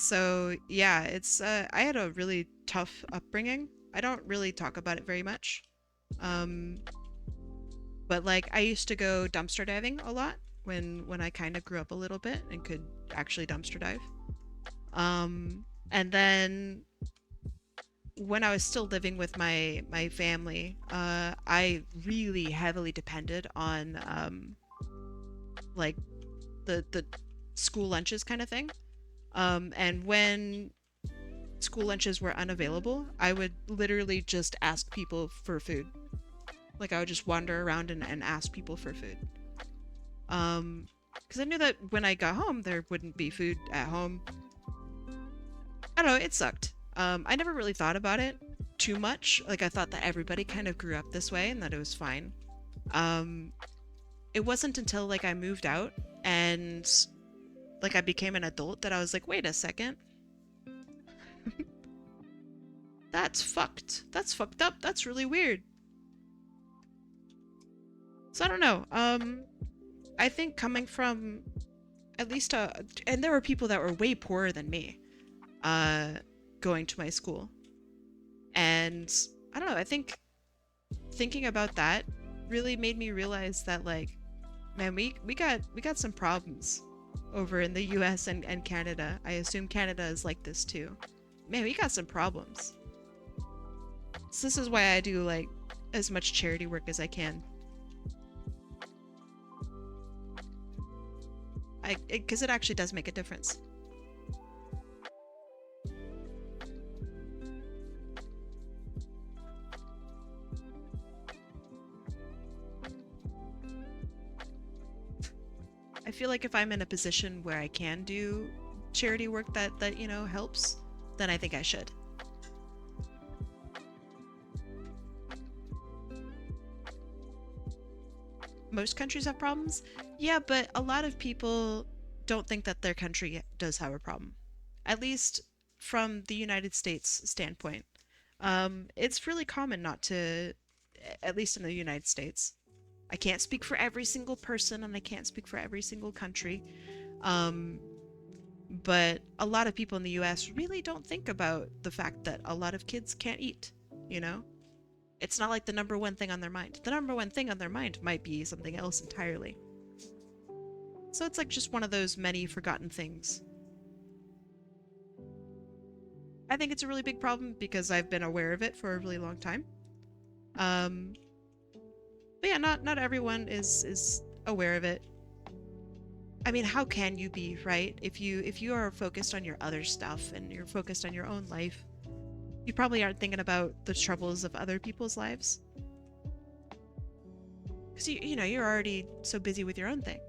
So yeah, it's I had a really tough upbringing. I don't really talk about it very much. Um, but like I used to go dumpster diving a lot when I kind of grew up a little bit and could actually dumpster dive. And then when I was still living with my family, I really heavily depended on like the school lunches kind of thing. And when school lunches were unavailable, I would literally just ask people for food. Like I would just wander around and ask people for food. Because I knew that when I got home, there wouldn't be food at home. I don't know, it sucked. I never really thought about it too much. Like I thought that everybody kind of grew up this way and that it was fine. Um, it wasn't until like I moved out and like I became an adult that I was like, wait a second. That's fucked. That's fucked up. That's really weird. So I don't know. I think coming from at least and there were people that were way poorer than me, uh, going to my school. And I don't know, I think thinking about that really made me realize that like, man, we got some problems over in the US and Canada. I assume Canada is like this too. Man, we got some problems. So this is why I do like as much charity work as I can. Because it actually does make a difference. I feel like if I'm in a position where I can do charity work that you know helps, then I think I should. Most countries have problems. Yeah, but a lot of people don't think that their country does have a problem. At least from the United States standpoint. It's really common not to, at least in the United States. I can't speak for every single person and I can't speak for every single country. Um, but a lot of people in the US really don't think about the fact that a lot of kids can't eat, you know? It's not like the number one thing on their mind. The number one thing on their mind might be something else entirely. So it's like just one of those many forgotten things. I think it's a really big problem because I've been aware of it for a really long time. Um, but yeah, not everyone is aware of it. I mean, how can you be, right? If you are focused on your other stuff and you're focused on your own life, you probably aren't thinking about the troubles of other people's lives. Because you know, you're already so busy with your own thing.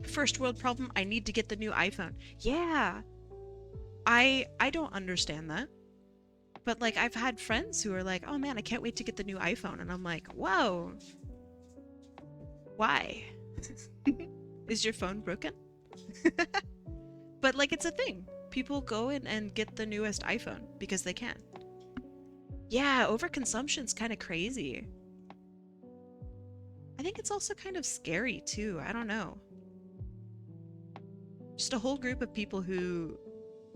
First world problem, I need to get the new iPhone. Yeah. I don't understand that. But like I've had friends who are like, "Oh man, I can't wait to get the new iPhone." And I'm like, "Whoa. Why? Is your phone broken?" But like it's a thing. People go in and get the newest iPhone because they can. Yeah, overconsumption's kind of crazy. I think it's also kind of scary too. I don't know. Just a whole group of people who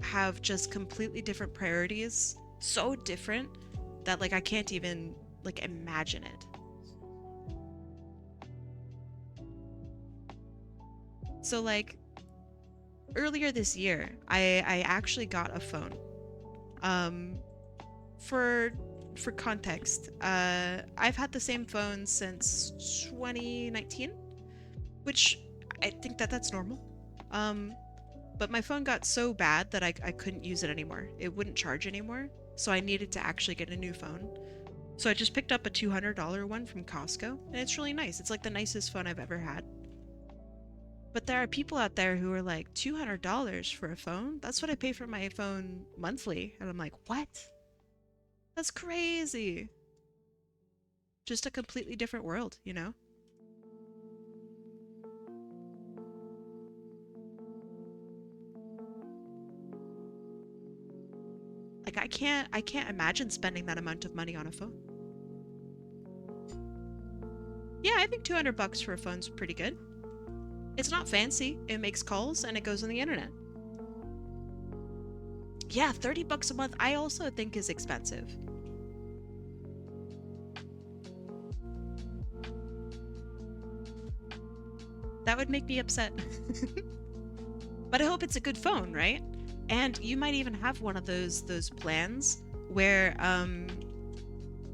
have just completely different priorities, so different that like I can't even like imagine it. So like earlier this year, I actually got a phone. Um for for context, I've had the same phone since 2019, which I think that that's normal. Um but my phone got so bad that I couldn't use it anymore. It wouldn't charge anymore, so I needed to actually get a new phone. So I just picked up a $200 one from Costco, and it's really nice. It's like the nicest phone I've ever had. But there are people out there who are like, $200 for a phone? That's what I pay for my phone monthly. And I'm like, what? That's crazy. Just a completely different world, you know? Like I can't imagine spending that amount of money on a phone. Yeah, I think 200 bucks for a phone's pretty good. It's not fancy. It makes calls and it goes on the internet. Yeah, 30 bucks a month I also think is expensive. That would make me upset. But I hope it's a good phone, right? And you might even have one of those plans where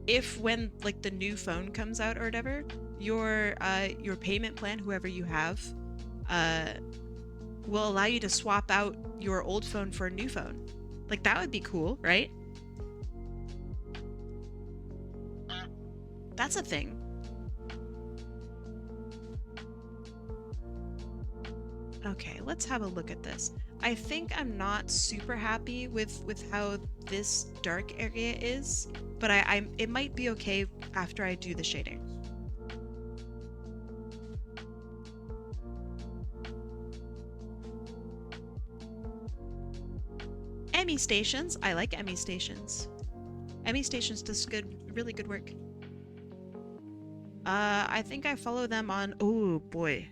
if when like the new phone comes out or whatever, your payment plan, whoever you have, uh will allow you to swap out your old phone for a new phone. Like that would be cool, right? That's a thing. Okay, let's have a look at this. I think I'm not super happy with how this dark area is, but it might be okay after I do the shading. Emmy stations. I like Emmy stations. Emmy stations does really good work. I think I follow them on. Oh boy.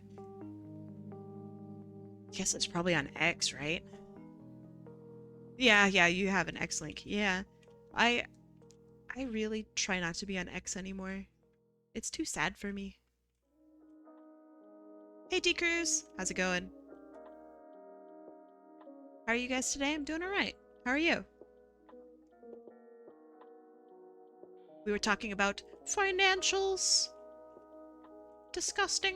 Guess it's probably on X, right? Yeah, you have an X link. Yeah. I I really try not to be on X anymore. It's too sad for me. Hey D Cruz, how's it going? How are you guys today? I'm doing alright. How are you? We were talking about financials. Disgusting.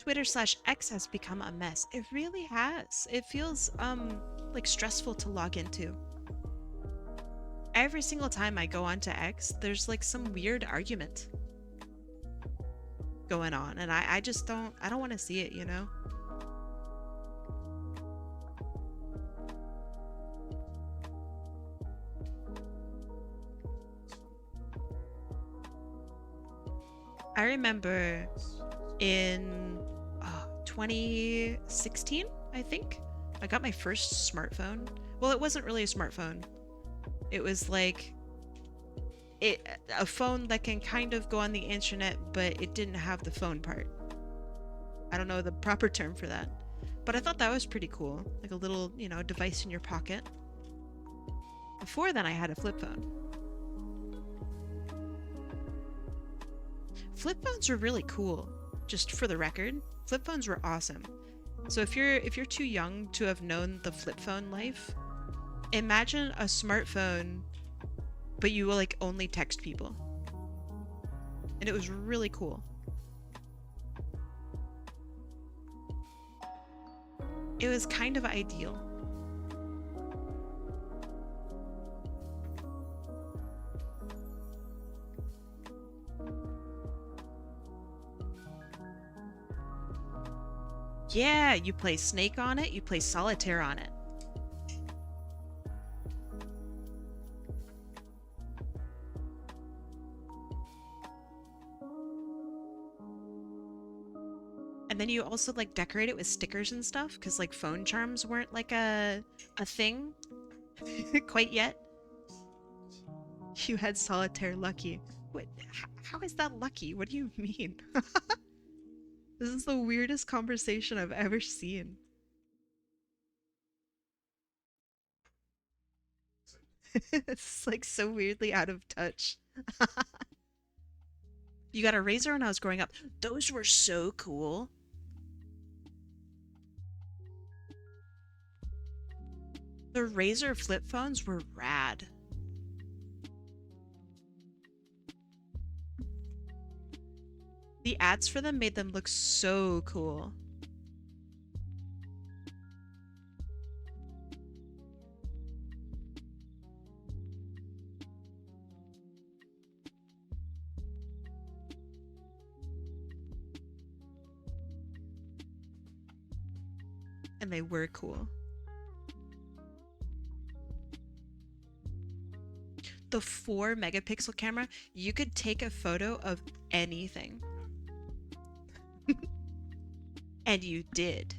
Twitter/X has become a mess. It really has. It feels like stressful to log into. Every single time I go onto X, there's like some weird argument going on, and I just I don't want to see it, you know? I remember in 2016, I think, I got my first smartphone. Well, it wasn't really a smartphone. It was like a phone that can kind of go on the internet, but it didn't have the phone part. I don't know the proper term for that. But I thought that was pretty cool. Like a little, you know, device in your pocket. Before then, I had a flip phone. Flip phones were really cool. Just for the record, flip phones were awesome. So if you're too young to have known the flip phone life, imagine a smartphone, but you will like only text people. And it was really cool. It was kind of ideal. Yeah, you play Snake on it, you play Solitaire on it. And then you also like decorate it with stickers and stuff, because like phone charms weren't like a thing quite yet. You had Solitaire lucky. What? How is that lucky? What do you mean? This is the weirdest conversation I've ever seen. It's like so weirdly out of touch. You got a Razor when I was growing up. Those were so cool. The Razor flip phones were rad. The ads for them made them look so cool. And they were cool. The 4 megapixel camera, you could take a photo of anything. And you did.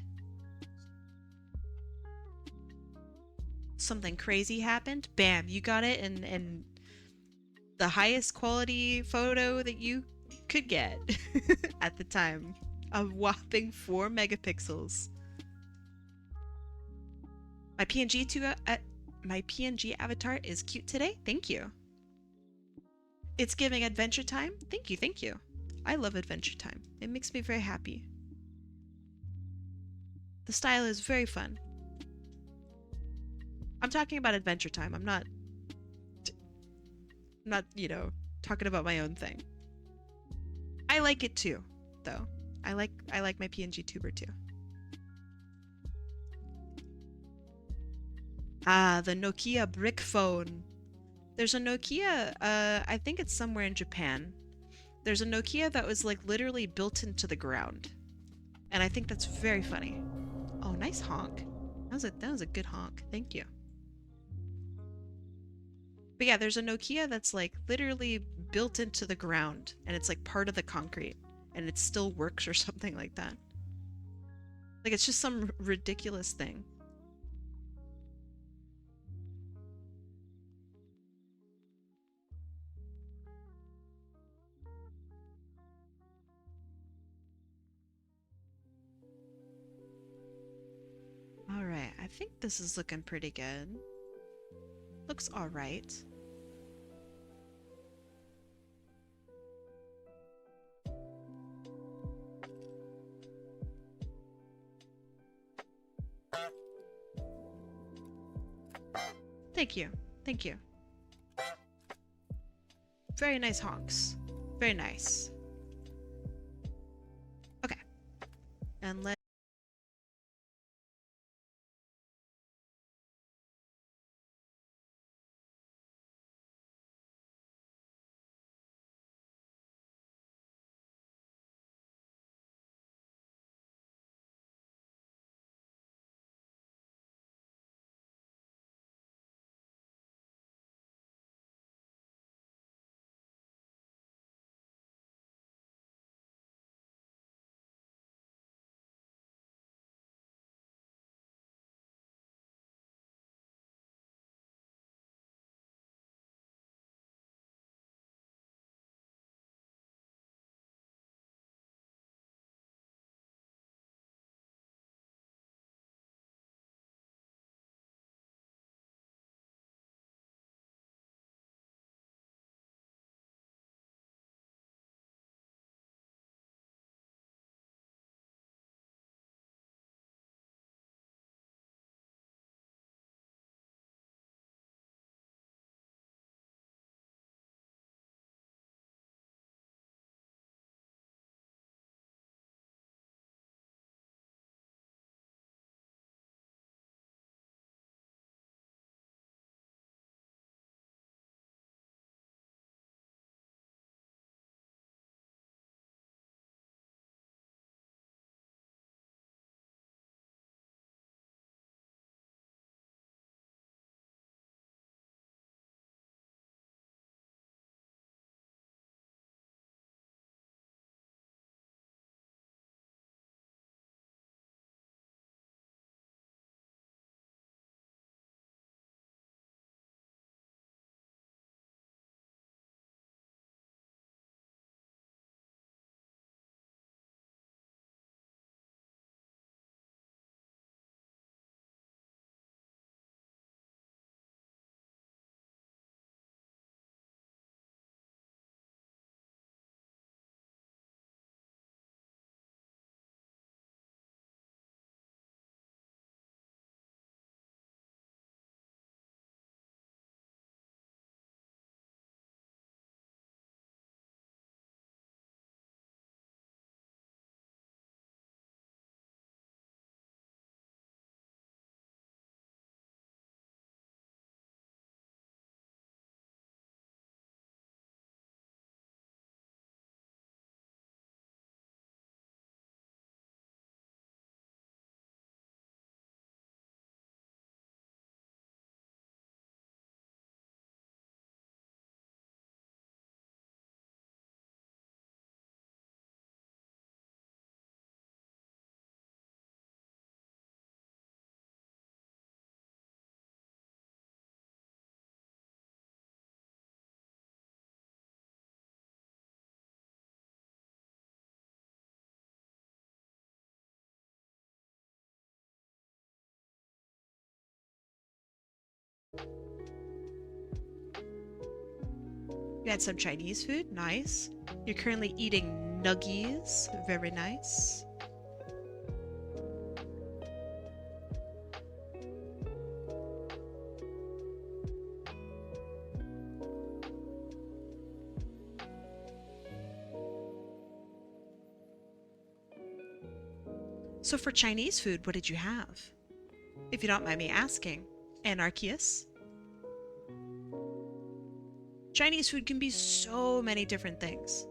Something crazy happened, bam, you got it in the highest quality photo that you could get at the time. A whopping 4 megapixels. My my PNG avatar is cute today. Thank you. It's giving adventure time. Thank you, thank you. I love adventure time. It makes me very happy. The style is very fun. I'm talking about adventure time. I'm not, talking about my own thing. I like it too, though. I like my PNG tuber too. Ah, the Nokia brick phone. There's a Nokia, I think it's somewhere in Japan. There's a Nokia that was like literally built into the ground. And I think that's very funny. Oh, nice honk. That was a good honk. Thank you. But yeah, there's a Nokia that's like literally built into the ground and it's like part of the concrete and it still works or something like that. Like it's just some ridiculous thing. All right, I think this is looking pretty good. Looks all right. Thank you. Thank you. Very nice honks. Very nice. Okay. And let We had some Chinese food. Nice. You're currently eating nuggies. Very nice. So for Chinese food, what did you have? If you don't mind me asking. Anarchius? Chinese food can be so many different things.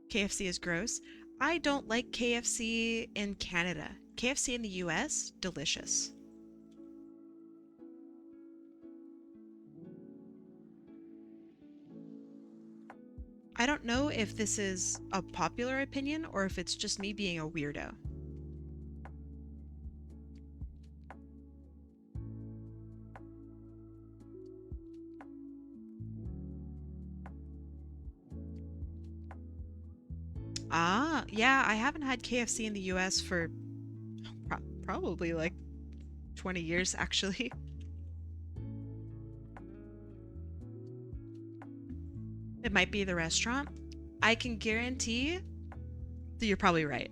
KFC is gross. I don't like KFC in Canada. KFC in the US, delicious. I don't know if this is a popular opinion or if it's just me being a weirdo. Ah, yeah, I haven't had KFC in the US for probably like 20 years, actually. It might be the restaurant. I can guarantee that you're probably right.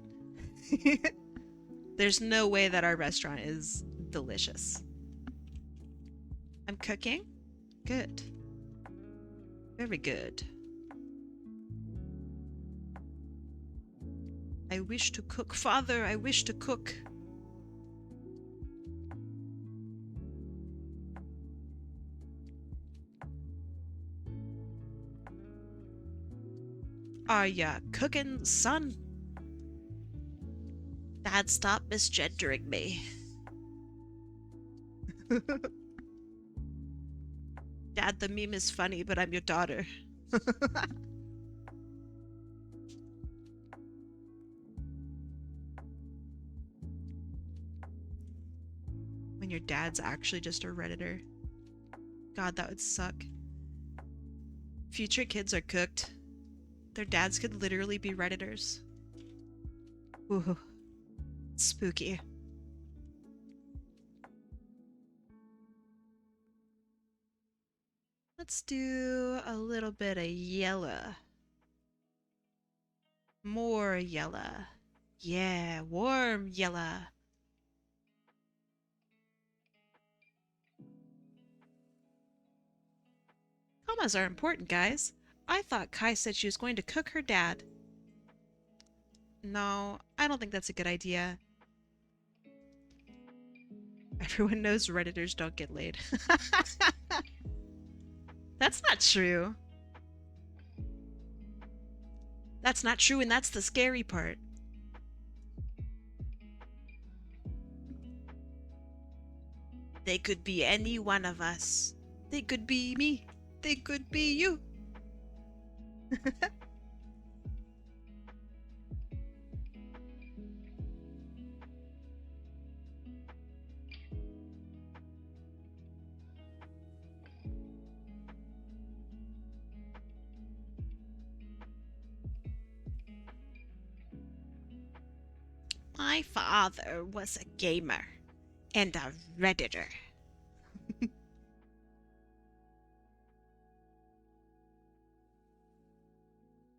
There's no way that our restaurant is delicious. I'm cooking? Good. Very good. I wish to cook. Father, I wish to cook. Are ya cooking, son? Dad, stop misgendering me. Dad, the meme is funny, but I'm your daughter. When your dad's actually just a Redditor. God, that would suck. Future kids are cooked. Their dads could literally be Redditors. Ooh, spooky. Let's do a little bit of yellow. More yellow. Yeah, warm yellow. Commas are important, guys. I thought Kai said she was going to cook her dad. No, I don't think that's a good idea. Everyone knows Redditors don't get laid. That's not true. That's not true, and that's the scary part. They could be any one of us. They could be me. They could be you. My father was a gamer and a Redditor.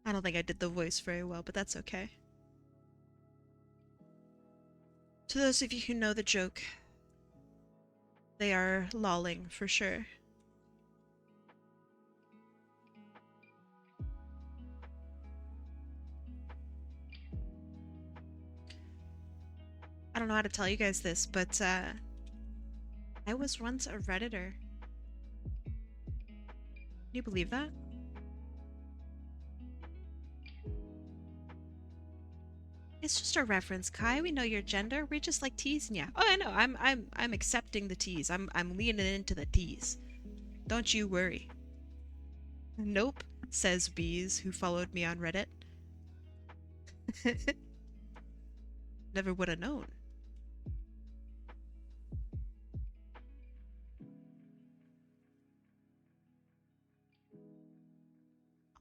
I don't think I did the voice very well, but that's okay. To those of you who know the joke, they are lolling for sure. I don't know how to tell you guys this, but I was once a Redditor. Can you believe that? It's just a reference, Kai. We know your gender. We're just like teasing ya. Oh, I know. I'm accepting the tease. I'm leaning into the tease. Don't you worry. Nope, says Bees, who followed me on Reddit. Never would have known.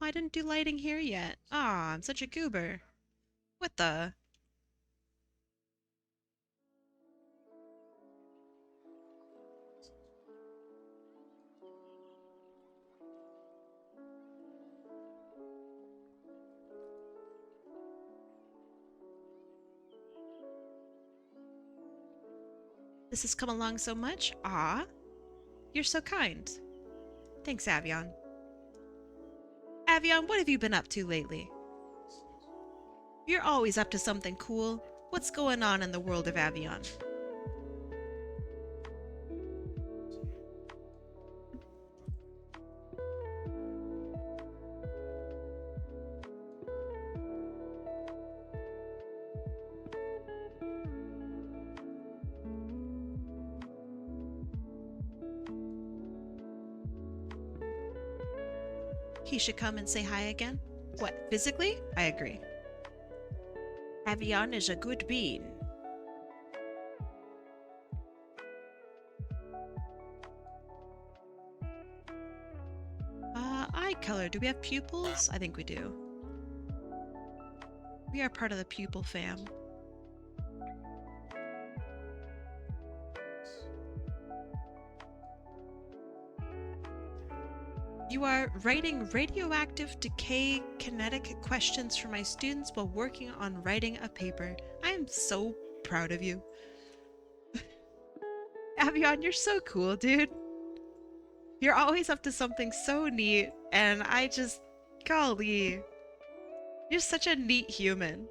I didn't do lighting here yet. Ah, I'm such a goober. What the? This has come along so much. Ah, you're so kind. Thanks, Avion. Avion, what have you been up to lately? You're always up to something cool. What's going on in the world of Avion? He should come and say hi again. What, physically? I agree. Avion is a good bean. Eye color. Do we have pupils? I think we do. We are part of the pupil fam. You are writing radioactive decay kinetic questions for my students while working on writing a paper. I am so proud of you. Avion, you're so cool, dude. You're always up to something so neat, and I just, golly, you're such a neat human.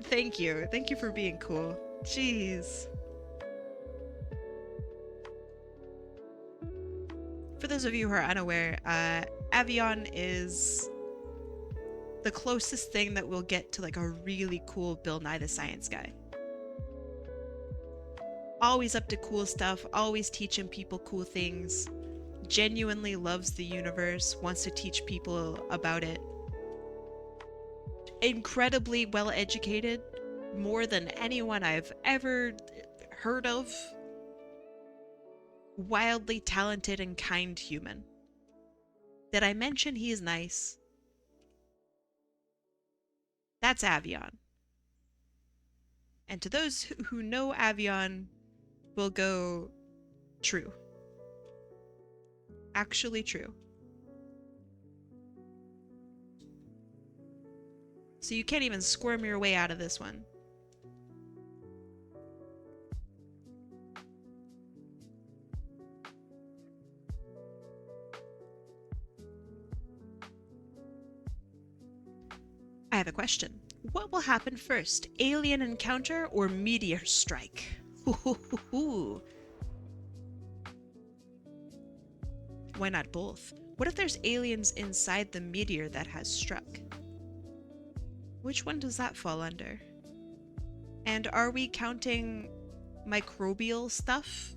Thank you. Thank you for being cool. Jeez. For those of you who are unaware, Avion is the closest thing that we'll get to like a really cool Bill Nye the Science Guy. Always up to cool stuff, always teaching people cool things, genuinely loves the universe, wants to teach people about it. Incredibly well educated, more than anyone I've ever heard of. Wildly talented and kind human. Did I mention he's nice? That's Avion. And to those who know Avion, will go true. Actually true. So you can't even squirm your way out of this one. I have a question. What will happen first? Alien encounter or meteor strike? Why not both? What if there's aliens inside the meteor that has struck? Which one does that fall under? And are we counting microbial stuff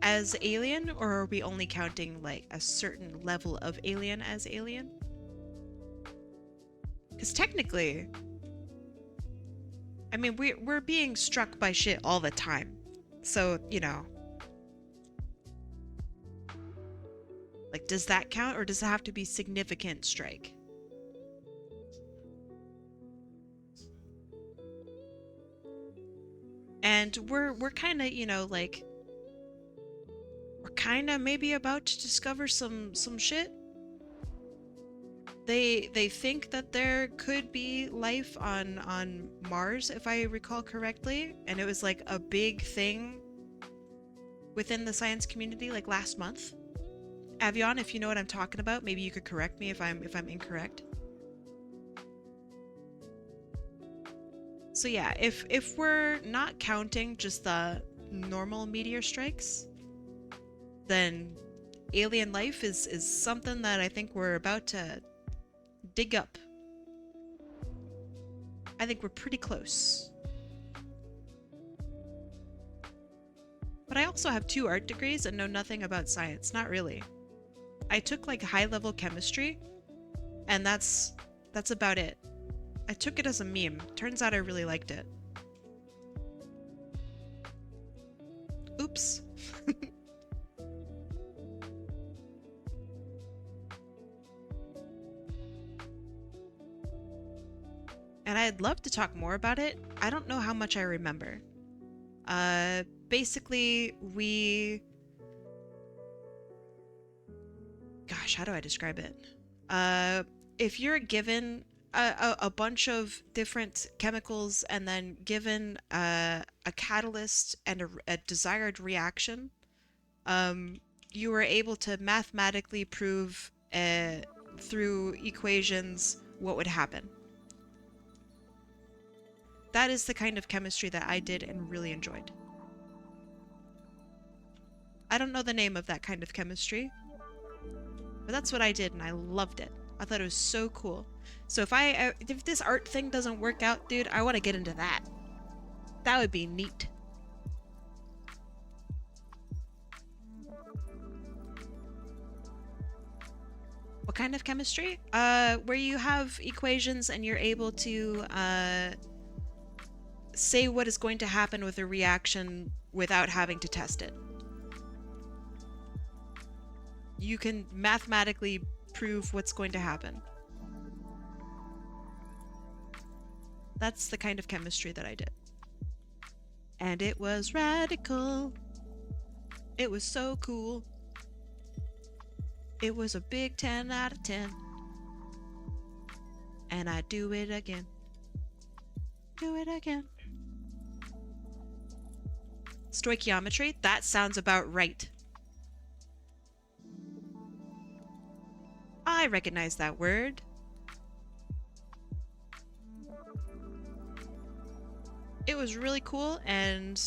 as alien, or are we only counting like a certain level of alien as alien? Because technically, I mean, we're being struck by shit all the time. So, you know. Like, does that count, or does it have to be significant strike? And we're kind of, you know, like, we're kind of maybe about to discover some shit. They think that there could be life on Mars, if I recall correctly, and it was like a big thing within the science community like last month. Avion, if you know what I'm talking about, maybe you could correct me if I'm incorrect. So yeah, if we're not counting just the normal meteor strikes, then alien life is something that I think we're about to dig up. I think we're pretty close. But I also have 2 art degrees and know nothing about science. Not really. I took like high-level chemistry, and that's about it. I took it as a meme. Turns out I really liked it. Oops. and I'd love to talk more about it. I don't know how much I remember. Basically, gosh, how do I describe it? If you're given a bunch of different chemicals and then given a catalyst and a desired reaction, you were able to mathematically prove through equations what would happen. That is the kind of chemistry that I did and really enjoyed. I don't know the name of that kind of chemistry, but that's what I did and I loved it. I thought it was so cool. So if this art thing doesn't work out, dude, I want to get into that. That would be neat. What kind of chemistry? Where you have equations and you're able to say what is going to happen with a reaction without having to test it. You can mathematically prove what's going to happen. That's the kind of chemistry that I did. And it was radical. It was so cool. It was a big 10 out of 10. And I do it again. Do it again. Stoichiometry? That sounds about right. I recognize that word. It was really cool, and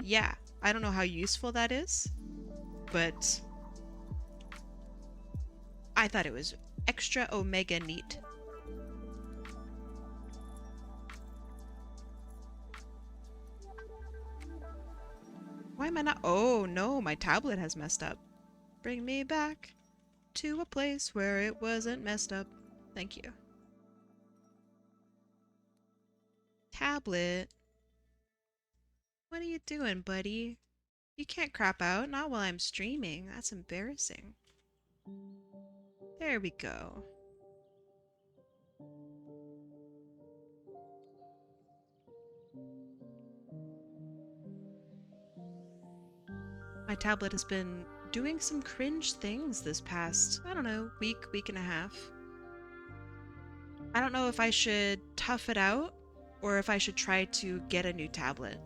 yeah, I don't know how useful that is, but I thought it was extra omega neat. Why am I not? Oh no, my tablet has messed up. Bring me back to a place where it wasn't messed up. Thank you. Tablet. What are you doing, buddy? You can't crap out, not while I'm streaming. That's embarrassing. There we go. My tablet has been doing some cringe things this past, I don't know, week and a half. I don't know if I should tough it out or if I should try to get a new tablet.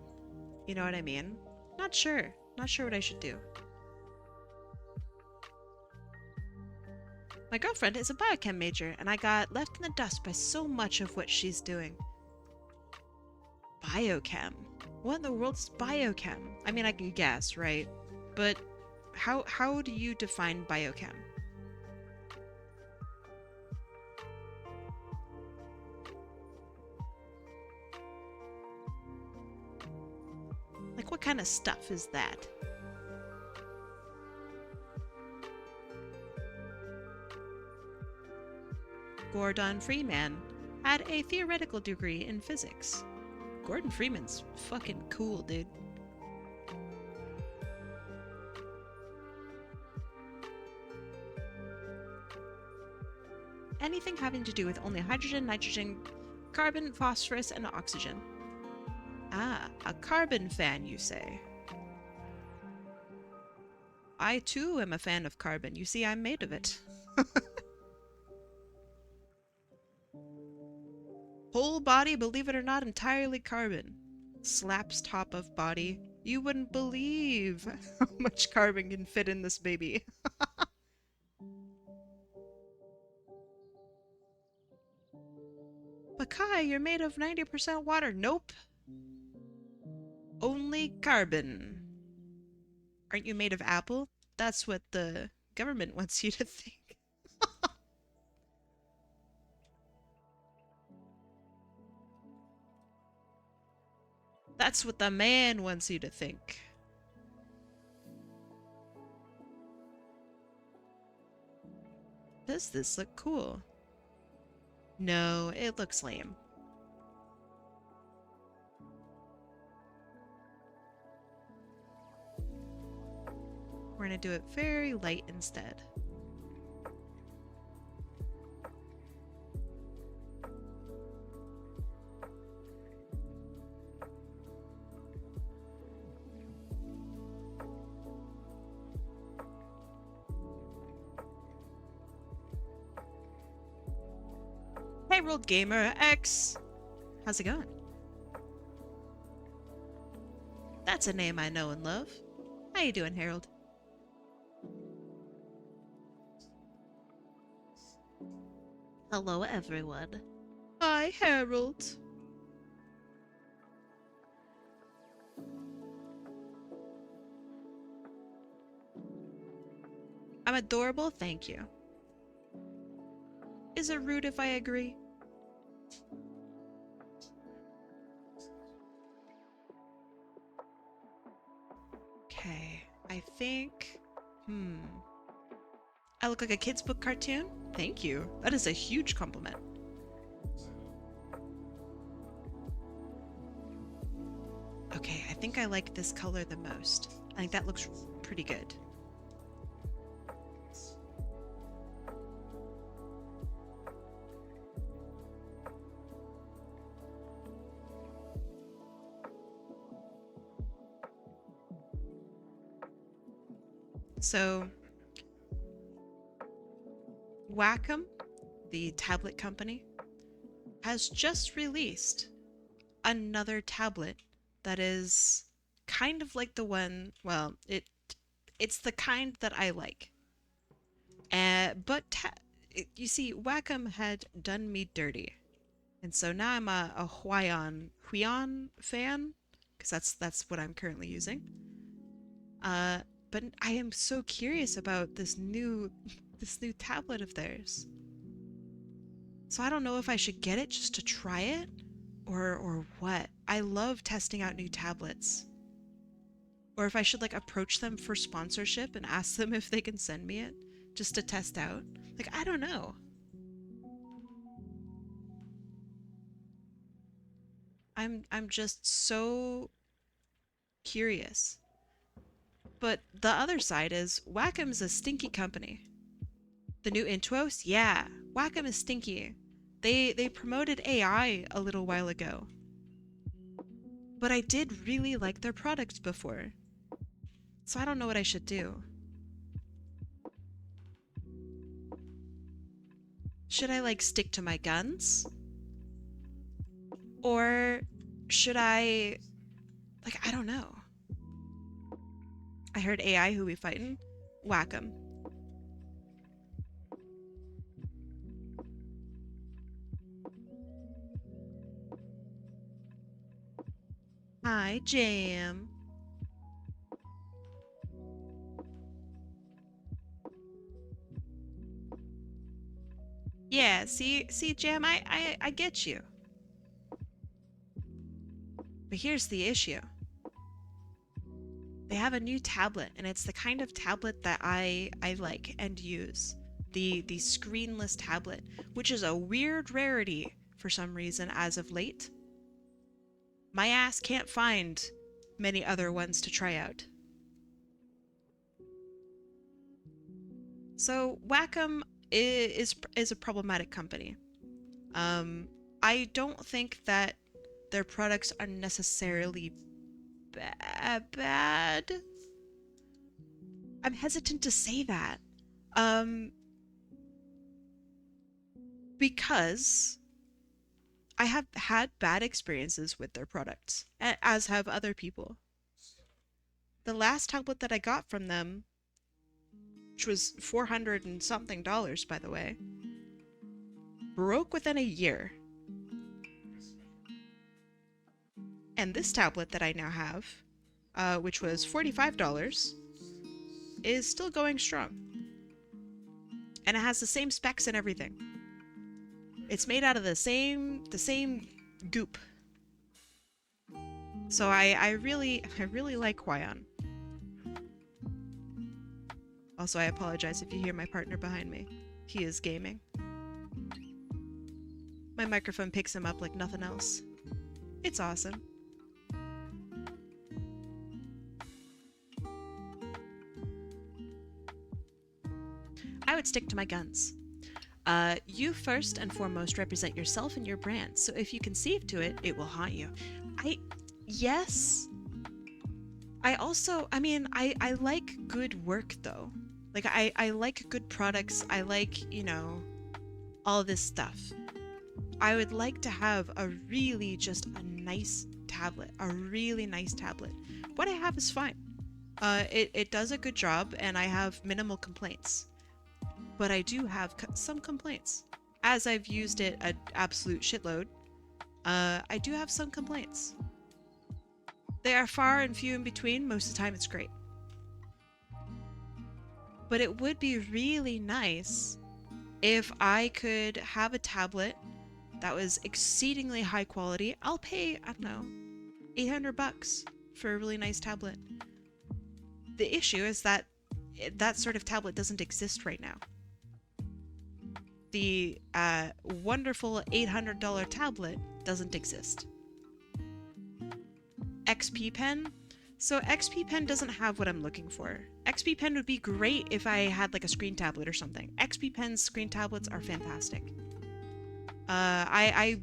You know what I mean? Not sure. Not sure what I should do. My girlfriend is a biochem major, and I got left in the dust by so much of what she's doing. Biochem? What in the world is biochem? I mean, I can guess, right? But how do you define biochem? Like, what kind of stuff is that? Gordon Freeman had a theoretical degree in physics. Gordon Freeman's fucking cool, dude. Anything having to do with only hydrogen, nitrogen, carbon, phosphorus, and oxygen. Ah, a carbon fan, you say? I too am a fan of carbon. You see, I'm made of it. Whole body, believe it or not, entirely carbon. Slaps top of body. You wouldn't believe how much carbon can fit in this baby. But Kai, you're made of 90% water. Nope. Only carbon. Aren't you made of apple? That's what the government wants you to think. That's what the man wants you to think. Does this look cool? No, it looks lame. We're gonna do it very light instead. Harold Gamer X. How's it going? That's a name I know and love. How you doing, Harold? Hello, everyone. Hi, Harold. I'm adorable, thank you. Is it rude if I agree? Okay, I think... I look like a kid's book cartoon? Thank you. That is a huge compliment. Okay, I think I like this color the most. I think that looks pretty good. So, Wacom, the tablet company, has just released another tablet that is kind of like the one, well, it's the kind that I like. You see, Wacom had done me dirty. And so now I'm a Huion fan, because that's what I'm currently using. But I am so curious about this new tablet of theirs. So I don't know if I should get it just to try it or what. I love testing out new tablets. Or if I should like approach them for sponsorship and ask them if they can send me it just to test out. Like, I don't know. I'm just so curious. But the other side is Wacom's a stinky company. The new Intuos? Yeah, Wacom is stinky. They promoted AI a little while ago. But I did really like their products before. So I don't know what I should do. Should I like stick to my guns? Or should I... like, I don't know. I heard AI who we fightin'. Wacom. Hi, Jam. Yeah, see, Jam, I get you. But here's the issue. They have a new tablet, and it's the kind of tablet that I like and use. The screenless tablet, which is a weird rarity for some reason as of late. My ass can't find many other ones to try out. So Wacom is a problematic company. I don't think that their products are necessarily bad. I'm hesitant to say that. Because I have had bad experiences with their products, as have other people. The last tablet that I got from them, which was $400 and something, by the way, broke within a year. And this tablet that I now have, which was $45, is still going strong. And it has the same specs and everything. It's made out of the same goop. So I really like Huion. Also, I apologize if you hear my partner behind me. He is gaming. My microphone picks him up like nothing else. It's awesome. I would stick to my guns. You first and foremost represent yourself and your brand, so if you conceive to it, it will haunt you. Yes. I like good work though. Like I like good products. I like, all this stuff. I would like to have a really just a nice tablet, a really nice tablet. What I have is fine. It does a good job and I have minimal complaints. But I do have some complaints. As I've used it an absolute shitload, I do have some complaints. They are far and few in between. Most of the time it's great. But it would be really nice if I could have a tablet that was exceedingly high quality. I'll pay, I don't know, 800 bucks for a really nice tablet. The issue is that that sort of tablet doesn't exist right now. The wonderful $800 tablet doesn't exist. XP Pen. So XP Pen doesn't have what I'm looking for. XP Pen would be great if I had like a screen tablet or something. XP Pen's screen tablets are fantastic. I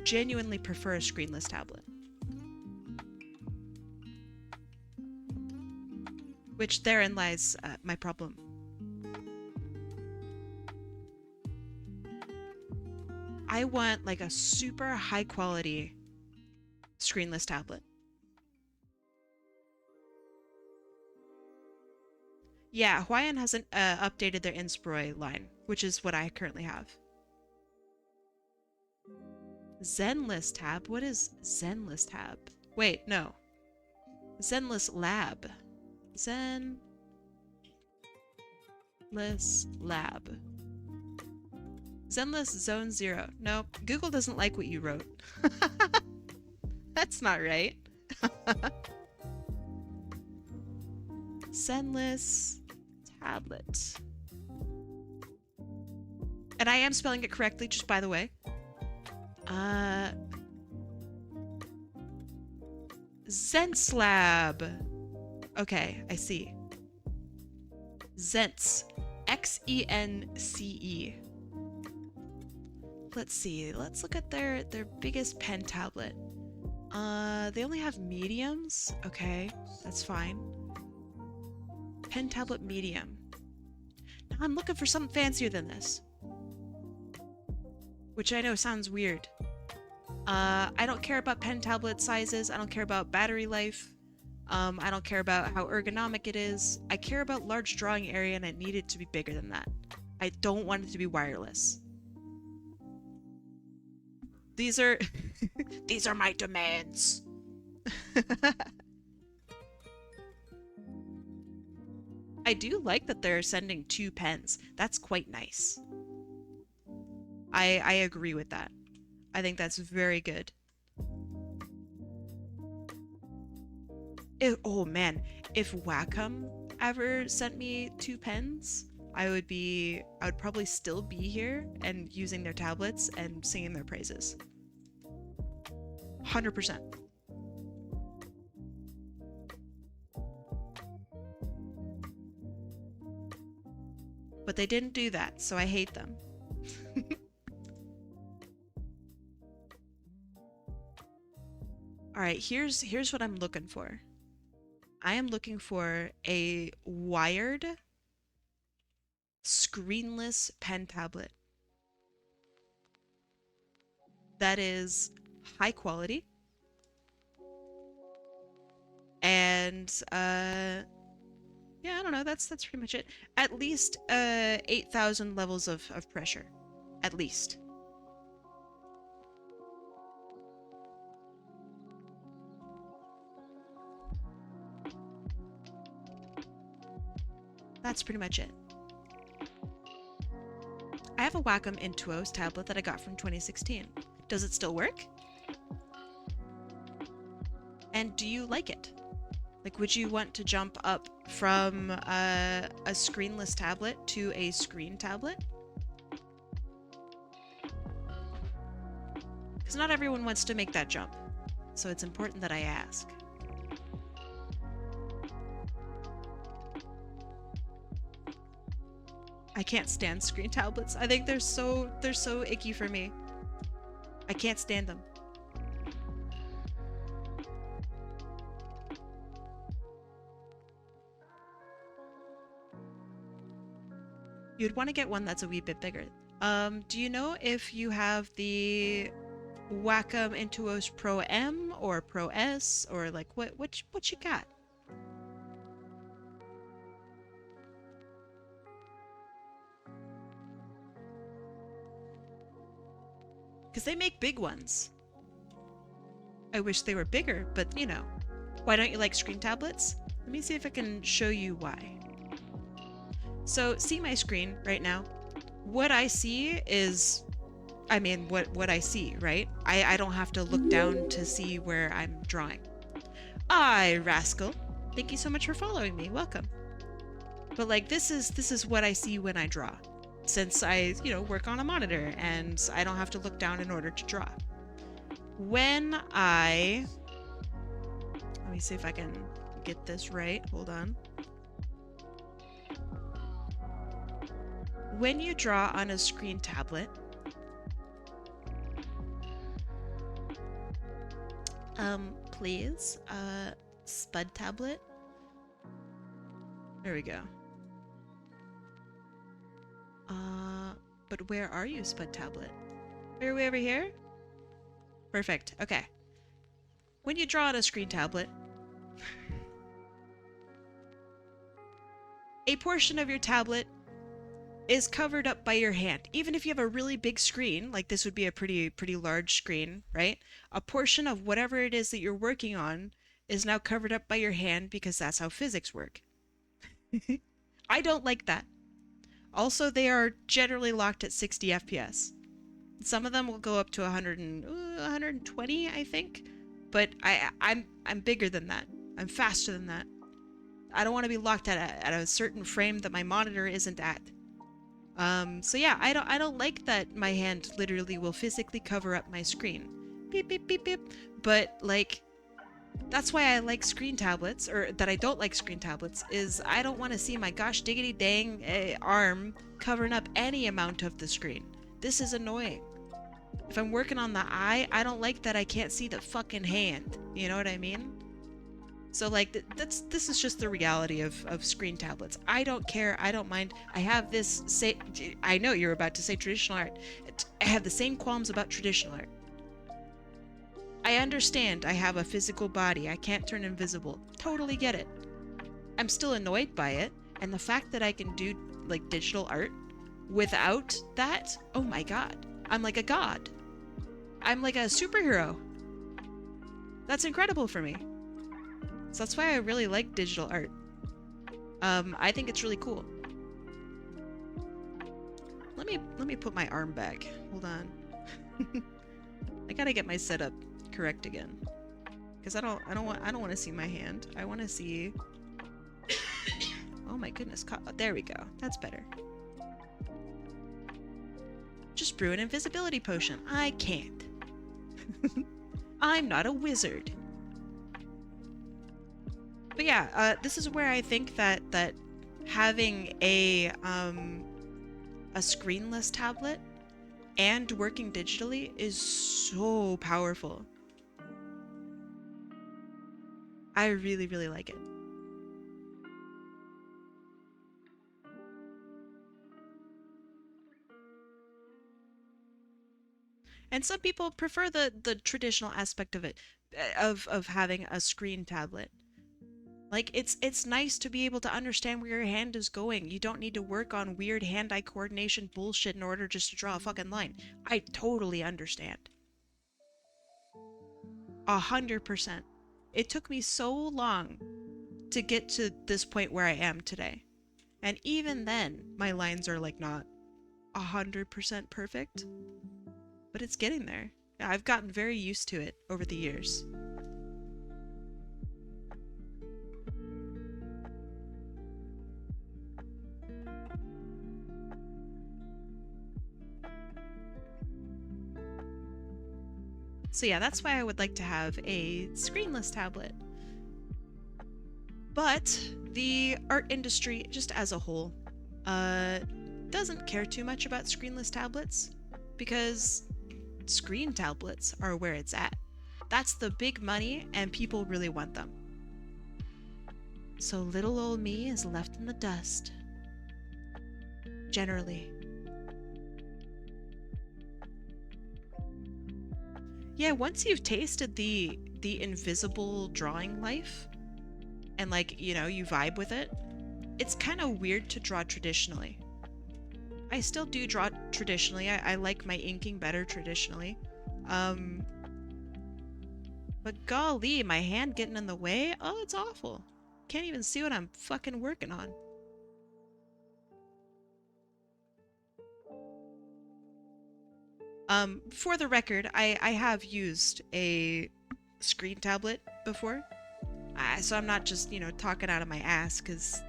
genuinely prefer a screenless tablet. Which therein lies my problem. I want like a super high quality screenless tablet. Yeah, Hawaiian hasn't updated their Inspiroi line, which is what I currently have. Zenless tab? What is Zenless tab? Wait, no. Zenless lab. Zenless lab. Zenless Zone 0. No, Google doesn't like what you wrote. That's not right. Zenless tablet. And I am spelling it correctly, just by the way. Zenslab. Okay, I see. Zence. Xence. Let's see. Let's look at their biggest pen tablet. They only have mediums. Okay, that's fine. Pen tablet medium. Now I'm looking for something fancier than this. Which I know sounds weird. I don't care about pen tablet sizes. I don't care about battery life. I don't care about how ergonomic it is. I care about large drawing area and I need it to be bigger than that. I don't want it to be wireless. These are these are my demands. I do like that they're sending 2 pens. That's quite nice. I agree with that. I think that's very good. Oh man, if Wacom ever sent me 2 pens, I would probably still be here and using their tablets and singing their praises. 100%. But they didn't do that, so I hate them. Alright, here's what I'm looking for. I am looking for a wired, screenless pen tablet that is high quality and yeah, I don't know, that's pretty much it. At least 8,000 levels of pressure. At least. That's pretty much it. I have a Wacom Intuos tablet that I got from 2016. Does it still work? And do you like it? Like, would you want to jump up from a screenless tablet to a screen tablet? Because not everyone wants to make that jump. So it's important that I ask. I can't stand screen tablets. I think they're so icky for me. I can't stand them. You'd want to get one that's a wee bit bigger. Do you know if you have the Wacom Intuos Pro M or Pro S, or like what you got? Because they make big ones. I wish they were bigger, but you know. Why don't you like screen tablets? Let me see if I can show you why. So see my screen right now. What I see is, I mean, what I see, right? I don't have to look down to see where I'm drawing. Rascal. Thank you so much for following me. Welcome. But like this is what I see when I draw. Since I, work on a monitor and I don't have to look down in order to draw. When I let me see if I can get this right. Hold on. When you draw on a screen tablet, please, Spud tablet. There we go. But where are you, Spud tablet? Are we over here? Perfect. Okay. When you draw on a screen tablet, a portion of your tablet is covered up by your hand. Even if you have a really big screen, like this would be a pretty large screen, right? A portion of whatever it is that you're working on is now covered up by your hand because that's how physics work. I don't like that. Also, they are generally locked at 60 FPS. Some of them will go up to 120, I think. But I'm bigger than that. I'm faster than that. I don't want to be locked at a certain frame that my monitor isn't at. So yeah, I don't like that my hand literally will physically cover up my screen. Beep beep beep beep. But like, that's why I like screen tablets, or that I don't like screen tablets, is I don't want to see my gosh diggity dang arm covering up any amount of the screen. This is annoying. If I'm working on the eye, I don't like that I can't see the fucking hand. You know what I mean? So like, this is just the reality of screen tablets. I don't care. I don't mind. I have this, I know you're about to say traditional art. I have the same qualms about traditional art. I understand I have a physical body. I can't turn invisible. Totally get it. I'm still annoyed by it. And the fact that I can do like digital art without that, oh my god. I'm like a god. I'm like a superhero. That's incredible for me. So that's why I really like digital art. I think it's really cool. Let me put my arm back. Hold on. I gotta get my setup correct again, because I don't want to see my hand. I want to see. Oh my goodness! There we go. That's better. Just brew an invisibility potion. I can't. I'm not a wizard. But yeah, this is where I think that having a screenless tablet and working digitally is so powerful. I really, really like it. And some people prefer the traditional aspect of it, of having a screen tablet. Like, it's nice to be able to understand where your hand is going. You don't need to work on weird hand-eye coordination bullshit in order just to draw a fucking line. I totally understand. 100%. It took me so long to get to this point where I am today. And even then, my lines are like not 100% perfect. But it's getting there. I've gotten very used to it over the years. So yeah, that's why I would like to have a screenless tablet. But the art industry, just as a whole, doesn't care too much about screenless tablets, because screen tablets are where it's at. That's the big money, and people really want them. So little old me is left in the dust. Generally. Yeah, once you've tasted the invisible drawing life and like, you know, you vibe with it, it's kind of weird to draw traditionally. I still do draw traditionally. I like my inking better traditionally. Um, but golly, my hand getting in the way? Oh, it's awful. Can't even see what I'm fucking working on. For the record, I have used a screen tablet before. So I'm not just, you know, talking out of my ass, because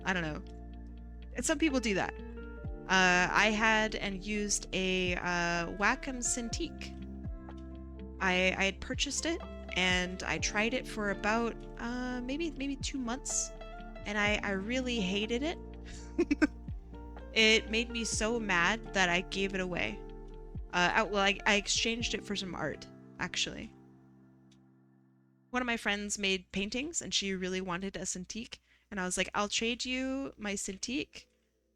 I don't know. And some people do that. I had and used a Wacom Cintiq. I had purchased it and I tried it for about maybe 2 months, and I really hated it. It made me so mad that I gave it away. I exchanged it for some art, actually. One of my friends made paintings and she really wanted a Cintiq, and I was like, I'll trade you my Cintiq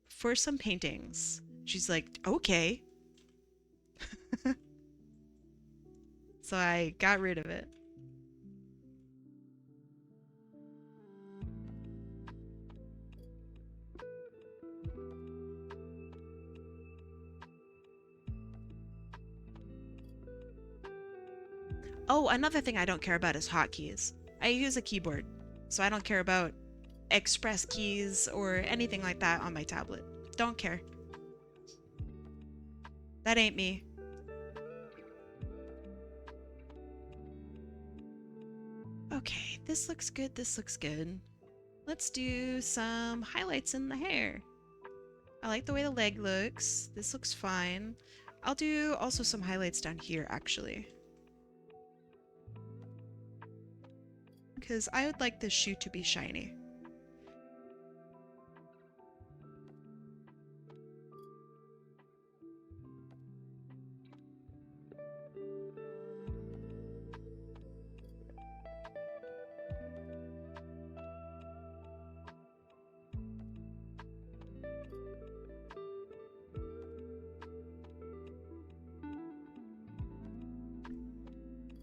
for some paintings. She's like, okay. So I got rid of it. Oh, another thing I don't care about is hotkeys. I use a keyboard, so I don't care about express keys or anything like that on my tablet. Don't care. That ain't me. Okay, this looks good, this looks good. Let's do some highlights in the hair. I like the way the leg looks. This looks fine. I'll do also some highlights down here, actually. Because I would like this shoe to be shiny.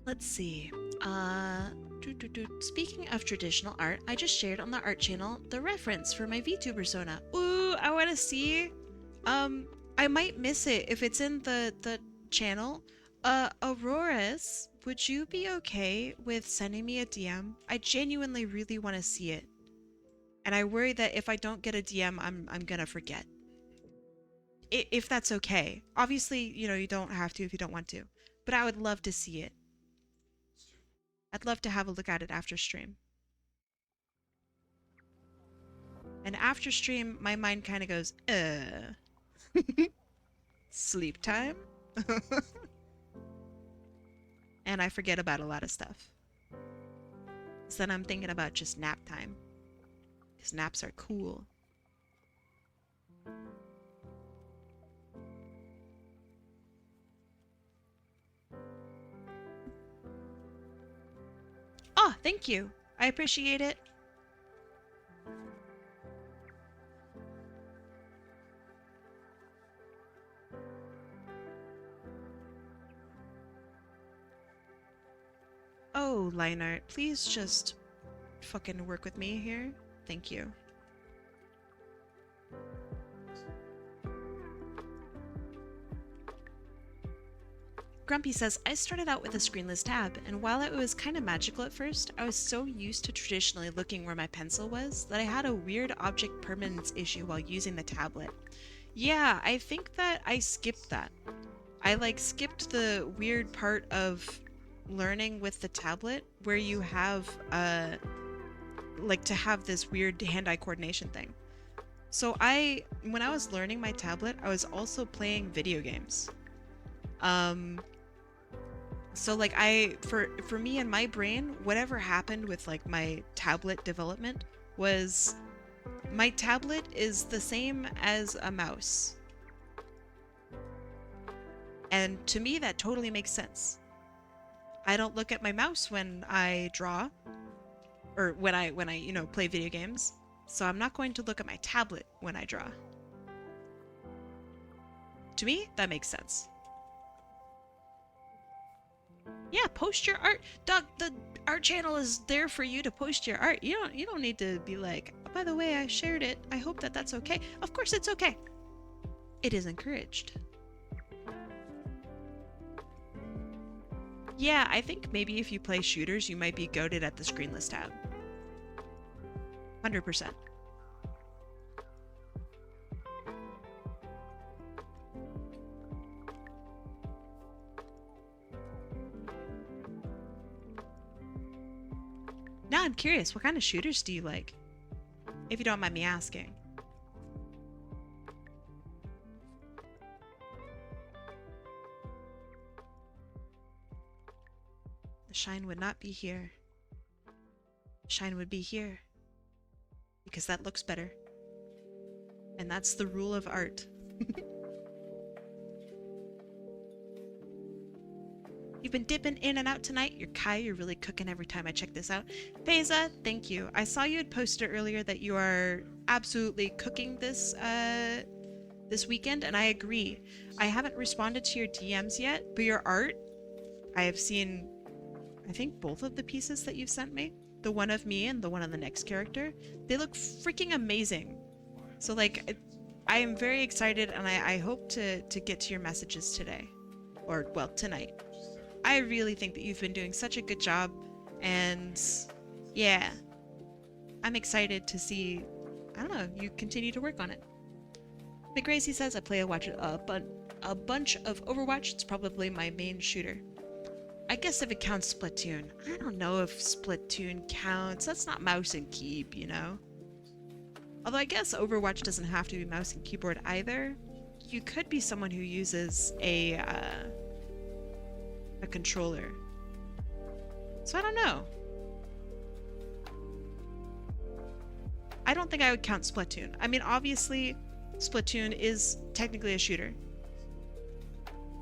Let's see. Speaking of traditional art, I just shared on the art channel the reference for my VTuber persona. Ooh, I want to see. I might miss it if it's in the channel. Auroras, would you be okay with sending me a DM? I genuinely really want to see it, and I worry that if I don't get a DM, I'm gonna forget. If that's okay. Obviously, you know, you don't have to if you don't want to, but I would love to see it. I'd love to have a look at it after stream. And after stream, my mind kind of goes, sleep time? And I forget about a lot of stuff. So then I'm thinking about just nap time. Because naps are cool. Oh, thank you. I appreciate it. Oh, line art, please just fucking work with me here. Thank you. Grumpy says, I started out with a screenless tab, and while it was kind of magical at first, I was so used to traditionally looking where my pencil was that I had a weird object permanence issue while using the tablet. Yeah, I think that I skipped that. I like skipped the weird part of learning with the tablet where you have like to have this weird hand-eye coordination thing. So when I was learning my tablet, I was also playing video games. So like for me and my brain, whatever happened with like my tablet development was my tablet is the same as a mouse. And to me that totally makes sense. I don't look at my mouse when I draw or when I you know, play video games. So I'm not going to look at my tablet when I draw. To me, that makes sense. Yeah, post your art. Dog, the art channel is there for you to post your art. You don't need to be like, oh, by the way, I shared it. I hope that that's okay. Of course it's okay. It is encouraged. Yeah, I think maybe if you play shooters, you might be goated at the screenless tab. 100%. Now I'm curious, what kind of shooters do you like? If you don't mind me asking. The shine would not be here. The shine would be here. Because that looks better. And that's the rule of art. You've been dipping in and out tonight. You're Kai, you're really cooking every time I check this out. Faiza, thank you. I saw you had posted earlier that you are absolutely cooking this this weekend, and I agree. I haven't responded to your DMs yet, but your art, I have seen, I think both of the pieces that you've sent me. The one of me and the one of the next character. They look freaking amazing. So like, I am very excited, and I hope to get to your messages today. Or, well, tonight. I really think that you've been doing such a good job, and yeah, I'm excited to see, I don't know, you continue to work on it. McGracy says I play a bunch of Overwatch. It's probably my main shooter. I guess if it counts Splatoon. I don't know if Splatoon counts. That's not mouse and keyboard, you know? Although I guess Overwatch doesn't have to be mouse and keyboard either. You could be someone who uses a controller. So I don't know. I don't think I would count Splatoon. I mean, obviously, Splatoon is technically a shooter,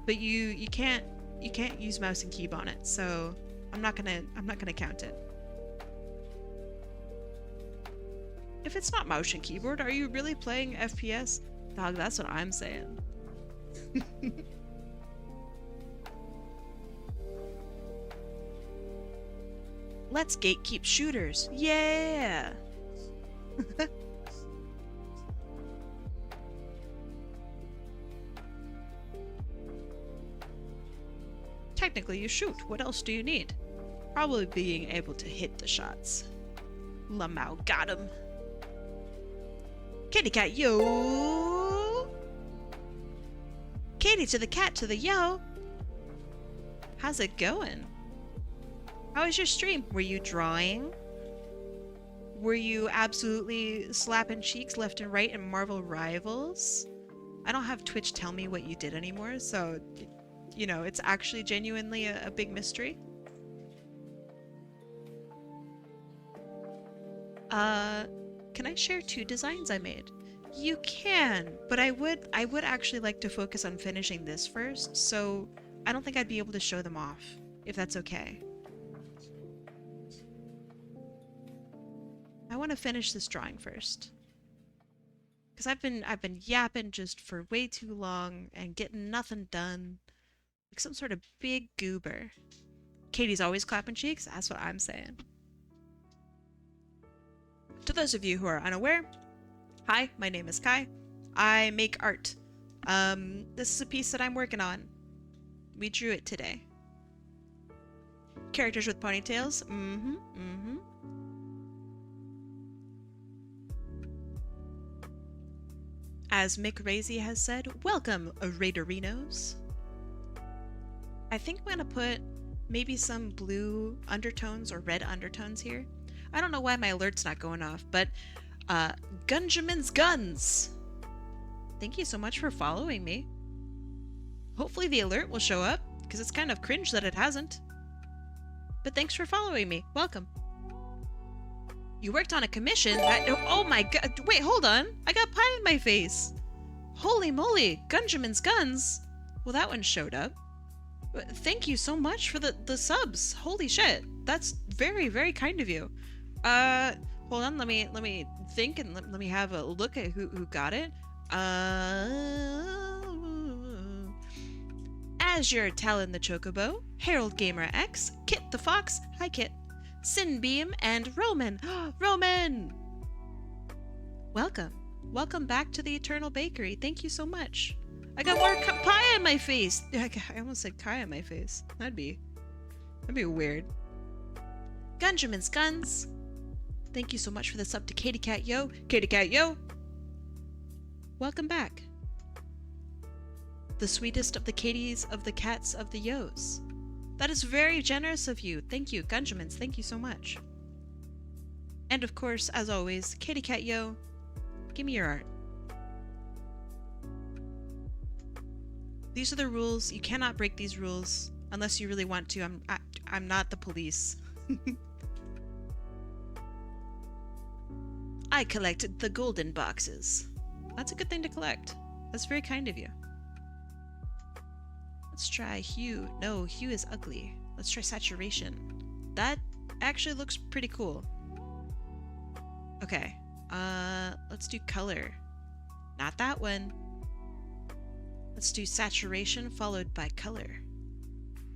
but you can't use mouse and keyboard on it. So I'm not gonna count it. If it's not mouse and keyboard, are you really playing FPS? Dog, that's what I'm saying. Let's gatekeep shooters. Yeah! Technically, you shoot. What else do you need? Probably being able to hit the shots. Lamau got him. Kitty cat, yo! Katie to the cat to the yo! How's it going? How was your stream? Were you drawing? Were you absolutely slapping cheeks left and right in Marvel Rivals? I don't have Twitch tell me what you did anymore, so, you know, it's actually genuinely a big mystery. Can I share 2 designs I made? You can, but I would actually like to focus on finishing this first, so I don't think I'd be able to show them off, if that's okay. I want to finish this drawing first. Because I've been yapping just for way too long and getting nothing done. Like some sort of big goober. Katie's always clapping cheeks, that's what I'm saying. To those of you who are unaware, hi, my name is Kai. I make art. This is a piece that I'm working on. We drew it today. Characters with ponytails. As Mick Razy has said, welcome, Raiderinos. I think I'm gonna put maybe some blue undertones or red undertones here. I don't know why my alert's not going off, but Gunjamin's Guns! Thank you so much for following me. Hopefully the alert will show up, because it's kind of cringe that it hasn't. But thanks for following me. Welcome. You worked on a commission that... Oh my god. Wait, hold on. I got pie in my face. Holy moly. Gunjamin's Guns. Well, that one showed up. Thank you so much for the subs. Holy shit. That's very, very kind of you. Hold on. Let me think and let me have a look at who got it. Azure Talon the Chocobo, Harold Gamer X, Kit the Fox, hi Kit, Sinbeam, and Roman. Roman! Welcome. Welcome back to the Eternal Bakery. Thank you so much. I got more pie on my face. I almost said Kai on my face. That'd be weird. Gunjamin's Guns. Thank you so much for the sub to Katie Cat Yo. Katie Cat Yo! Welcome back. The sweetest of the Katies of the cats of the Yos. That is very generous of you. Thank you, Gunjamins. Thank you so much. And of course, as always, Katie Cat Yo, give me your art. These are the rules. You cannot break these rules unless you really want to. I'm not the police. I collected the golden boxes. That's a good thing to collect. That's very kind of you. Let's try hue. No, hue is ugly. Let's try saturation. That actually looks pretty cool. Okay. Let's do color. Not that one. Let's do saturation followed by color.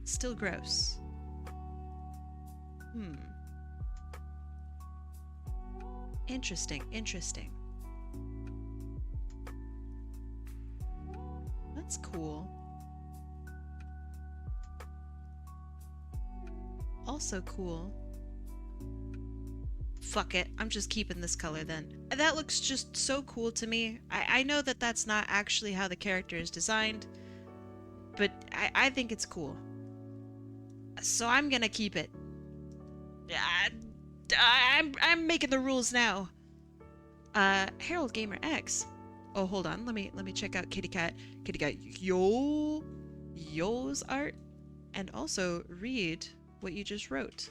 Still gross. Interesting, interesting. That's cool. Also cool. Fuck it, I'm just keeping this color then. That looks just so cool to me. I know that that's not actually how the character is designed, but I think it's cool. So I'm gonna keep it. I'm making the rules now. Harold Gamer X. Oh, hold on. Let me check out Kitty Cat Yo's art, and also read what you just wrote.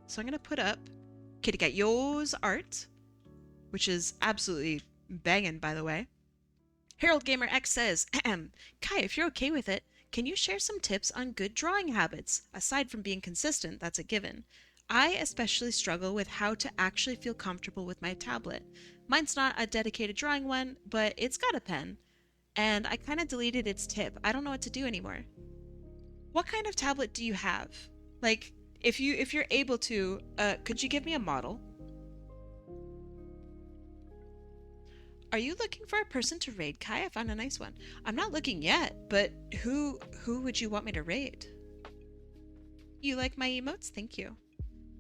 So I'm gonna put up Kitty Cat Yo's art, which is absolutely banging, by the way. Harold Gamer X says, Kai, if you're okay with it, can you share some tips on good drawing habits? Aside from being consistent, that's a given. I especially struggle with how to actually feel comfortable with my tablet. Mine's not a dedicated drawing one, but it's got a pen, and I kind of deleted its tip. I don't know what to do anymore. What kind of tablet do you have? Like, if you're able to, could you give me a model? Are you looking for a person to raid, Kai? I found a nice one. I'm not looking yet, but who would you want me to raid? You like my emotes? Thank you.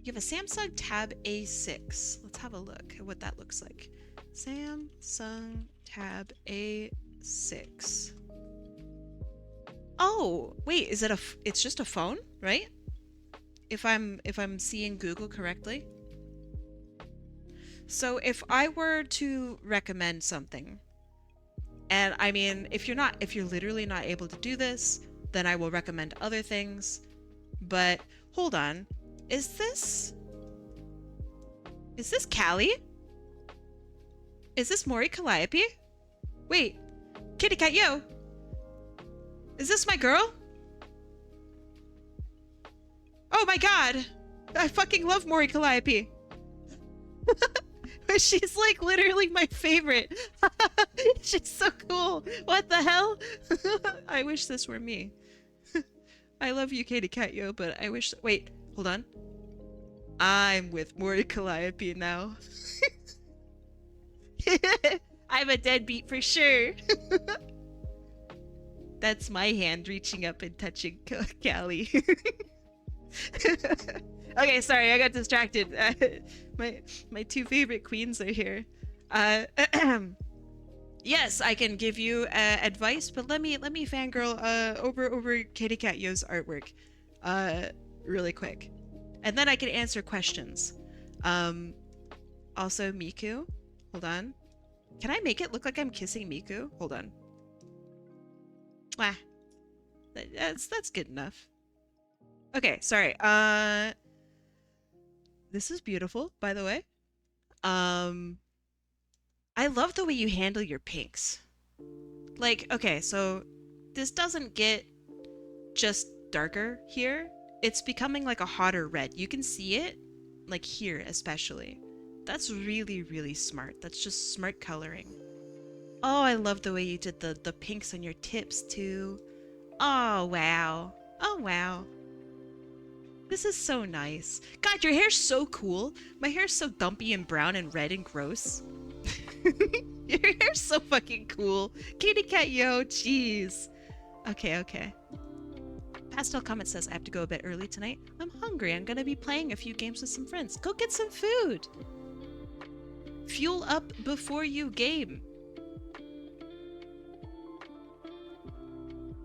You have a Samsung Tab A6. Let's have a look at what that looks like. Samsung Tab A6. Oh, wait, is it it's just a phone, right? If I'm seeing Google correctly. So if I were to recommend something, and I mean, if you're literally not able to do this, then I will recommend other things. But hold on, is this Callie? Is this Mori Calliope? Wait, Kitty Cat Yo, is this my girl? Oh my god, I fucking love Mori Calliope. She's like literally my favorite. She's so cool. What the hell? I wish this were me. I love you, Katie Cat Yo, but I wish. Wait, hold on. I'm with Mori Calliope now. I'm a deadbeat for sure. That's my hand reaching up and touching Callie. Okay, sorry, I got distracted. My two favorite queens are here. Yes, I can give you advice, but let me fangirl over Katie Cat Yo's artwork really quick, and then I can answer questions. Also Miku, hold on. Can I make it look like I'm kissing Miku? Hold on. Mwah. That's good enough. Okay, sorry. This is beautiful, by the way. I love the way you handle your pinks. Like, okay, so this doesn't get just darker here. It's becoming like a hotter red. You can see it, like here especially. That's really, really smart. That's just smart coloring. Oh, I love the way you did the pinks on your tips too. Oh, wow. Oh, wow. This is so nice. God, your hair's so cool. My hair's so dumpy and brown and red and gross. Your hair's so fucking cool. Kitty cat, yo, jeez. Okay, okay. Pastel Comet says, I have to go a bit early tonight. I'm hungry. I'm gonna be playing a few games with some friends. Go get some food. Fuel up before you game.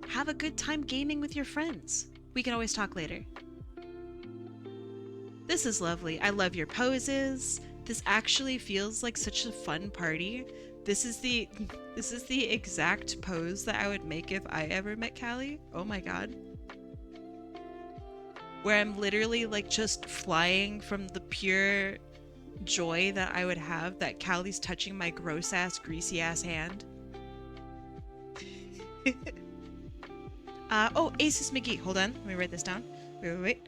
Have a good time gaming with your friends. We can always talk later. This is lovely. I love your poses. This actually feels like such a fun party. This is the exact pose that I would make if I ever met Callie. Oh my god. Where I'm literally like just flying from the pure joy that I would have that Callie's touching my gross ass, greasy ass hand. Oh, Aces McGee. Hold on. Let me write this down. Wait.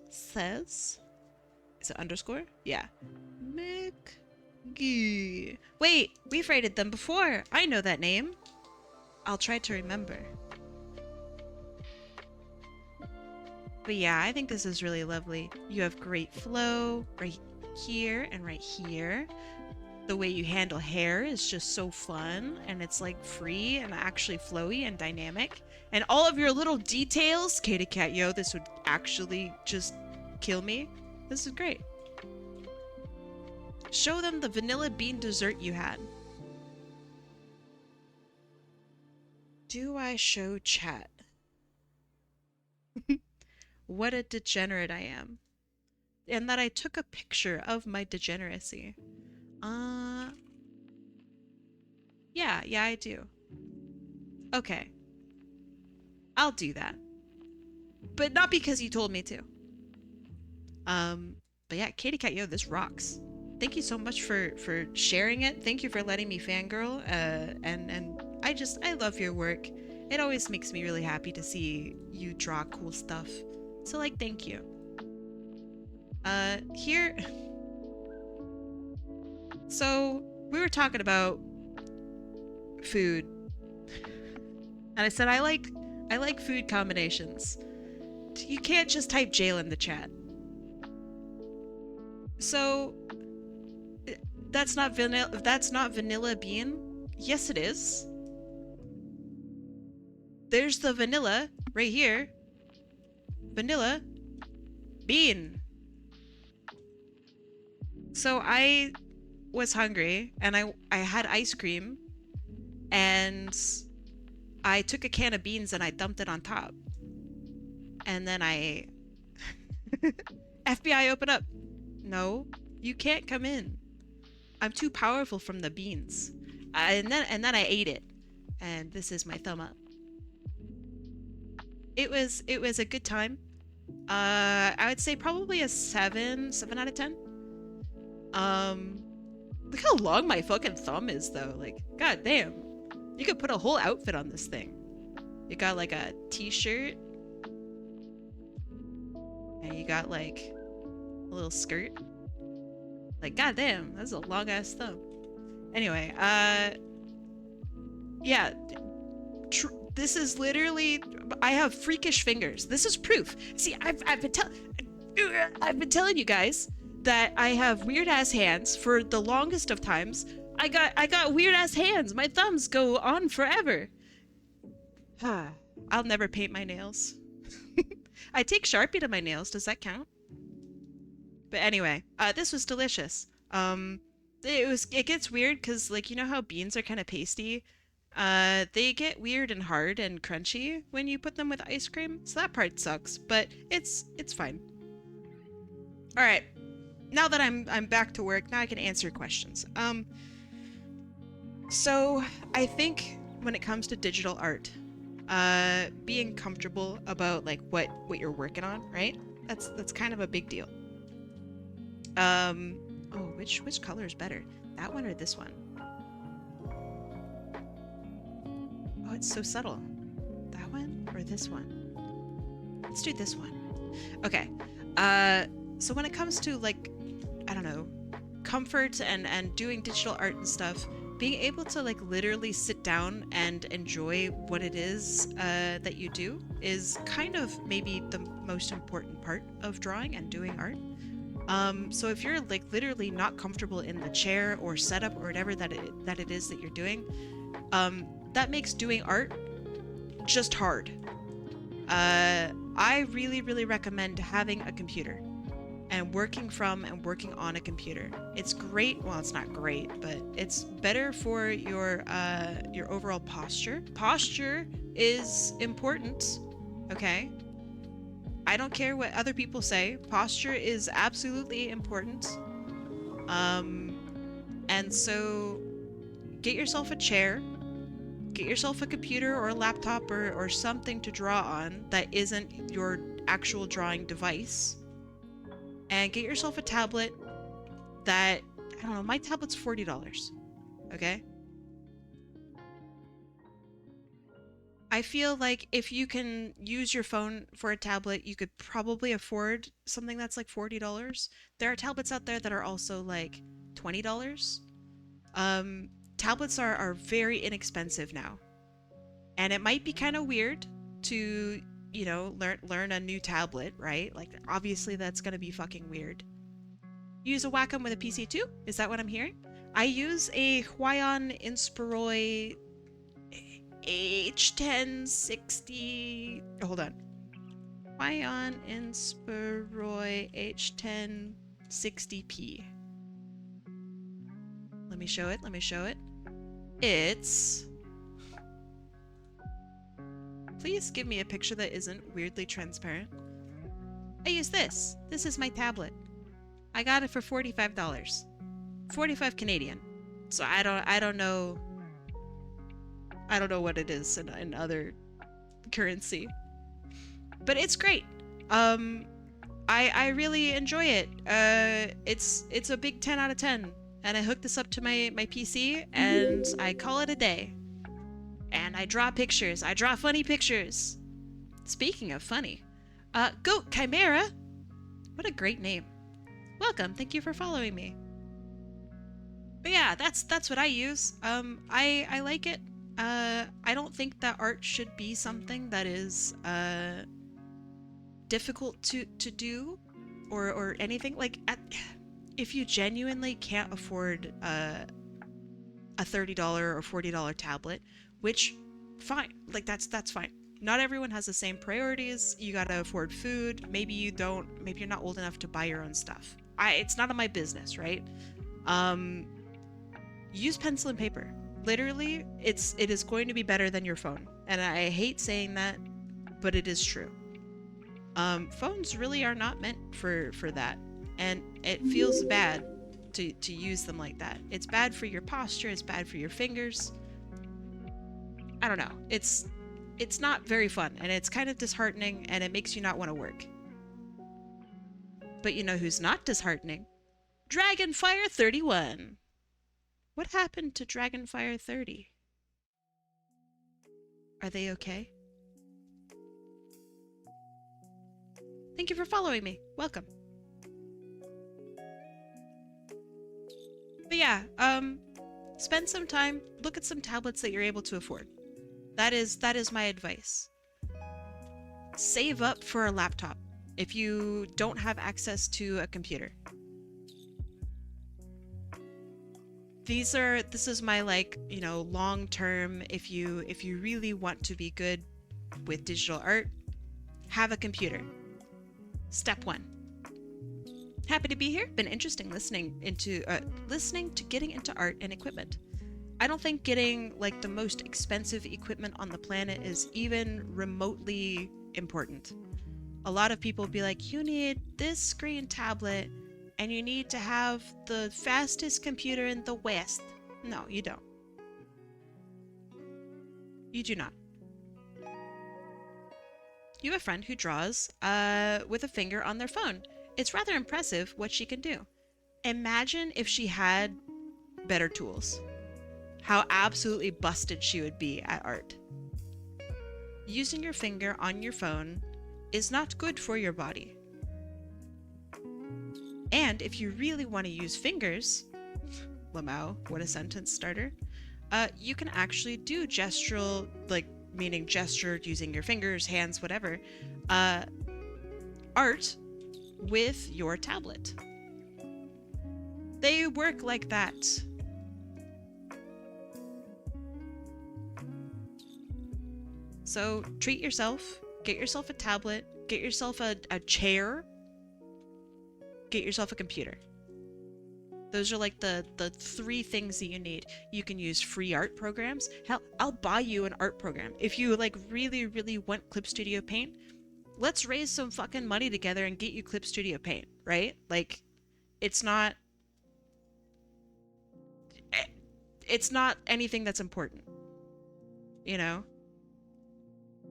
Says... Is it underscore? Yeah. McGee. Wait, we've rated them before. I know that name. I'll try to remember. But yeah, I think this is really lovely. You have great flow right here and right here. The way you handle hair is just so fun, and it's like free and actually flowy and dynamic. And all of your little details, Katie Cat, yo, this would actually just kill me. This is great. Show them the vanilla bean dessert you had. Do I show chat? What a degenerate I am. And that I took a picture of my degeneracy. Yeah, I do. Okay. I'll do that. But not because you told me to. But yeah, Katie Cat, yo, this rocks. Thank you so much for sharing it. Thank you for letting me fangirl. And I love your work. It always makes me really happy to see you draw cool stuff. So like, thank you. Here. So we were talking about food, and I said I like food combinations. You can't just type jail in the chat. So that's not vanilla bean. Yes, it is. There's the vanilla right here. Vanilla bean. So I was hungry and I had ice cream, and I took a can of beans and I dumped it on top. And then I FBI, open up. No, you can't come in. I'm too powerful from the beans. And then I ate it. And this is my thumb up. It was a good time. I would say probably a 7 out of 10. Look how long my fucking thumb is though. Like, god damn. You could put a whole outfit on this thing. You got like a t-shirt. And you got like a little skirt. Like, god damn, that's a long ass thumb. Anyway, yeah. This is literally, I have freakish fingers. This is proof. See, I've been telling you guys that I have weird ass hands for the longest of times. I got weird ass hands. My thumbs go on forever. I'll never paint my nails. I take Sharpie to my nails. Does that count? But anyway, this was delicious. It gets weird because, like, you know how beans are kind of pasty? They get weird and hard and crunchy when you put them with ice cream. So that part sucks, but it's fine. All right. Now that I'm back to work, now I can answer questions. So I think when it comes to digital art, being comfortable about like what you're working on, right? That's kind of a big deal. Oh, which color is better? That one or this one? Oh, it's so subtle. That one or this one? Let's do this one. Okay. So when it comes to like, I don't know, comfort and doing digital art and stuff, being able to like literally sit down and enjoy what it is that you do is kind of maybe the most important part of drawing and doing art. So if you're like literally not comfortable in the chair or setup or whatever that it is that you're doing, that makes doing art just hard. I really, really recommend having a computer and working from and working on a computer. It's great. Well, it's not great, but it's better for your overall posture. Posture is important, okay? I don't care what other people say. Posture is absolutely important. And so get yourself a chair, get yourself a computer or a laptop or something to draw on that isn't your actual drawing device. And get yourself a tablet that, I don't know, my tablet's $40, okay? I feel like if you can use your phone for a tablet, you could probably afford something that's like $40. There are tablets out there that are also like $20. Tablets are very inexpensive now. And it might be kind of weird to, you know, learn a new tablet, right? Like, obviously that's gonna be fucking weird. Use a Wacom with a PC too? Is that what I'm hearing? I use a Huion Inspiroi H1060. Hold on. Huion Inspiroi H1060p. Let me show it. Let me show it. It's... Please give me a picture that isn't weirdly transparent. I use this. This is my tablet. I got it for $45. 45 Canadian. So I don't know. I don't know what it is in other currency. But it's great. I really enjoy it. It's a big 10 out of 10. And I hook this up to my PC and I call it a day. And I draw pictures. I draw funny pictures. Speaking of funny, Goat Chimera. What a great name. Welcome. Thank you for following me. But yeah, that's what I use. I like it. I don't think that art should be something that is difficult to do or anything. Like, if you genuinely can't afford a $30 or $40 tablet, which, fine, like that's fine. Not everyone has the same priorities. You gotta afford food. Maybe you don't. Maybe you're not old enough to buy your own stuff. It's none of my business, right? Use pencil and paper. Literally, it is going to be better than your phone. And I hate saying that, but it is true. Phones really are not meant for that, and it feels bad to use them like that. It's bad for your posture. It's bad for your fingers. I don't know. It's not very fun, and it's kind of disheartening, and it makes you not want to work. But you know who's not disheartening? Dragonfire 31. What happened to Dragonfire 30? Are they okay? Thank you for following me. Welcome. But yeah, spend some time, look at some tablets that you're able to afford. That is my advice. Save up for a laptop if you don't have access to a computer. This is my, like, you know, long term, if you really want to be good with digital art, have a computer. Step 1. Happy to be here. Been interesting listening to getting into art and equipment. I don't think getting like the most expensive equipment on the planet is even remotely important. A lot of people be like, you need this screen tablet and you need to have the fastest computer in the West. No, you don't. You do not. You have a friend who draws with a finger on their phone. It's rather impressive what she can do. Imagine if she had better tools. How absolutely busted she would be at art. Using your finger on your phone is not good for your body. And if you really want to use fingers, Lamau, what a sentence starter, you can actually do gestural, like meaning gestured using your fingers, hands, whatever, art with your tablet. They work like that. So treat yourself, get yourself a tablet, get yourself a chair, get yourself a computer. Those are like the three things that you need. You can use free art programs. Hell, I'll buy you an art program. If you like really, really want Clip Studio Paint, let's raise some fucking money together and get you Clip Studio Paint, right? Like, it's not anything that's important, you know?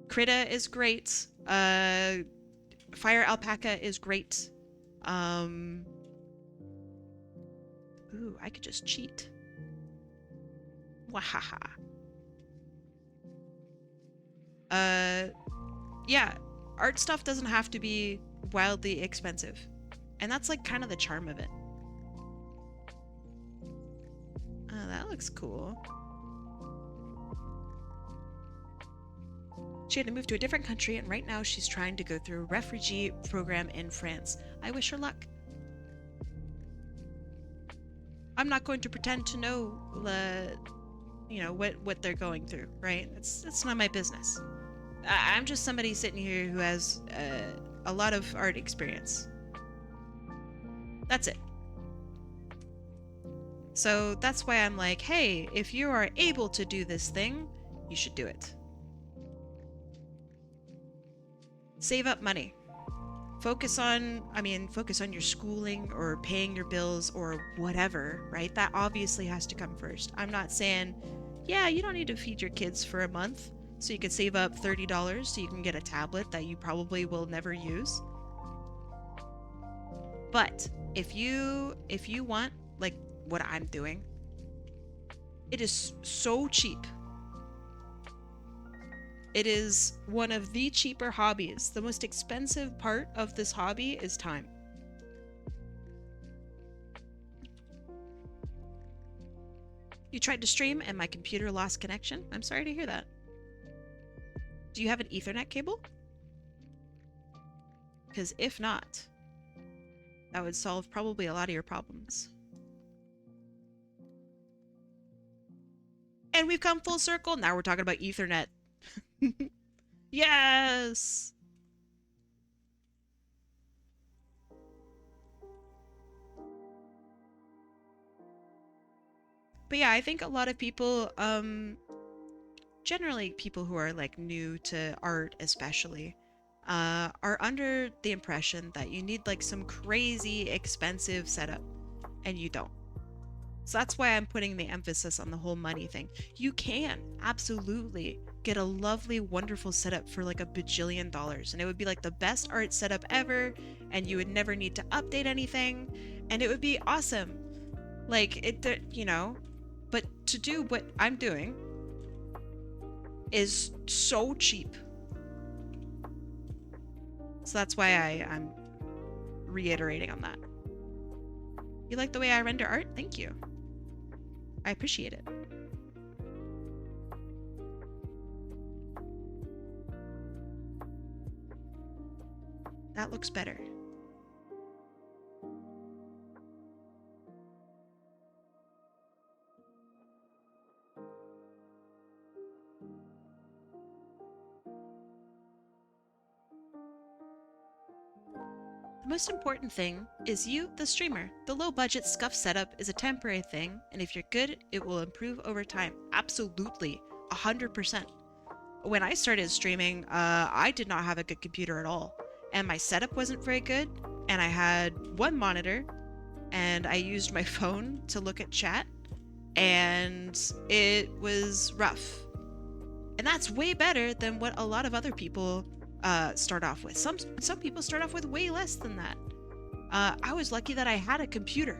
Krita is great. Fire Alpaca is great. Ooh, I could just cheat. Wahaha. Yeah, art stuff doesn't have to be wildly expensive. And that's like kind of the charm of it. Oh, that looks cool. She had to move to a different country, and right now she's trying to go through a refugee program in France. I wish her luck. I'm not going to pretend to know what they're going through, right? It's not my business. I'm just somebody sitting here who has a lot of art experience. That's it. So that's why I'm like, hey, if you are able to do this thing, you should do it. Save up money. Focus on your schooling or paying your bills or whatever, right? That obviously has to come first. I'm not saying, yeah, you don't need to feed your kids for a month, so you can save up $30 so you can get a tablet that you probably will never use. But if you want, like what I'm doing, it is so cheap. It is one of the cheaper hobbies. The most expensive part of this hobby is time. You tried to stream and my computer lost connection? I'm sorry to hear that. Do you have an Ethernet cable? Because if not, that would solve probably a lot of your problems. And we've come full circle. Now we're talking about Ethernet. Yes! But yeah, I think a lot of people, generally people who are like new to art especially, are under the impression that you need like some crazy expensive setup, and you don't. So that's why I'm putting the emphasis on the whole money thing. You can absolutely get a lovely, wonderful setup for like $1 bajillion, and it would be like the best art setup ever, and you would never need to update anything, and it would be awesome. Like, but to do what I'm doing is so cheap. So that's why I'm reiterating on that. You like the way I render art? Thank you. I appreciate it. That looks better. The most important thing is you, the streamer. The low-budget scuff setup is a temporary thing, and if you're good, it will improve over time. Absolutely, 100%. When I started streaming, I did not have a good computer at all, and my setup wasn't very good, and I had one monitor, and I used my phone to look at chat, and it was rough. And that's way better than what a lot of other people start off with. Some people start off with way less than that. I was lucky that I had a computer.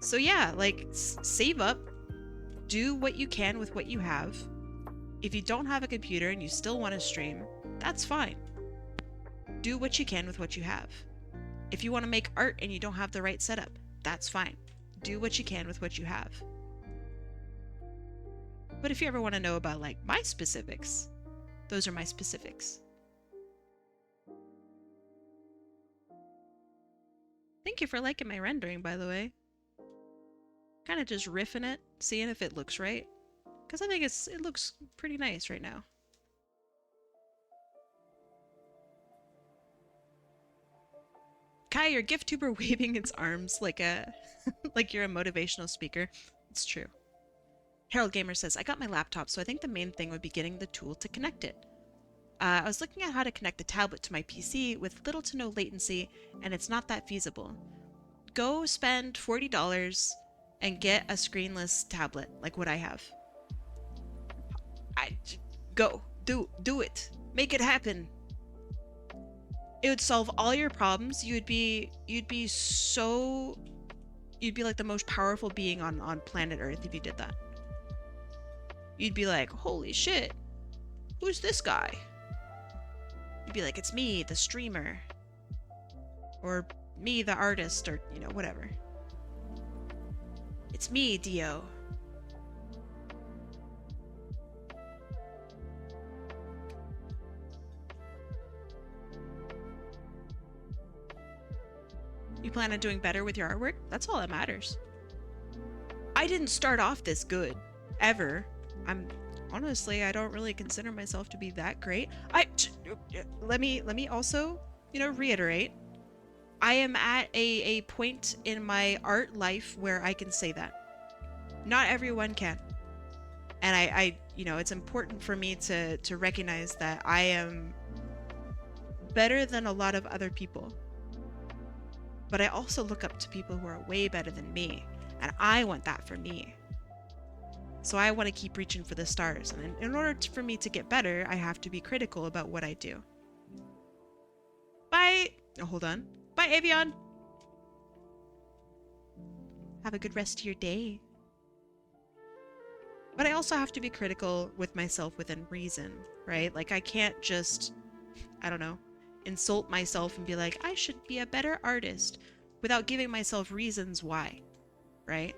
So yeah, like save up, do what you can with what you have. If you don't have a computer and you still want to stream, that's fine. Do what you can with what you have. If you want to make art and you don't have the right setup, that's fine. Do what you can with what you have. But if you ever want to know about like my specifics, those are my specifics. Thank you for liking my rendering, by the way. Kind of just riffing it, seeing if it looks right. Because I think it looks pretty nice right now. Kai, your gift tuber waving its arms like a like you're a motivational speaker. It's true. Harold Gamer says, I got my laptop, so I think the main thing would be getting the tool to connect it. I was looking at how to connect the tablet to my PC with little to no latency, and it's not that feasible. Go spend $40 and get a screenless tablet, like what I have. Go. Do it. Make it happen. It would solve all your problems. You'd be like the most powerful being on planet Earth if you did that. You'd be like, holy shit, who's this guy? You'd be like, it's me, the streamer. Or me, the artist, or, you know, whatever. It's me, Dio. You plan on doing better with your artwork? That's all that matters. I didn't start off this good, ever. Honestly, I don't really consider myself to be that great. Let me also, you know, reiterate. I am at a point in my art life where I can say that. Not everyone can. And I you know, it's important for me to recognize that I am better than a lot of other people. But I also look up to people who are way better than me, and I want that for me. So I want to keep reaching for the stars, and in order for me to get better, I have to be critical about what I do. Bye! Oh, hold on. Bye, Avion! Have a good rest of your day. But I also have to be critical with myself within reason, right? Like, I can't just, I don't know, insult myself and be like, I should be a better artist without giving myself reasons why, right?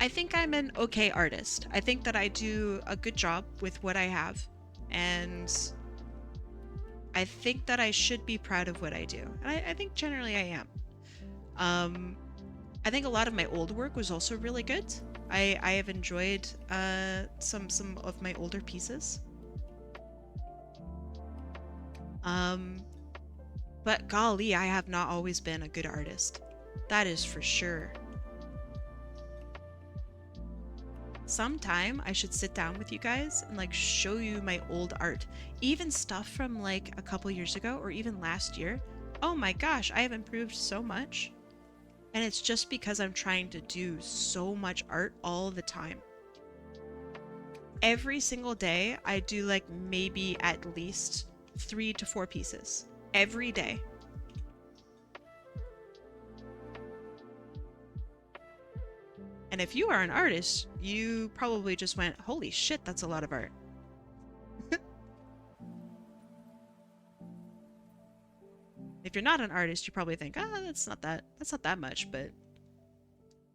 I think I'm an okay artist. I think that I do a good job with what I have, and I think that I should be proud of what I do. And I think generally I am. I think a lot of my old work was also really good. I have enjoyed some of my older pieces. But golly, I have not always been a good artist. That is for sure. Sometime I should sit down with you guys and like show you my old art. Even stuff from like a couple years ago or even last year. Oh my gosh, I have improved so much. And it's just because I'm trying to do so much art all the time. Every single day, I do like maybe at least 3 to 4 pieces. Every day. And if you are an artist, you probably just went, holy shit, that's a lot of art. If you're not an artist, you probably think, that's not that much, but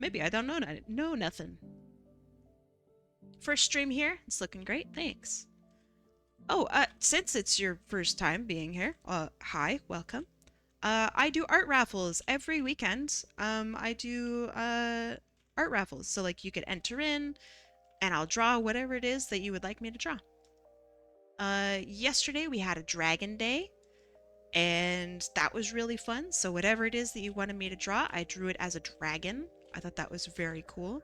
maybe I don't know nothing. First stream here, it's looking great, thanks. Oh, since it's your first time being here, hi, welcome. I do art raffles every weekend. I do art raffles, so like you could enter in, and I'll draw whatever it is that you would like me to draw. Yesterday we had a dragon day. And that was really fun. So whatever it is that you wanted me to draw, I drew it as a dragon. I thought that was very cool.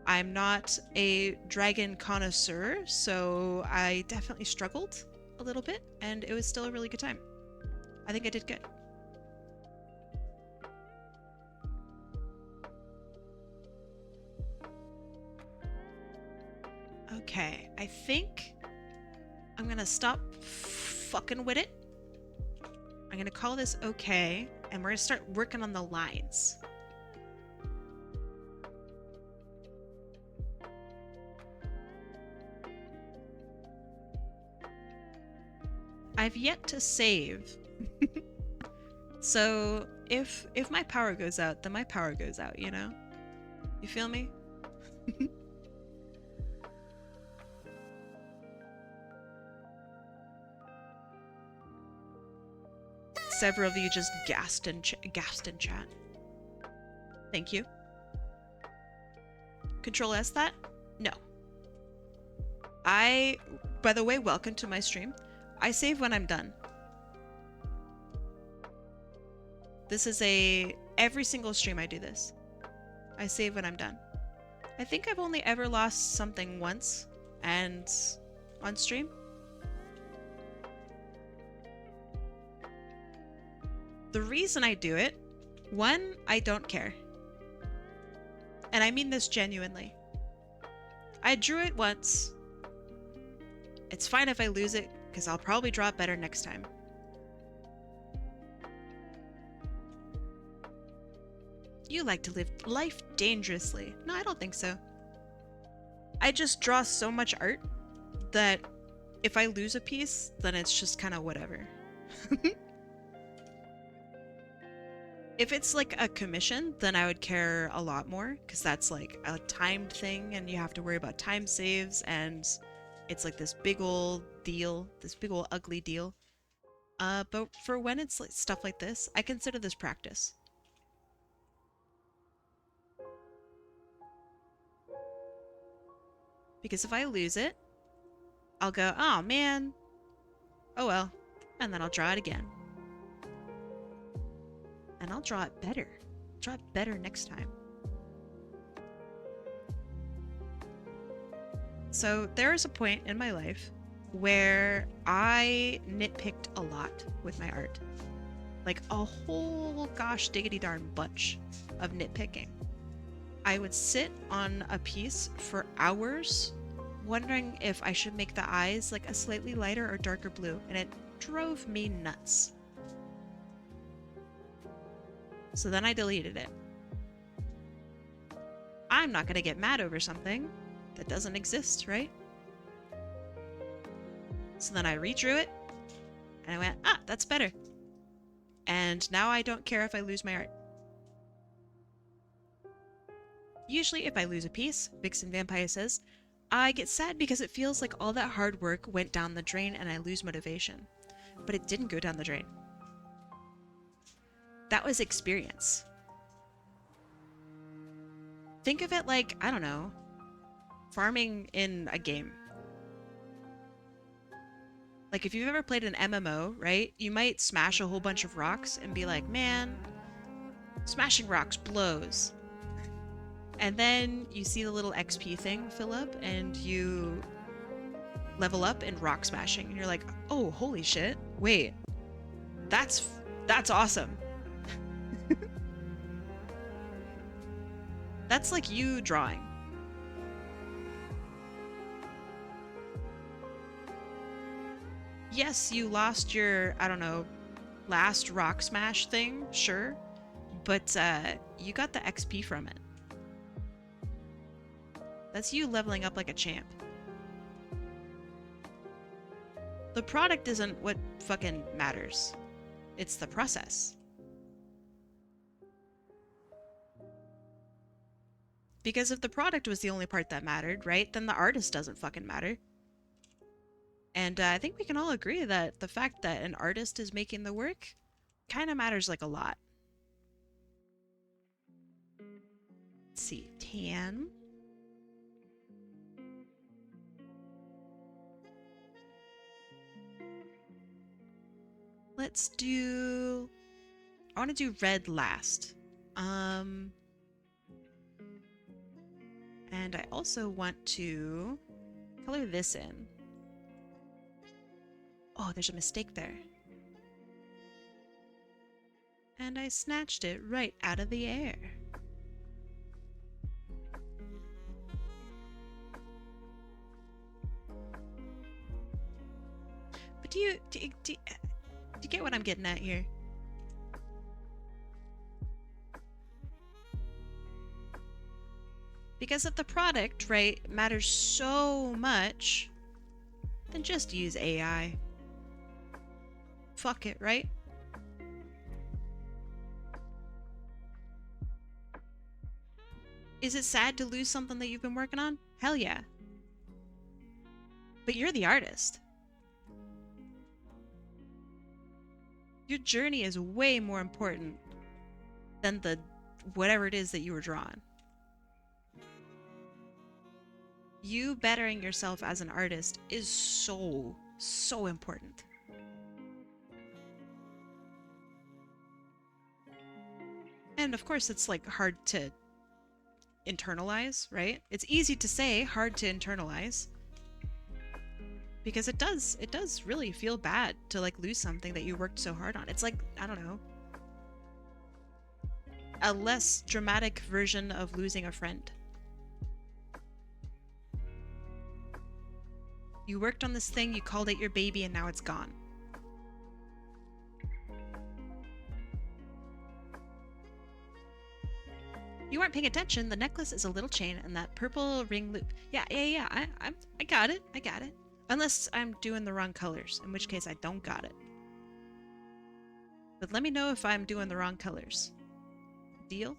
I'm not a dragon connoisseur, so I definitely struggled a little bit, and it was still a really good time. I think I did good. Okay, I think I'm gonna stop fucking with it. I'm gonna call this okay, and we're gonna start working on the lines. I've yet to save. So if my power goes out, then my power goes out, you know? You feel me? Several of you just gasped in chat. Thank you. Control S that? No. By the way, welcome to my stream. I save when I'm done. This is every single stream I do this. I save when I'm done. I think I've only ever lost something once, and on stream. The reason I do it, one, I don't care. And I mean this genuinely. I drew it once. It's fine if I lose it, because I'll probably draw it better next time. You like to live life dangerously. No, I don't think so. I just draw so much art that if I lose a piece, then it's just kind of whatever. If it's like a commission, then I would care a lot more, because that's like a timed thing and you have to worry about time saves, and it's like this big old deal, this big old ugly deal. But for when it's like stuff like this, I consider this practice. Because if I lose it, I'll go, oh man, oh well, and then I'll draw it again. And I'll draw it better. Draw it better next time. So there is a point in my life where I nitpicked a lot with my art. Like a whole gosh diggity darn bunch of nitpicking. I would sit on a piece for hours wondering if I should make the eyes like a slightly lighter or darker blue, and it drove me nuts. So then I deleted it. I'm not gonna get mad over something that doesn't exist, right? So then I redrew it, and I went, ah, that's better. And now I don't care if I lose my art. Usually if I lose a piece, Vixen Vampire says, I get sad because it feels like all that hard work went down the drain and I lose motivation. But it didn't go down the drain. That was experience. Think of it like, I don't know, farming in a game. Like if you've ever played an MMO, right? You might smash a whole bunch of rocks and be like, man, smashing rocks blows. And then you see the little XP thing fill up and you level up in rock smashing. And you're like, oh, holy shit. Wait, that's awesome. That's like you drawing. Yes, you lost your, I don't know, last rock smash thing, sure. But you got the XP from it. That's you leveling up like a champ. The product isn't what fucking matters. It's the process. Because if the product was the only part that mattered, right, then the artist doesn't fucking matter. And I think we can all agree that the fact that an artist is making the work kind of matters like a lot. Let's see, tan. Let's do... I want to do red last. And I also want to color this in. Oh, there's a mistake there. And I snatched it right out of the air. But do you get what I'm getting at here? Because if the product, right, matters so much, then just use AI. Fuck it, right? Is it sad to lose something that you've been working on? Hell yeah. But you're the artist. Your journey is way more important than the whatever it is that you were drawing. You bettering yourself as an artist is so, so important. And of course, it's like hard to internalize, right? It's easy to say, hard to internalize. Because it does really feel bad to like lose something that you worked so hard on. It's like, I don't know, a less dramatic version of losing a friend. You worked on this thing, you called it your baby, and now it's gone. You aren't paying attention. The necklace is a little chain and that purple ring loop. Yeah. I got it. I got it. Unless I'm doing the wrong colors, in which case I don't got it. But let me know if I'm doing the wrong colors. Deal?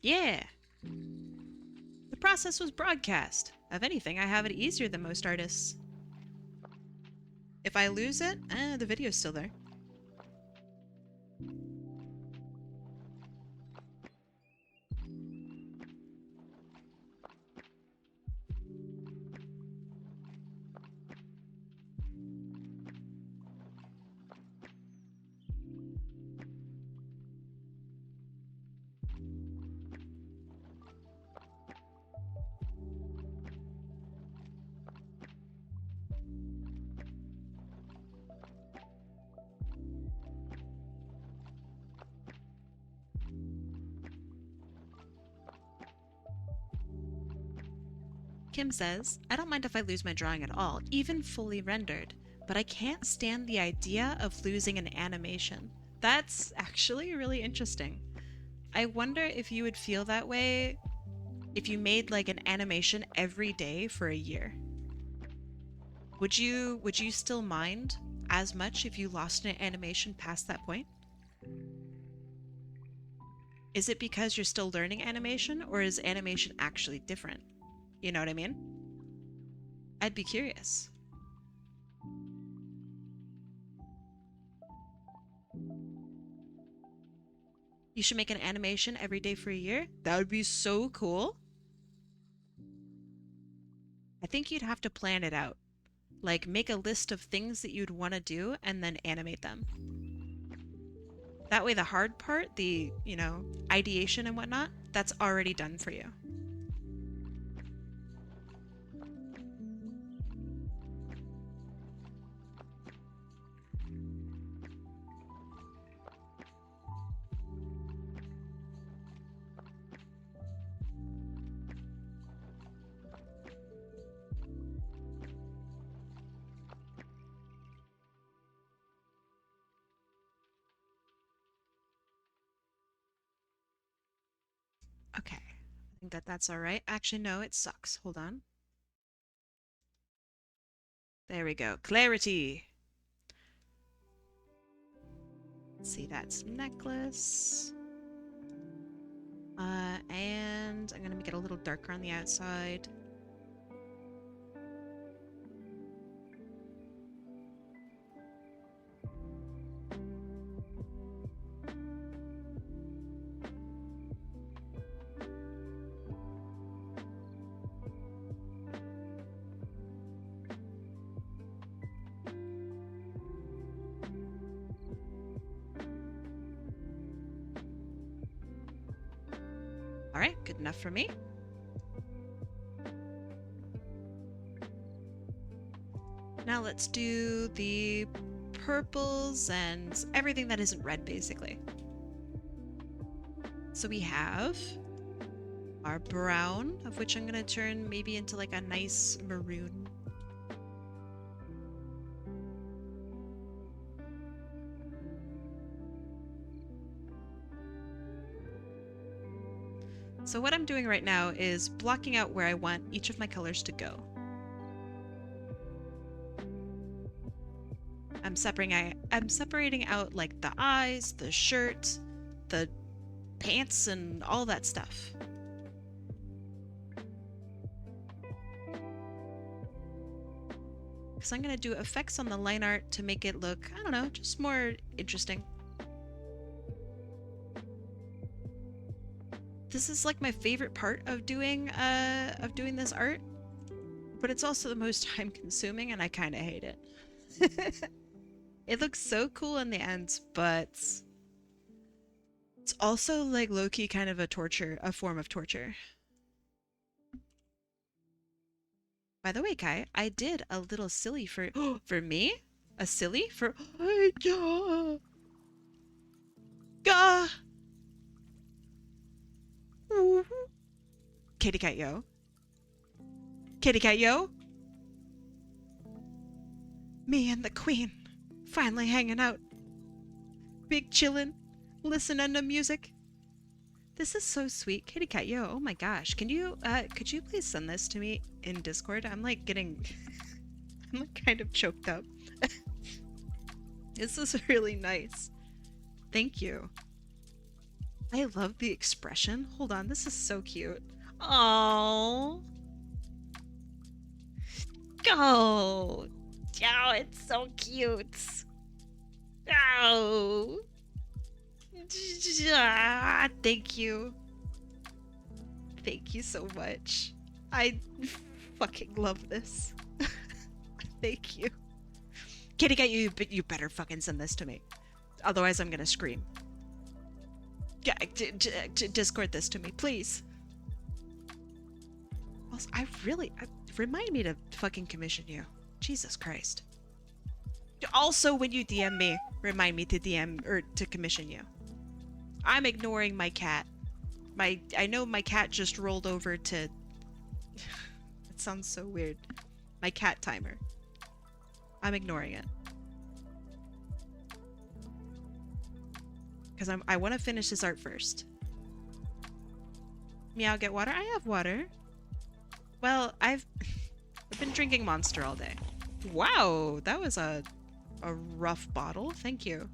Yeah! The process was broadcast. If anything, I have it easier than most artists. If I lose it, the video's still there. Kim says, I don't mind if I lose my drawing at all, even fully rendered, but I can't stand the idea of losing an animation. That's actually really interesting. I wonder if you would feel that way if you made like an animation every day for a year. Would you still mind as much if you lost an animation past that point? Is it because you're still learning animation, or is animation actually different? You know what I mean? I'd be curious. You should make an animation every day for a year? That would be so cool. I think you'd have to plan it out. Like, make a list of things that you'd want to do and then animate them. That way the hard part, the, ideation and whatnot, that's already done for you. Okay, I think that's all right. Actually, no, it sucks. Hold on. There we go. Clarity. Let's see, that's necklace. And I'm gonna make it a little darker on the outside. All right, good enough for me. Now let's do the purples and everything that isn't red, basically. So we have our brown, of which I'm going to turn maybe into like a nice maroon. So what I'm doing right now is blocking out where I want each of my colors to go. I'm separating out like the eyes, the shirt, the pants, and all that stuff. Because I'm going to do effects on the line art to make it look, I don't know, just more interesting. This is like my favorite part of doing this art, but it's also the most time consuming and I kind of hate it. It looks so cool in the end, but it's also like low-key kind of a form of torture. By the way, Kai, I did a little silly for for me? A silly for Gah! Kitty cat yo. Kitty cat yo. Me and the queen finally hanging out. Big chillin', listening to music. This is so sweet. Kitty cat yo. Oh my gosh. Could you please send this to me in Discord? I'm like getting I'm like kind of choked up. This is really nice. Thank you. I love the expression. Hold on, this is so cute. Oh. Go. Oh, it's so cute. Oh. Thank you. Thank you so much. I fucking love this. Thank you. Kitty cat, you better fucking send this to me. Otherwise I'm gonna scream. Yeah, Discord this to me, please. Also, remind me to fucking commission you. Jesus Christ. Also, when you DM me, remind me to DM or to commission you. I'm ignoring my cat. I know my cat just rolled over to. It sounds so weird. My cat timer. I'm ignoring it. Because I want to finish this art first. Meow, get water? I have water. Well, I've been drinking Monster all day. Wow, that was a rough bottle. Thank you.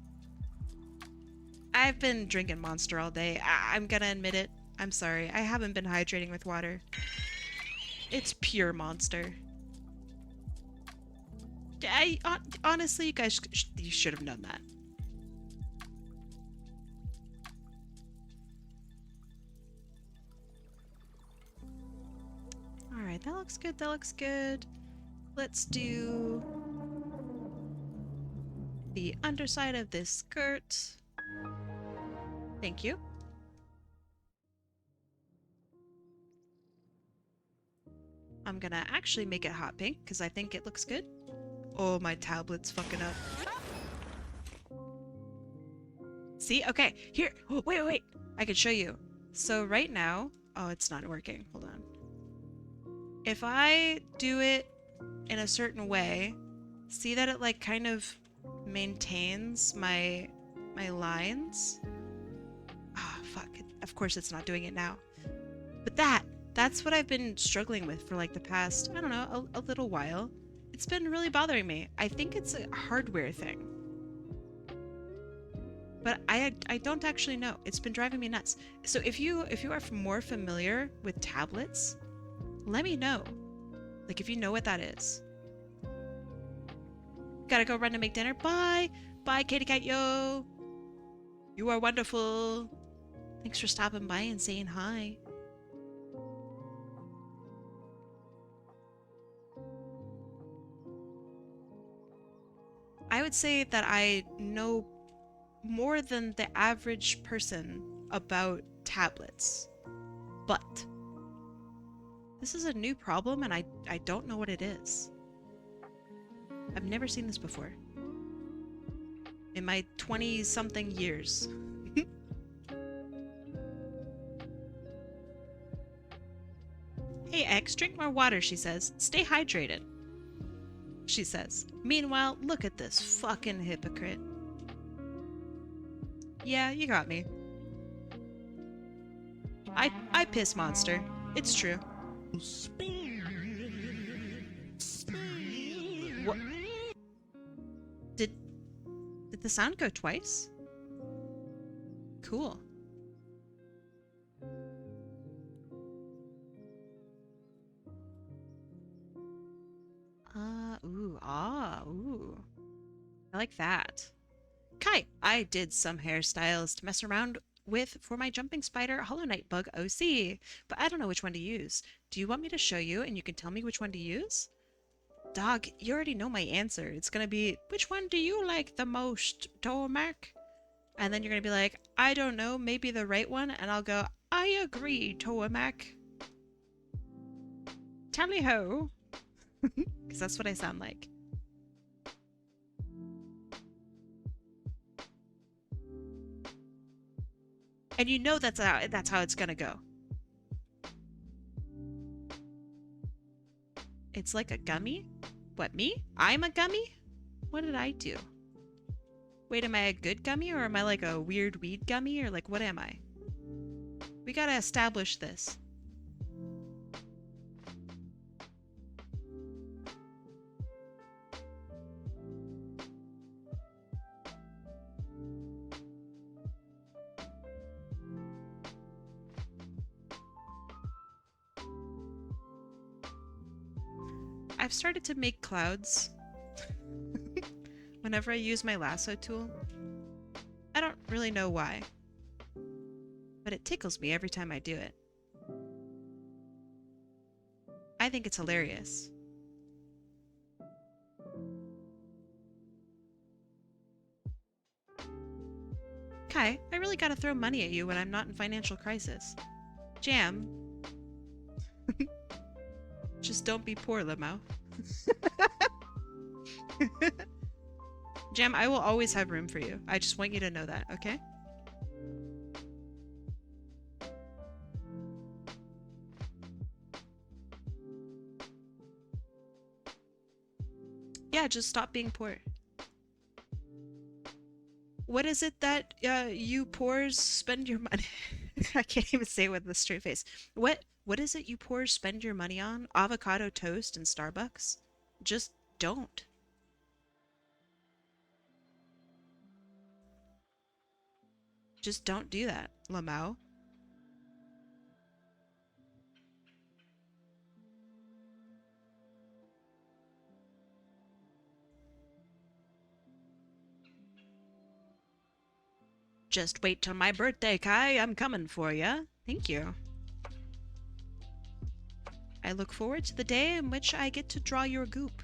I've been drinking Monster all day. I'm gonna admit it. I'm sorry. I haven't been hydrating with water. It's pure Monster. Honestly, you guys, you should have known that. Alright, that looks good, that looks good. Let's do the underside of this skirt. Thank you. I'm gonna actually make it hot pink because I think it looks good. Oh, my tablet's fucking up. See? Okay, here. Oh, wait. I can show you. So right now... Oh, it's not working. Hold on. If I do it in a certain way, see that it like kind of maintains my lines? Ah, fuck. Of course it's not doing it now. But that's what I've been struggling with for like the past, I don't know, a little while. It's been really bothering me. I think it's a hardware thing. But I don't actually know. It's been driving me nuts. So if you are more familiar with tablets, let me know. Like if you know what that is. Gotta go run to make dinner. Bye! Bye, Kitty Cat Yo! You are wonderful. Thanks for stopping by and saying hi. I would say that I know more than the average person about tablets. But this is a new problem and I don't know what it is. I've never seen this before. In my 20-something years. Hey X, drink more water, she says. Stay hydrated, she says. Meanwhile, look at this fucking hypocrite. Yeah, you got me. I piss monster. It's true. What? Did did the sound go twice? Cool. Ooh. I like that. Kai, I did some hairstyles to mess around with for my jumping spider Hollow Knight bug OC, but I don't know which one to use. Do you want me to show you and you can tell me which one to use? Dog, you already know my answer. It's gonna be, which one do you like the most, Tomac? And then you're gonna be like, I don't know, maybe the right one, and I'll go, I agree, Tomac. Tally ho. Because that's what I sound like. And you know that's how it's gonna go. It's like a gummy? What, me? I'm a gummy? What did I do? Wait, am I a good gummy or am I like a weird weed gummy or like what am I? We gotta establish this. I've started to make clouds whenever I use my lasso tool. I don't really know why, but it tickles me every time I do it. I think it's hilarious. Kai, I really gotta throw money at you when I'm not in financial crisis. Jam. Just don't be poor, Lemao. Jam, I will always have room for you. I just want you to know that, okay? Yeah, just stop being poor. What is it that you poors spend your money? I can't even say it with a straight face. What is it you poors spend your money on? Avocado toast and Starbucks? Just don't. Just don't do that, Lamau. Just wait till my birthday, Kai. I'm coming for ya. Thank you. I look forward to the day in which I get to draw your goop.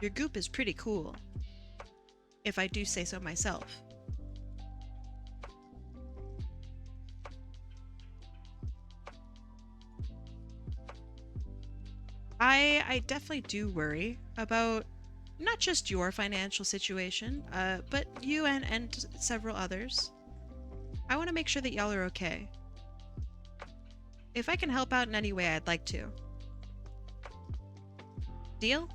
Your goop is pretty cool, if I do say so myself. I definitely do worry about not just your financial situation, but you and several others. I want to make sure that y'all are okay. If I can help out in any way, I'd like to. Deal?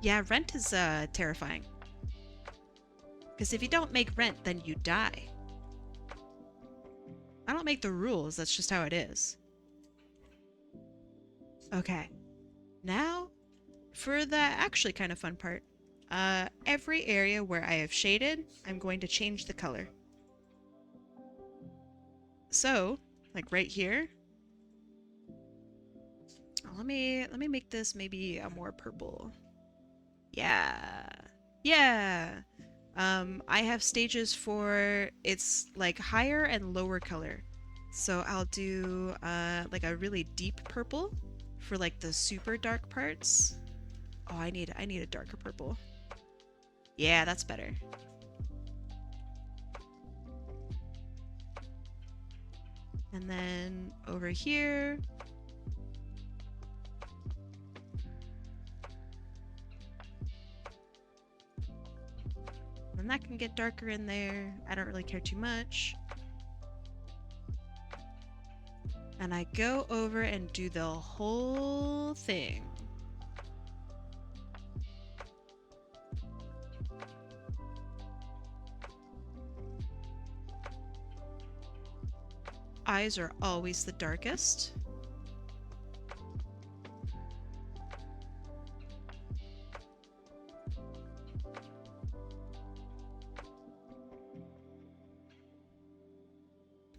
Yeah, rent is terrifying. Because if you don't make rent, then you die. I don't make the rules, that's just how it is. Okay. Now, for the actually kind of fun part. Every area where I have shaded, I'm going to change the color. So, like right here. Let me make this maybe a more purple. Yeah. Yeah. I have stages for it's like higher and lower color. So I'll do like a really deep purple for like the super dark parts. Oh, I need a darker purple. Yeah, that's better. And then over here, and that can get darker in there. I don't really care too much. And I go over and do the whole thing. Eyes are always the darkest.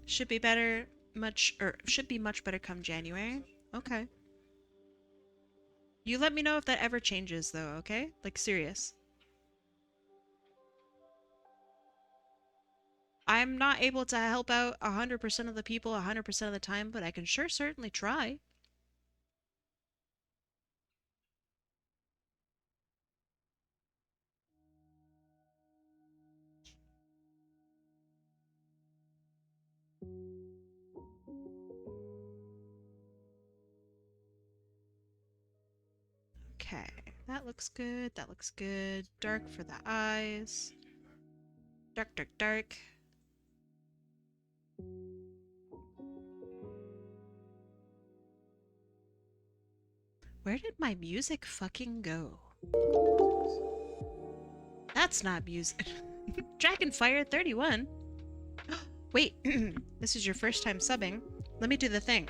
Should be better should be much better come January. Okay. You let me know if that ever changes though, okay? Like serious. I'm not able to help out 100% of the people 100% of the time, but I can sure certainly try. Okay, that looks good. That looks good. Dark for the eyes. Dark, dark, dark. Where did my music fucking go? That's not music. Dragonfire 31. Wait, this is your first time subbing. Let me do the thing.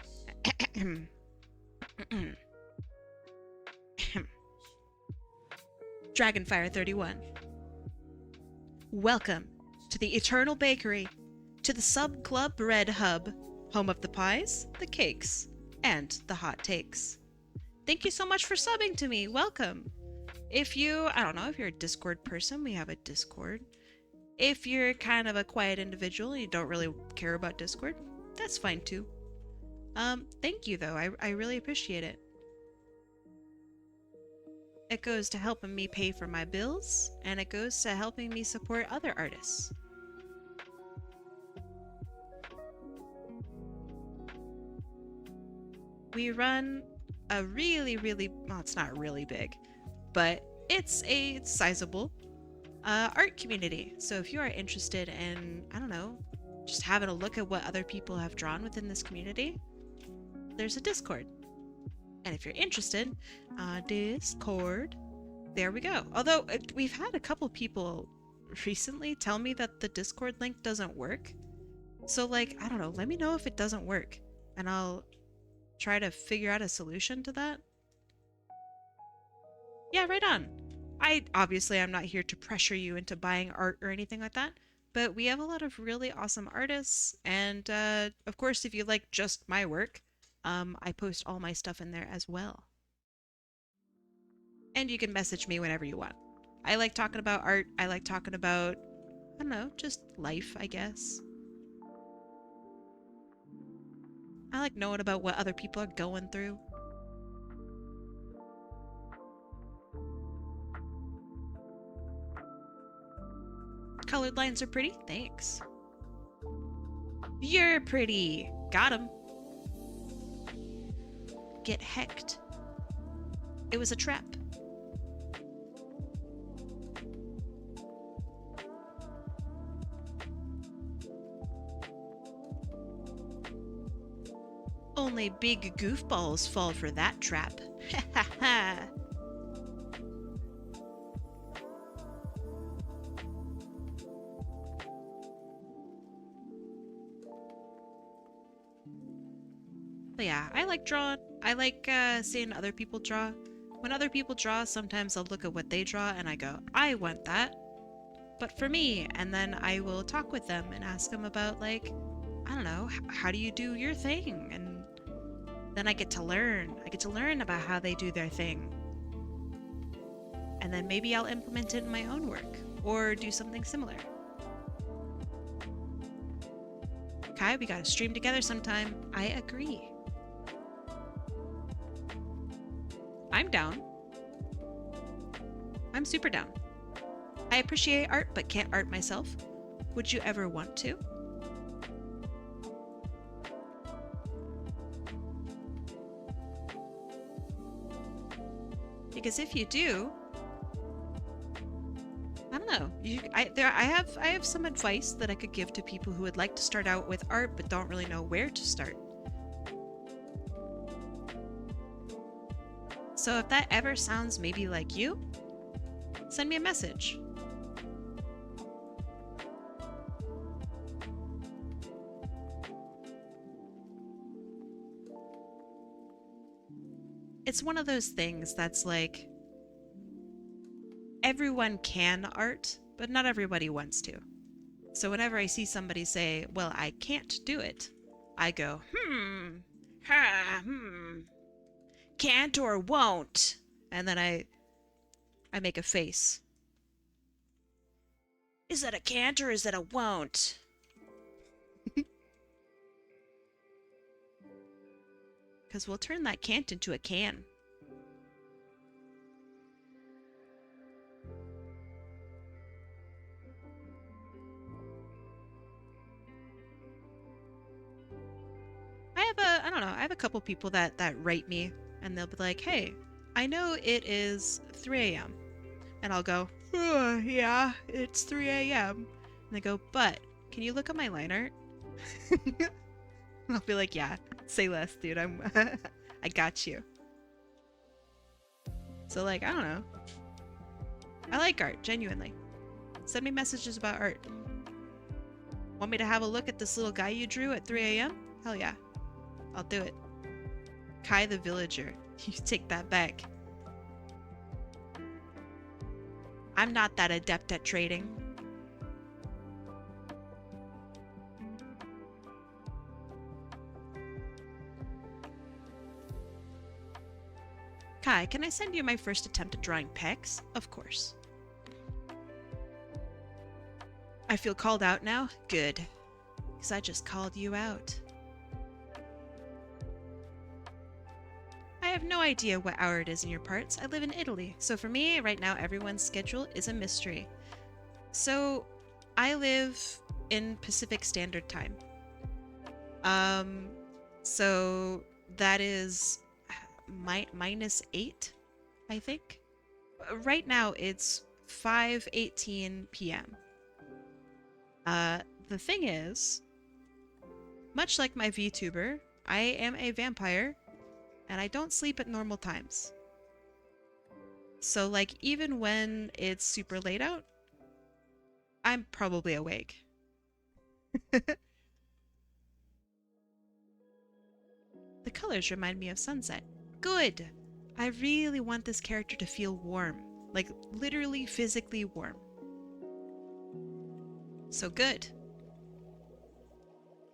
Dragonfire 31. Welcome to the Eternal Bakery, to the Sub Club Bread Hub, home of the pies, the cakes, and the hot takes. Thank you so much for subbing to me. Welcome. If you, I don't know, if you're a Discord person, we have a Discord. If you're kind of a quiet individual and you don't really care about Discord, that's fine too. Thank you though. I really appreciate it. It goes to helping me pay for my bills, and it goes to helping me support other artists. We run a really, well, it's not really big, but it's a sizable art community. So if you are interested in, I don't know, just having a look at what other people have drawn within this community, there's a Discord. And if you're interested, Discord, there we go. Although we've had a couple people recently tell me that the Discord link doesn't work. So like, I don't know, let me know if it doesn't work and I'll try to figure out a solution to that. Yeah, right on. I'm not here to pressure you into buying art or anything like that, but we have a lot of really awesome artists, and of course, if you like just my work, I post all my stuff in there as well. And you can message me whenever you want. I like talking about art. I like talking about, I don't know, just life, I guess. I like knowing about what other people are going through. Colored lines are pretty. Thanks. You're pretty. Got him. Get hecked. It was a trap. Only big goofballs fall for that trap. Ha ha ha. But yeah, I like drawing. I like seeing other people draw. When other people draw, sometimes I'll look at what they draw and I go, I want that. But for me, and then I will talk with them and ask them about, like, I don't know, how do you do your thing? And then I get to learn. I get to learn about how they do their thing. And then maybe I'll implement it in my own work or do something similar. Kai, we gotta stream together sometime. I agree. I'm down. I'm super down. I appreciate art, but can't art myself. Would you ever want to? Because if you do, I don't know. I have some advice that I could give to people who would like to start out with art but don't really know where to start. So if that ever sounds maybe like you, send me a message. It's one of those things that's like everyone can art, but not everybody wants to. So whenever I see somebody say, well, I can't do it, I go, can't or won't. And then I make a face. Is that a can't or is that a won't? Because we'll turn that can't into a can. I don't know, I have a couple people that write me and they'll be like, hey, I know it is 3 a.m. And I'll go, oh, yeah, it's 3 a.m. And they go, but can you look at my line art? And I'll be like, yeah, say less, dude. I got you. So like, I don't know. I like art, genuinely. Send me messages about art. Want me to have a look at this little guy you drew at 3 a.m.? Hell yeah. I'll do it. Kai the villager. You take that back. I'm not that adept at trading. Kai, can I send you my first attempt at drawing pecs? Of course. I feel called out now? Good. Because I just called you out. I have no idea what hour it is in your parts. I live in Italy, so for me, right now, everyone's schedule is a mystery. So, I live in Pacific Standard Time. So that is -8, I think. Right now, it's 5:18 p.m. The thing is, much like my VTuber, I am a vampire, and I don't sleep at normal times. So, like, even when it's super late out, I'm probably awake. The colors remind me of sunset. Good! I really want this character to feel warm. Like, literally, physically warm. So good.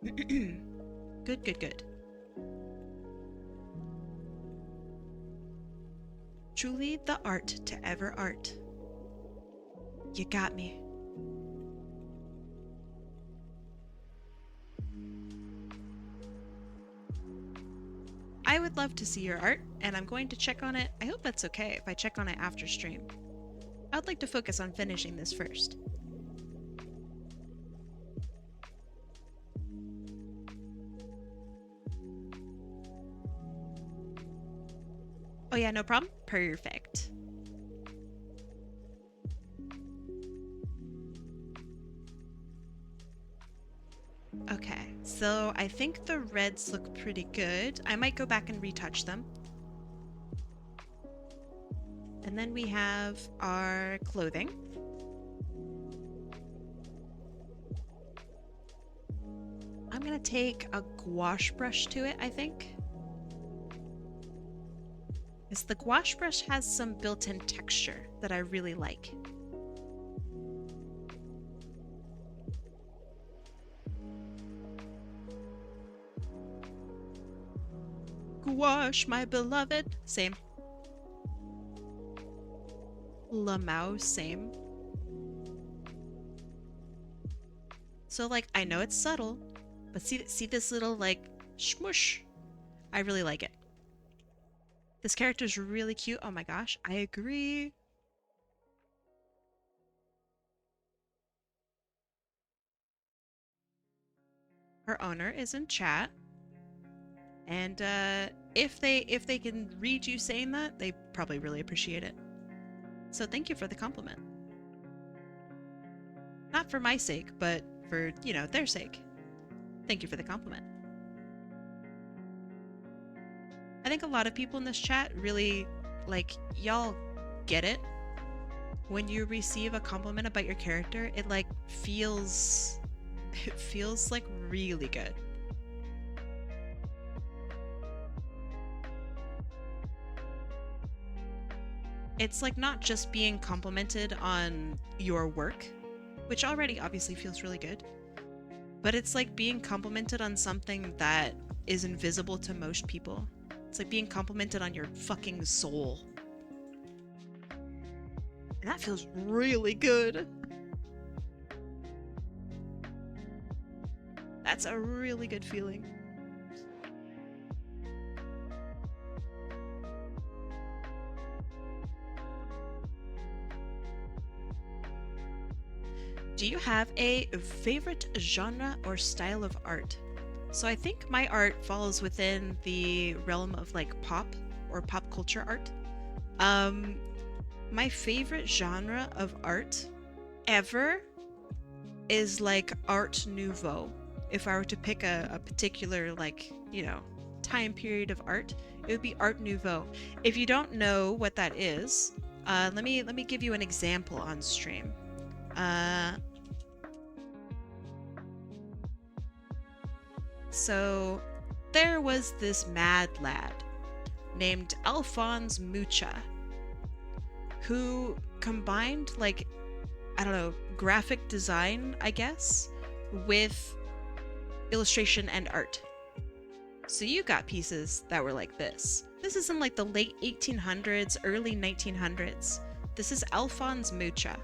Good, good, good. Truly the art to ever art. You got me. I would love to see your art, and I'm going to check on it. I hope that's okay if I check on it after stream. I would like to focus on finishing this first. Oh yeah, no problem. Perfect. Okay, so I think the reds look pretty good. I might go back and retouch them. And then we have our clothing. I'm gonna take a gouache brush to it, I think. Because the gouache brush has some built-in texture that I really like. Gouache, my beloved. Same. Lamau, same. So, like, I know it's subtle, but see this little, like, shmush? I really like it. This character's really cute. Oh my gosh, I agree. Her owner is in chat. And if they can read you saying that, they probably really appreciate it. So thank you for the compliment. Not for my sake, but for, you know, their sake. Thank you for the compliment. I think a lot of people in this chat really like, y'all get it. When you receive a compliment about your character, it like feels it feels like really good. It's like not just being complimented on your work, which already obviously feels really good, but it's like being complimented on something that is invisible to most people. It's like being complimented on your fucking soul. And that feels really good. That's a really good feeling. Do you have a favorite genre or style of art? So I think my art falls within the realm of like pop or pop culture art. Um, my favorite genre of art ever is like Art Nouveau. If I were to pick a particular like, time period of art, it would be Art Nouveau. If you don't know what that is, let me give you an example on stream. So there was this mad lad named Alphonse Mucha who combined like, I don't know, graphic design, I guess, with illustration and art. So you got pieces that were like this. This is in like the late 1800s, early 1900s. This is Alphonse Mucha.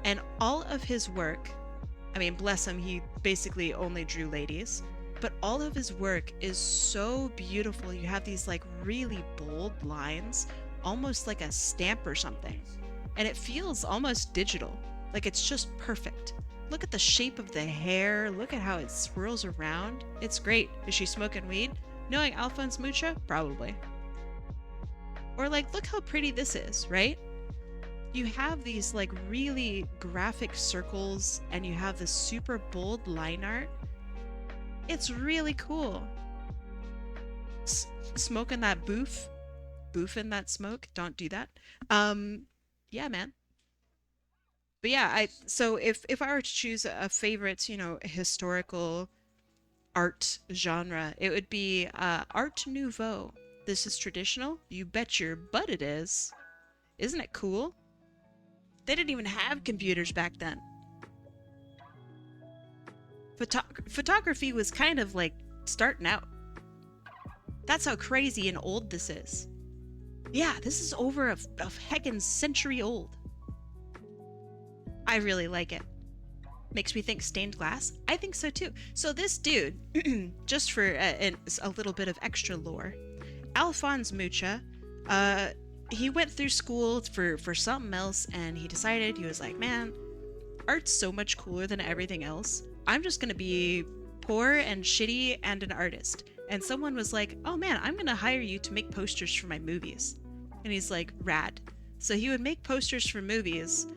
And all of his work, I mean, bless him, he basically only drew ladies, but all of his work is so beautiful. You have these like really bold lines, almost like a stamp or something. And it feels almost digital. Like it's just perfect. Look at the shape of the hair. Look at how it swirls around. It's great. Is she smoking weed? Knowing Alphonse Mucha? Probably. Or like, look how pretty this is, right? You have these like really graphic circles and you have this super bold line art. It's really cool. Smoking that boof. Boofing that smoke. Don't do that. Yeah, man. But yeah, so if I were to choose a favorite, historical art genre, it would be Art Nouveau. This is traditional. You bet your butt it is. Isn't it cool? They didn't even have computers back then. Photography was kind of like starting out. That's how crazy and old this is. Yeah, this is over a heckin' century old. I really like it. Makes me think stained glass. I think so too. So this dude, just for a little bit of extra lore, Alphonse Mucha, he went through school for something else, and he decided, he was like, man, art's so much cooler than everything else. I'm just gonna be poor and shitty and an artist. And someone was like, oh man, I'm gonna hire you to make posters for my movies. And he's like, rad. So he would make posters for movies,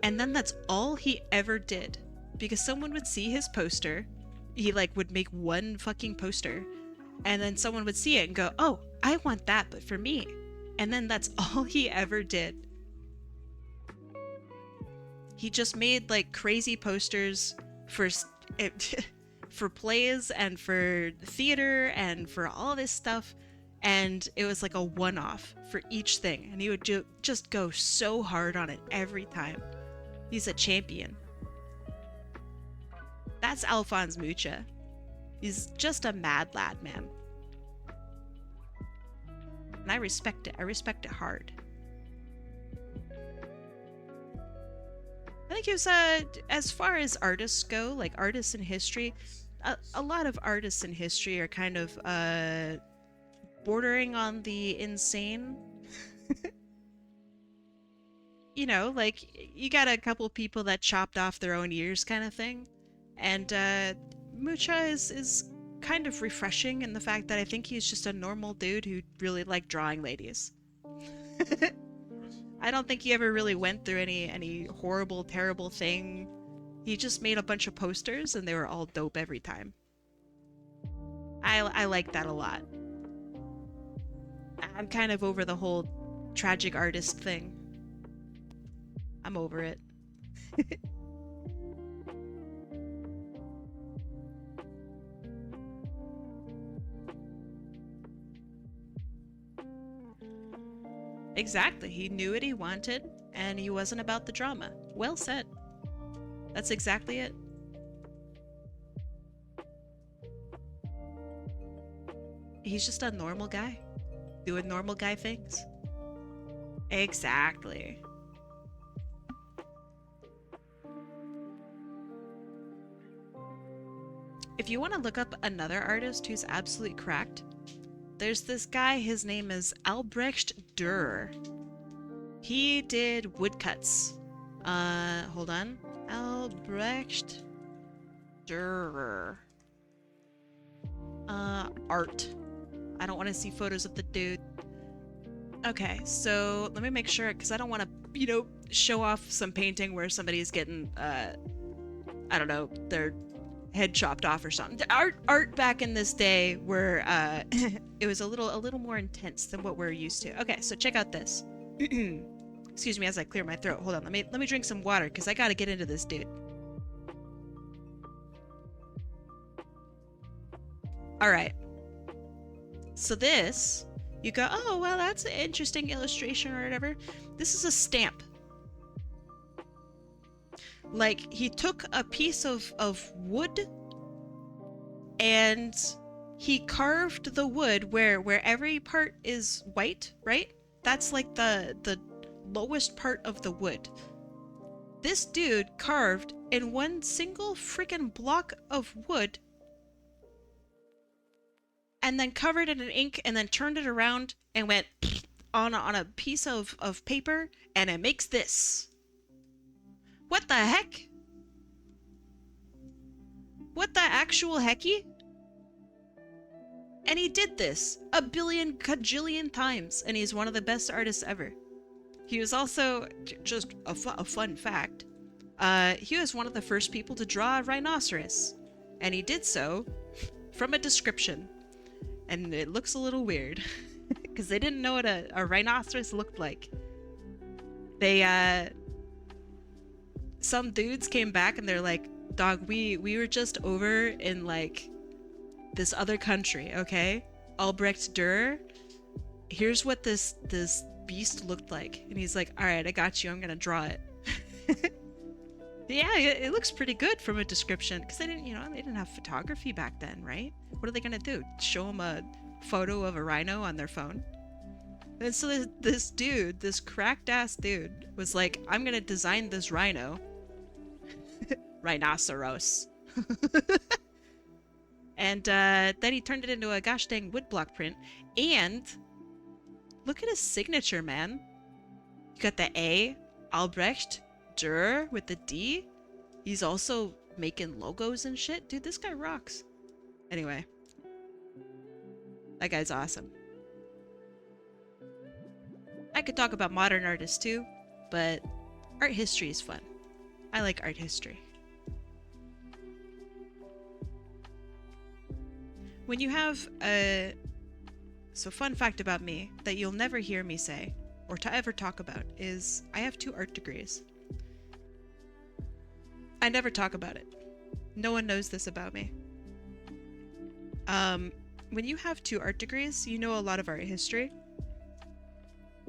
and then that's all he ever did. Because someone would see his poster, he like would make one fucking poster, and then someone would see it and go, oh, I want that, but for me. And then that's all he ever did. He just made like crazy posters for for plays and for theater and for all this stuff, and it was like a one-off for each thing, and he would just go so hard on it every time. He's a champion. That's Alphonse Mucha. He's just a mad lad, man. And I respect it. I respect it hard. I think it was, as far as artists go, like artists in history, a lot of artists in history are kind of bordering on the insane. Like you got a couple people that chopped off their own ears kind of thing. And Mucha is kind of refreshing in the fact that I think he's just a normal dude who really liked drawing ladies. I don't think he ever really went through any horrible, terrible thing. He just made a bunch of posters and they were all dope every time. I like that a lot. I'm kind of over the whole tragic artist thing. I'm over it. Exactly. He knew what he wanted, and he wasn't about the drama. Well said. That's exactly it. He's just a normal guy, doing normal guy things. Exactly. If you want to look up another artist who's absolutely cracked, there's this guy, his name is Albrecht Dürer. He did woodcuts. Hold on. Albrecht Dürer. Art. I don't want to see photos of the dude. Okay, so let me make sure, because I don't want to, show off some painting where somebody's getting, I don't know, their head chopped off or something. Art back in this day where it was a little more intense than what we're used to. Okay, so check out this. Excuse me as I clear my throat. Hold on, let me drink some water because I gotta get into this dude. All right. So this, you go, oh well, that's an interesting illustration or whatever. This is a stamp. Like, he took a piece of wood and he carved the wood where every part is white, right? That's like the lowest part of the wood. This dude carved in one single freaking block of wood and then covered it in ink and then turned it around and went on a piece of paper, and it makes this. What the heck? What the actual hecky? And he did this a billion cajillion times, and he's one of the best artists ever. He was also, just a fun fact, he was one of the first people to draw a rhinoceros, and he did so from a description. And it looks a little weird, because they didn't know what a rhinoceros looked like. They, some dudes came back and they're like, dog, we were just over in, like, this other country, okay? Albrecht Dürer, here's what this beast looked like. And he's like, all right, I got you, I'm gonna draw it. Yeah, it looks pretty good from a description, because they didn't have photography back then, right? What are they gonna do? Show them a photo of a rhino on their phone? And so this dude, this cracked ass dude, was like, I'm gonna design this rhino. Rhinoceros. And then he turned it into a gosh dang woodblock print. And look at his signature, man. You got the A, Albrecht Dürer with the D. He's also making logos and shit. Dude, this guy rocks. Anyway. That guy's awesome. I could talk about modern artists too, but art history is fun. I like art history. When you have a... So fun fact about me that you'll never hear me say or to ever talk about is I have 2 art degrees. I never talk about it. No one knows this about me. When you have 2 art degrees, you know a lot of art history.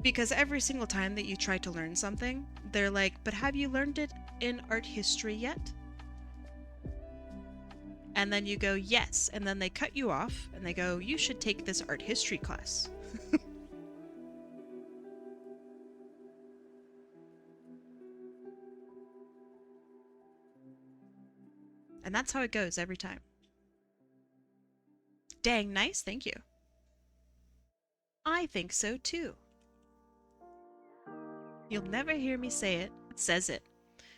Because every single time that you try to learn something, they're like, but have you learned it in art history yet? And then you go, yes. And then they cut you off and they go, you should take this art history class. And that's how it goes every time. Dang nice, thank you. I think so too. You'll never hear me say it, says it.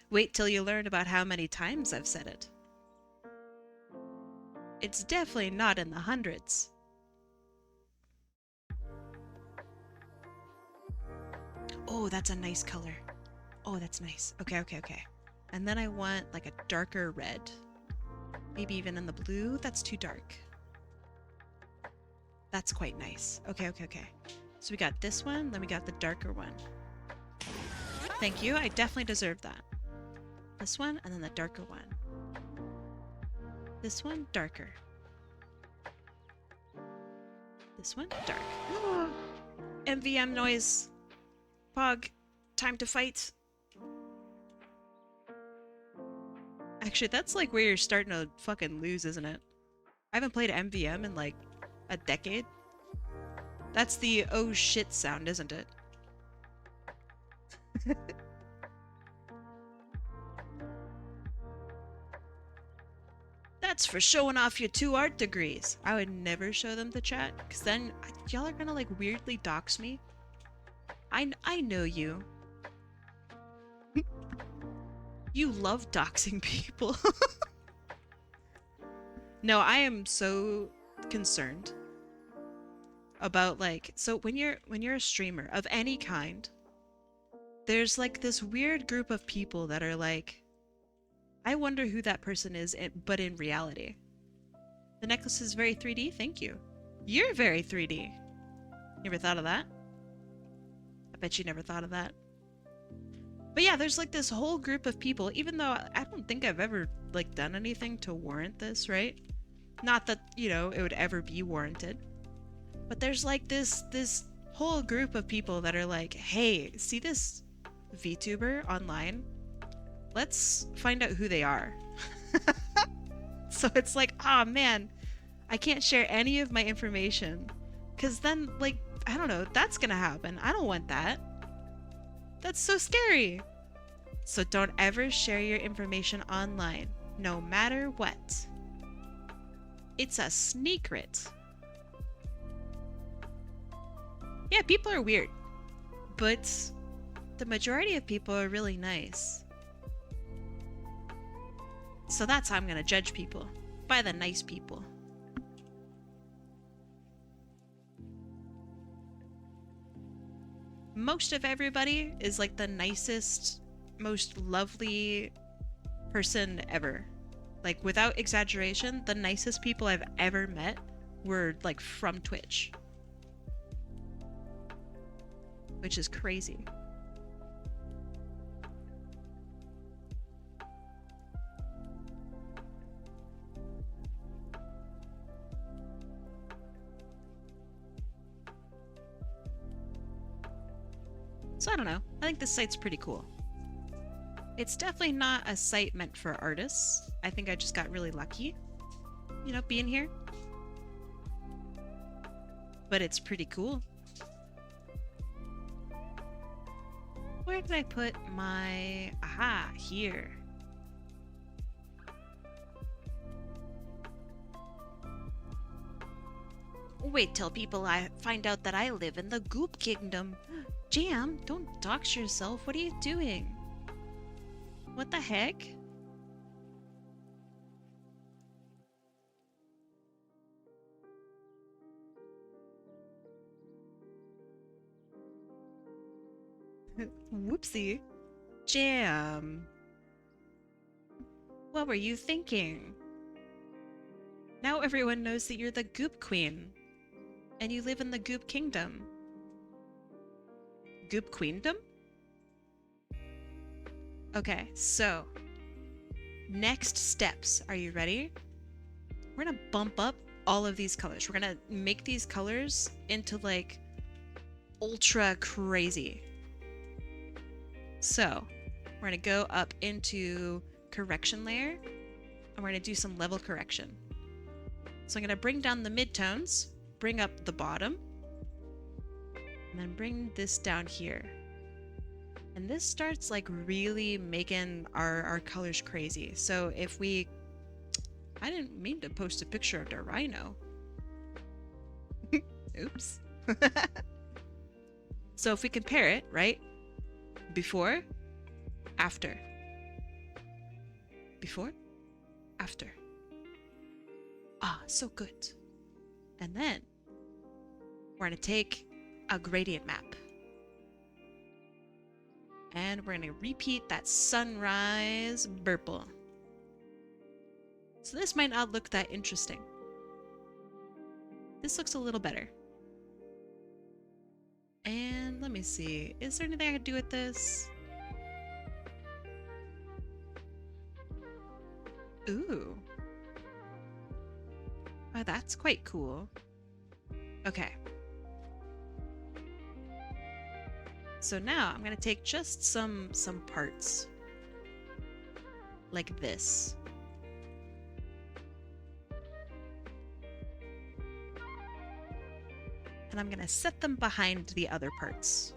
Wait till you learn about how many times I've said it. It's definitely not in the hundreds. Oh, that's a nice color. Oh, that's nice. Okay. And then I want like a darker red. Maybe even in the blue. That's too dark. That's quite nice. Okay. So we got this one, then we got the darker one. Thank you, I definitely deserve that. This one, and then the darker one. This one, darker. This one, dark. MVM noise. Pog, time to fight. Actually, that's like where you're starting to fucking lose, isn't it? I haven't played MVM in like a decade. That's the oh shit sound, isn't it? That's for showing off your 2 art degrees. I would never show them the chat, because then y'all are gonna like weirdly dox me. I know you. You love doxing people. No, I am so concerned about like, so when you're a streamer of any kind, there's like this weird group of people that are like, I wonder who that person is, but in reality. The necklace is very 3D, thank you. You're very 3D. You ever thought of that? I bet you never thought of that. But yeah, there's like this whole group of people, even though I don't think I've ever like done anything to warrant this, right? Not that, you know, it would ever be warranted. But there's like this whole group of people that are like, hey, see this VTuber online? Let's find out who they are. So it's like, ah, man, I can't share any of my information. Because then, like, I don't know, that's gonna happen. I don't want that. That's so scary. So don't ever share your information online, no matter what. It's a secret. Yeah, people are weird, but the majority of people are really nice. So that's how I'm gonna judge people, by the nice people. Most of everybody is like the nicest, most lovely person ever. Like, without exaggeration, the nicest people I've ever met were like from Twitch. Which is crazy. So I don't know. I think this site's pretty cool. It's definitely not a site meant for artists. I think I just got really lucky, you know, being here. But it's pretty cool. Where did I put my... Aha, here. Wait till people find out that I live in the Goop Kingdom. Jam, don't dox yourself. What are you doing? What the heck? Whoopsie. Jam. What were you thinking? Now everyone knows that you're the Goop Queen. And you live in the Goop Kingdom. Goop Queendom? Okay, so next steps. Are you ready? We're gonna bump up all of these colors. We're gonna make these colors into like ultra crazy. So we're gonna go up into correction layer and we're gonna do some level correction. So I'm gonna bring down the midtones, bring up the bottom, and then bring this down here. And this starts like really making our colors crazy. So if we... I didn't mean to post a picture of the rhino. Oops. So if we compare it, right? Before, after. Before, after. Ah, so good. And then we're going to take a gradient map. And we're going to repeat that sunrise purple. So this might not look that interesting. This looks a little better. Let me see. Is there anything I could do with this? Ooh. Oh, that's quite cool. Okay. So now I'm gonna take just some parts. Like this. And I'm gonna set them behind the other parts.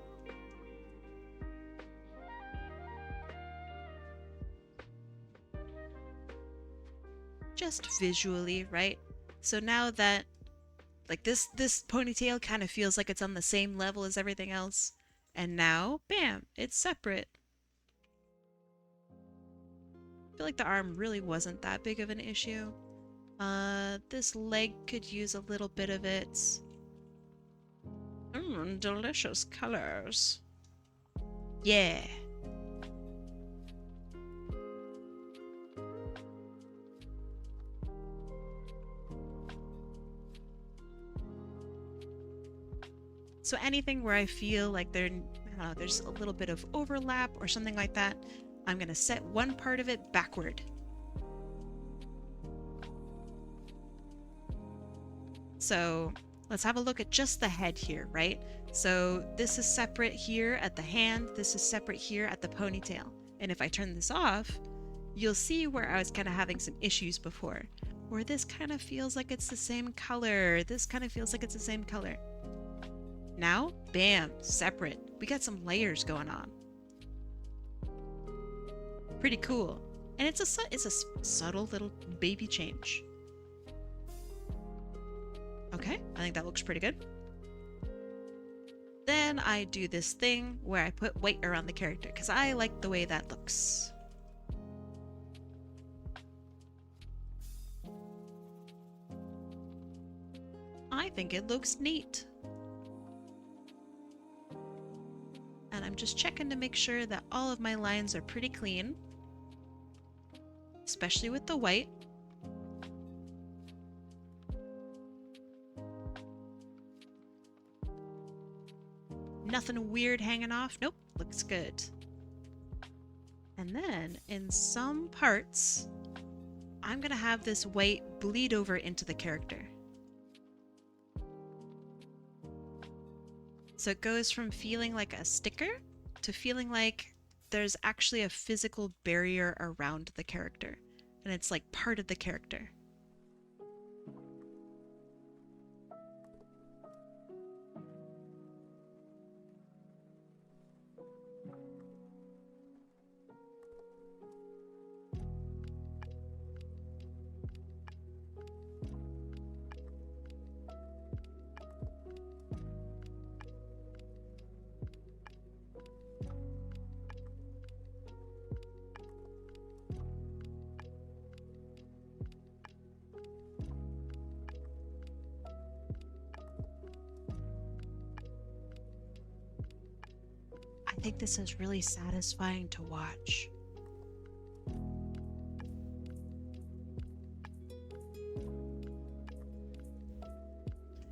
Just visually, right? So now that like this ponytail kind of feels like it's on the same level as everything else. And now, bam, it's separate. I feel like the arm really wasn't that big of an issue. This leg could use a little bit of it. Delicious colors. Yeah. So anything where I feel like there's a little bit of overlap or something like that, I'm gonna set one part of it backward. So let's have a look at just the head here, right? So this is separate here at the hand, this is separate here at the ponytail. And if I turn this off, you'll see where I was kind of having some issues before. Where this kind of feels like it's the same color, this kind of feels like it's the same color. Now, bam, separate. We got some layers going on. Pretty cool. And it's a subtle little baby change. Okay, I think that looks pretty good. Then I do this thing where I put white around the character because I like the way that looks. I think it looks neat. And I'm just checking to make sure that all of my lines are pretty clean, especially with the white. Nothing weird hanging off. Nope, looks good. And then in some parts, I'm gonna have this white bleed over into the character. So it goes from feeling like a sticker to feeling like there's actually a physical barrier around the character. And it's like part of the character. I think this is really satisfying to watch.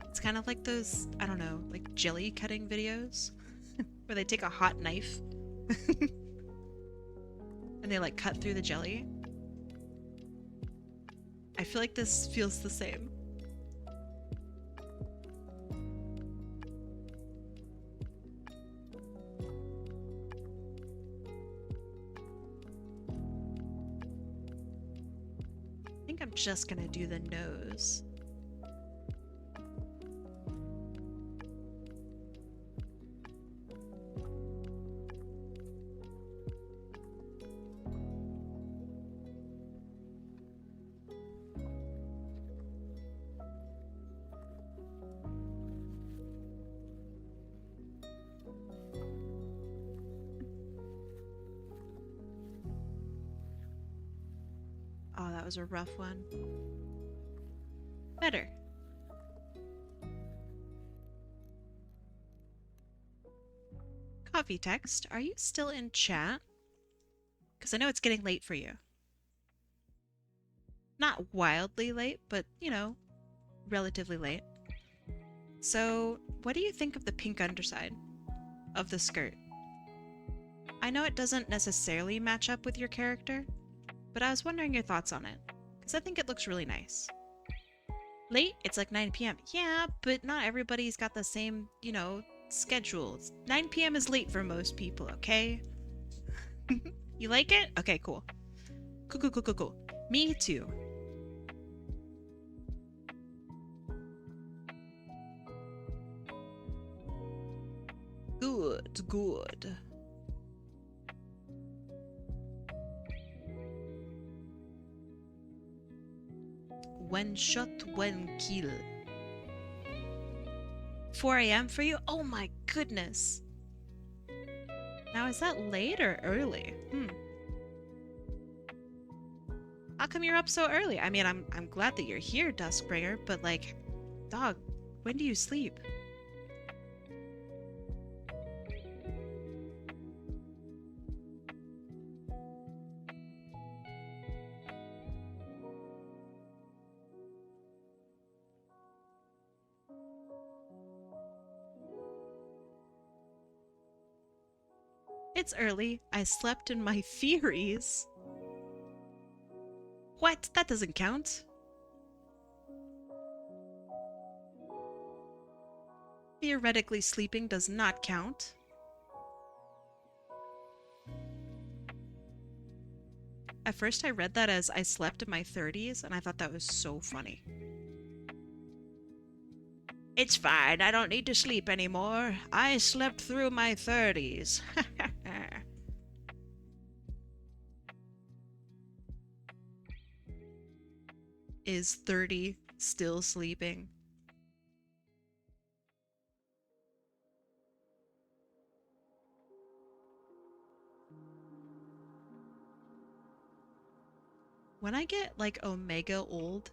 It's kind of like those, I don't know, like jelly cutting videos where they take a hot knife and they like cut through the jelly. I feel like this feels the same. I think I'm just gonna do the nose. Oh, that was a rough one. Better. CoffeeText, are you still in chat? Because I know it's getting late for you. Not wildly late, but, you know, relatively late. So, what do you think of the pink underside? of the skirt. I know it doesn't necessarily match up with your character, but I was wondering your thoughts on it, because I think it looks really nice. Late? It's like 9 p.m. Yeah, but not everybody's got the same, schedule. 9 p.m. is late for most people, okay? You like it? Okay, cool. Cool, cool, cool, cool, cool. Me too. Good, good. One shot, one kill. 4 a.m. for you? Oh my goodness. Now, is that late or early? How come you're up so early? I mean, I'm glad that you're here, Duskbringer, but like, dog, when do you sleep? It's early. I slept in my theories. What? That doesn't count. Theoretically sleeping does not count. At first I read that as I slept in my 30s, and I thought that was so funny. It's fine, I don't need to sleep anymore. I slept through my 30s. Is 30 still sleeping? When I get like Omega old,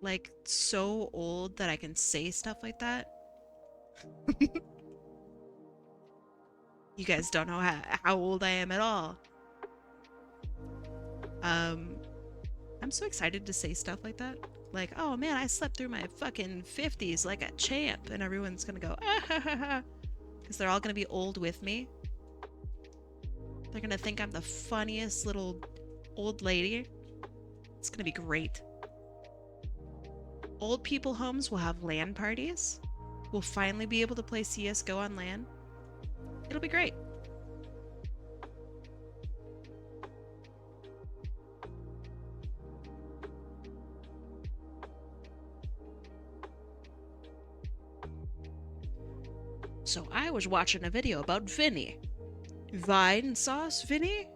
like so old that I can say stuff like that. You guys don't know how old I am at all. I'm so excited to say stuff like that. Like, oh man, I slept through my fucking 50s like a champ, and everyone's gonna go, ah ha ha ha, because they're all gonna be old with me. They're gonna think I'm the funniest little old lady. It's gonna be great. Old people homes will have LAN parties. We'll finally be able to play CSGO on LAN. It'll be great. So I was watching a video about Vinny. Vine sauce, Vinny?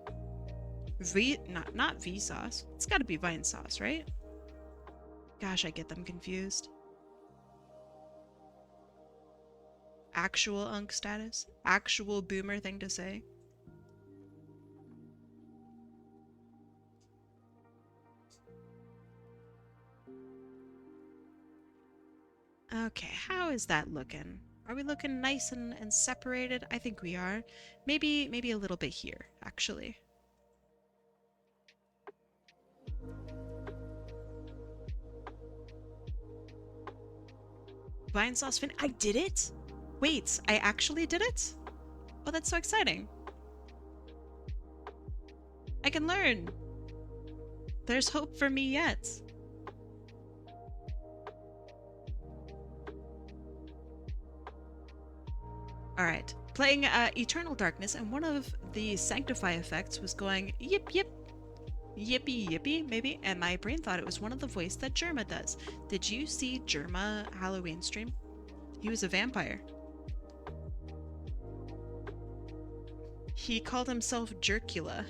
Not V sauce. It's gotta be Vine sauce, right? Gosh, I get them confused. Actual unk status? Actual boomer thing to say? Okay, how is that looking? Are we looking nice and separated? I think we are. Maybe a little bit here, actually. Vine sauce fin. I did it? Wait, I actually did it? Oh, that's so exciting. I can learn. There's hope for me yet. Alright, playing Eternal Darkness, and one of the Sanctify effects was going yip yip, yippee yippee, maybe, and my brain thought it was one of the voice that Jerma does. Did you see Jerma Halloween stream? He was a vampire. He called himself Jerkula.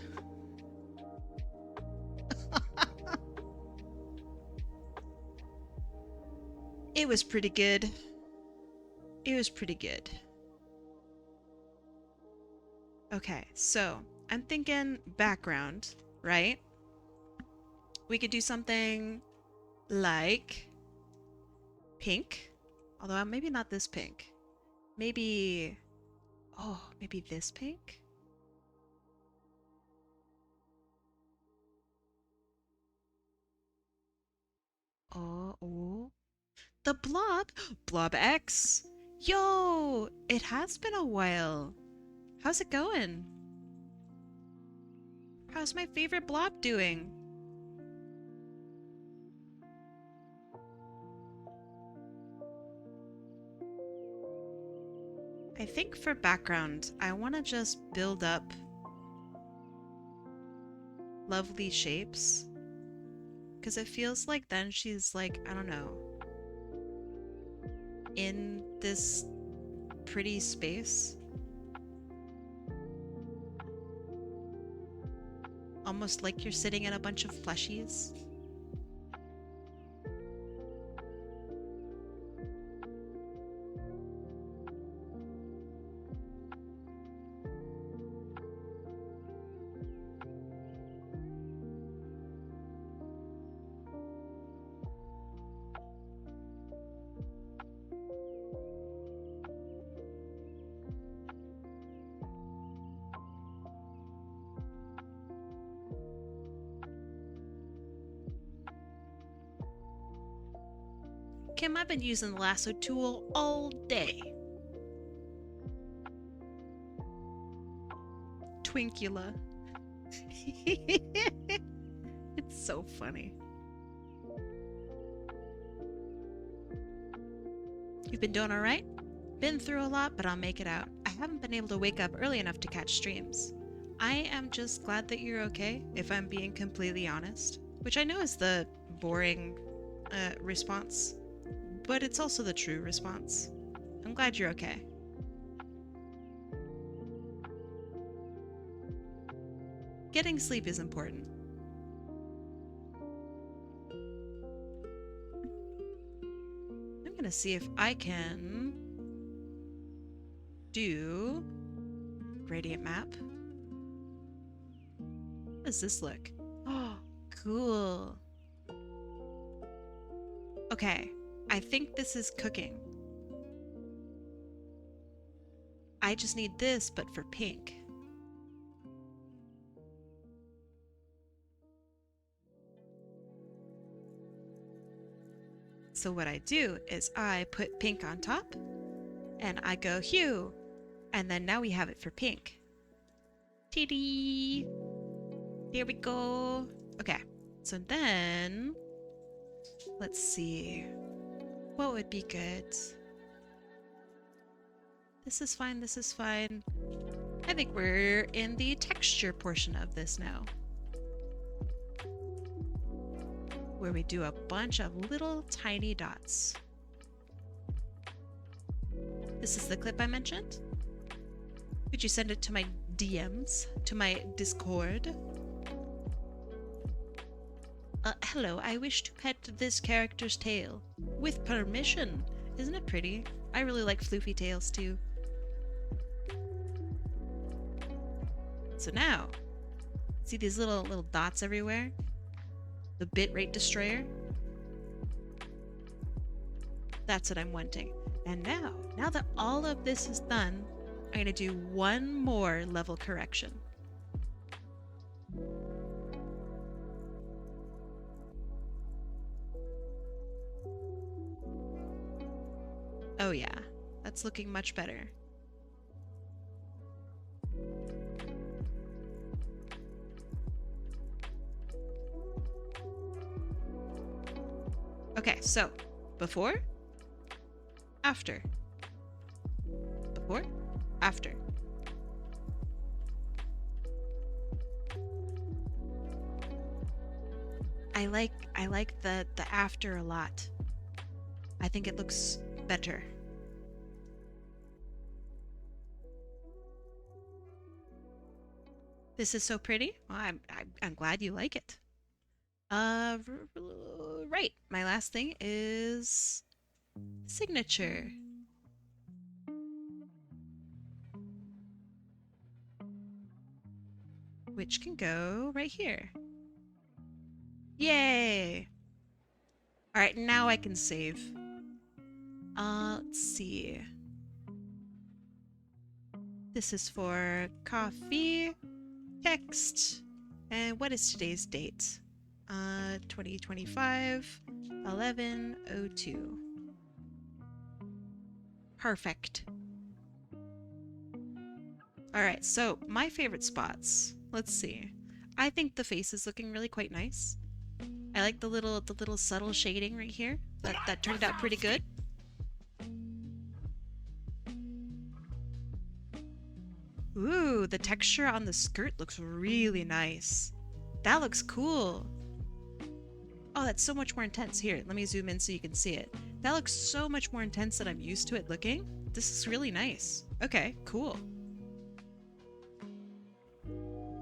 It was pretty good. It was pretty good. Okay, so I'm thinking background, right? We could do something like pink, although maybe not this pink. Maybe, oh, maybe this pink? Oh, the blob. Blob X. Yo, it has been a while. How's it going? How's my favorite blob doing? I think for background, I want to just build up lovely shapes. Because it feels like then she's like, I don't know, in this pretty space. Almost like you're sitting in a bunch of plushies. Kim, I've been using the lasso tool all day. Twinkula. It's so funny. You've been doing alright? Been through a lot, but I'll make it out. I haven't been able to wake up early enough to catch streams. I am just glad that you're okay, if I'm being completely honest. Which I know is the boring response, but it's also the true response. I'm glad you're okay. Getting sleep is important. I'm gonna see if I can do gradient map. How does this look? Oh, cool. Okay, I think this is cooking. I just need this, but for pink. So what I do is I put pink on top, and I go hue, and then now we have it for pink. TD! Here we go. Okay, so then let's see. What would be good? This is fine, this is fine. I think we're in the texture portion of this now, where we do a bunch of little tiny dots. This is the clip I mentioned. Could you send it to my DMs, to my Discord? Hello, I wish to pet this character's tail. With permission. Isn't it pretty? I really like floofy tails too. So now, see these little dots everywhere? The bitrate destroyer? That's what I'm wanting. And now that all of this is done, I'm gonna do one more level correction. Oh yeah, that's looking much better. Okay, so before, after, before, after. I like the after a lot. I think it looks better. This is so pretty. Well, I'm glad you like it. Right. My last thing is signature. Which can go right here. Yay! Alright, now I can save. Let's see. This is for coffee, text, and what is today's date? 2025, 11:02. Perfect. All right, so my favorite spots. Let's see. I think the face is looking really quite nice. I like the little subtle shading right here. That turned out pretty good. Ooh, the texture on the skirt looks really nice. That looks cool. Oh, that's so much more intense. Here, let me zoom in so you can see it. That looks so much more intense than I'm used to it looking. This is really nice. Okay, cool.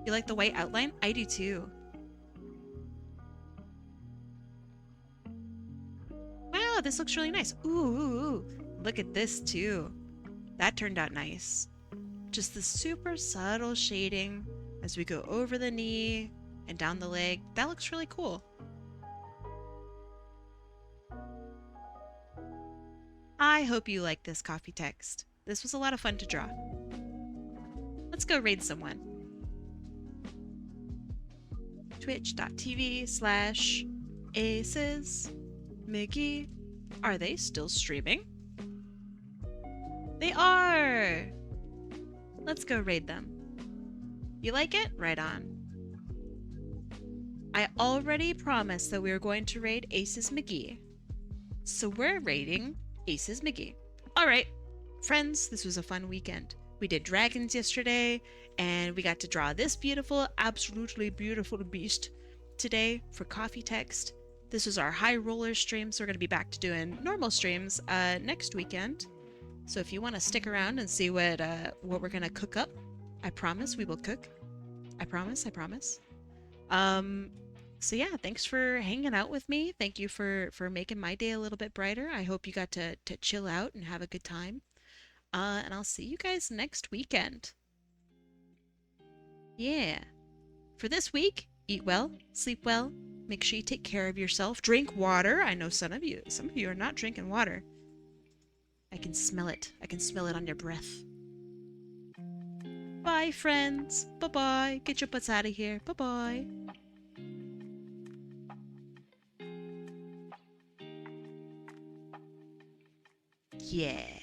You like the white outline? I do too. Wow, this looks really nice. Ooh, look at this too. That turned out nice. Just the super subtle shading as we go over the knee and down the leg. That looks really cool. I hope you like this coffee text. This was a lot of fun to draw. Let's go raid someone. Twitch.tv/Aces Mickey. Are they still streaming? They are! Let's go raid them. You like it? Right on. I already promised that we were going to raid Aces McGee. So we're raiding Aces McGee. Alright, friends, this was a fun weekend. We did dragons yesterday, and we got to draw this beautiful, absolutely beautiful beast today for CoffeeText. This was our high roller stream, so we're going to be back to doing normal streams next weekend. So if you want to stick around and see what we're going to cook up, I promise we will cook. I promise, I promise. So yeah, thanks for hanging out with me. Thank you for making my day a little bit brighter. I hope you got to chill out and have a good time. And I'll see you guys next weekend. Yeah. For this week, eat well, sleep well, make sure you take care of yourself, drink water. I know some of you are not drinking water. I can smell it. I can smell it on your breath. Bye, friends. Bye-bye. Get your butts out of here. Bye-bye. Yeah.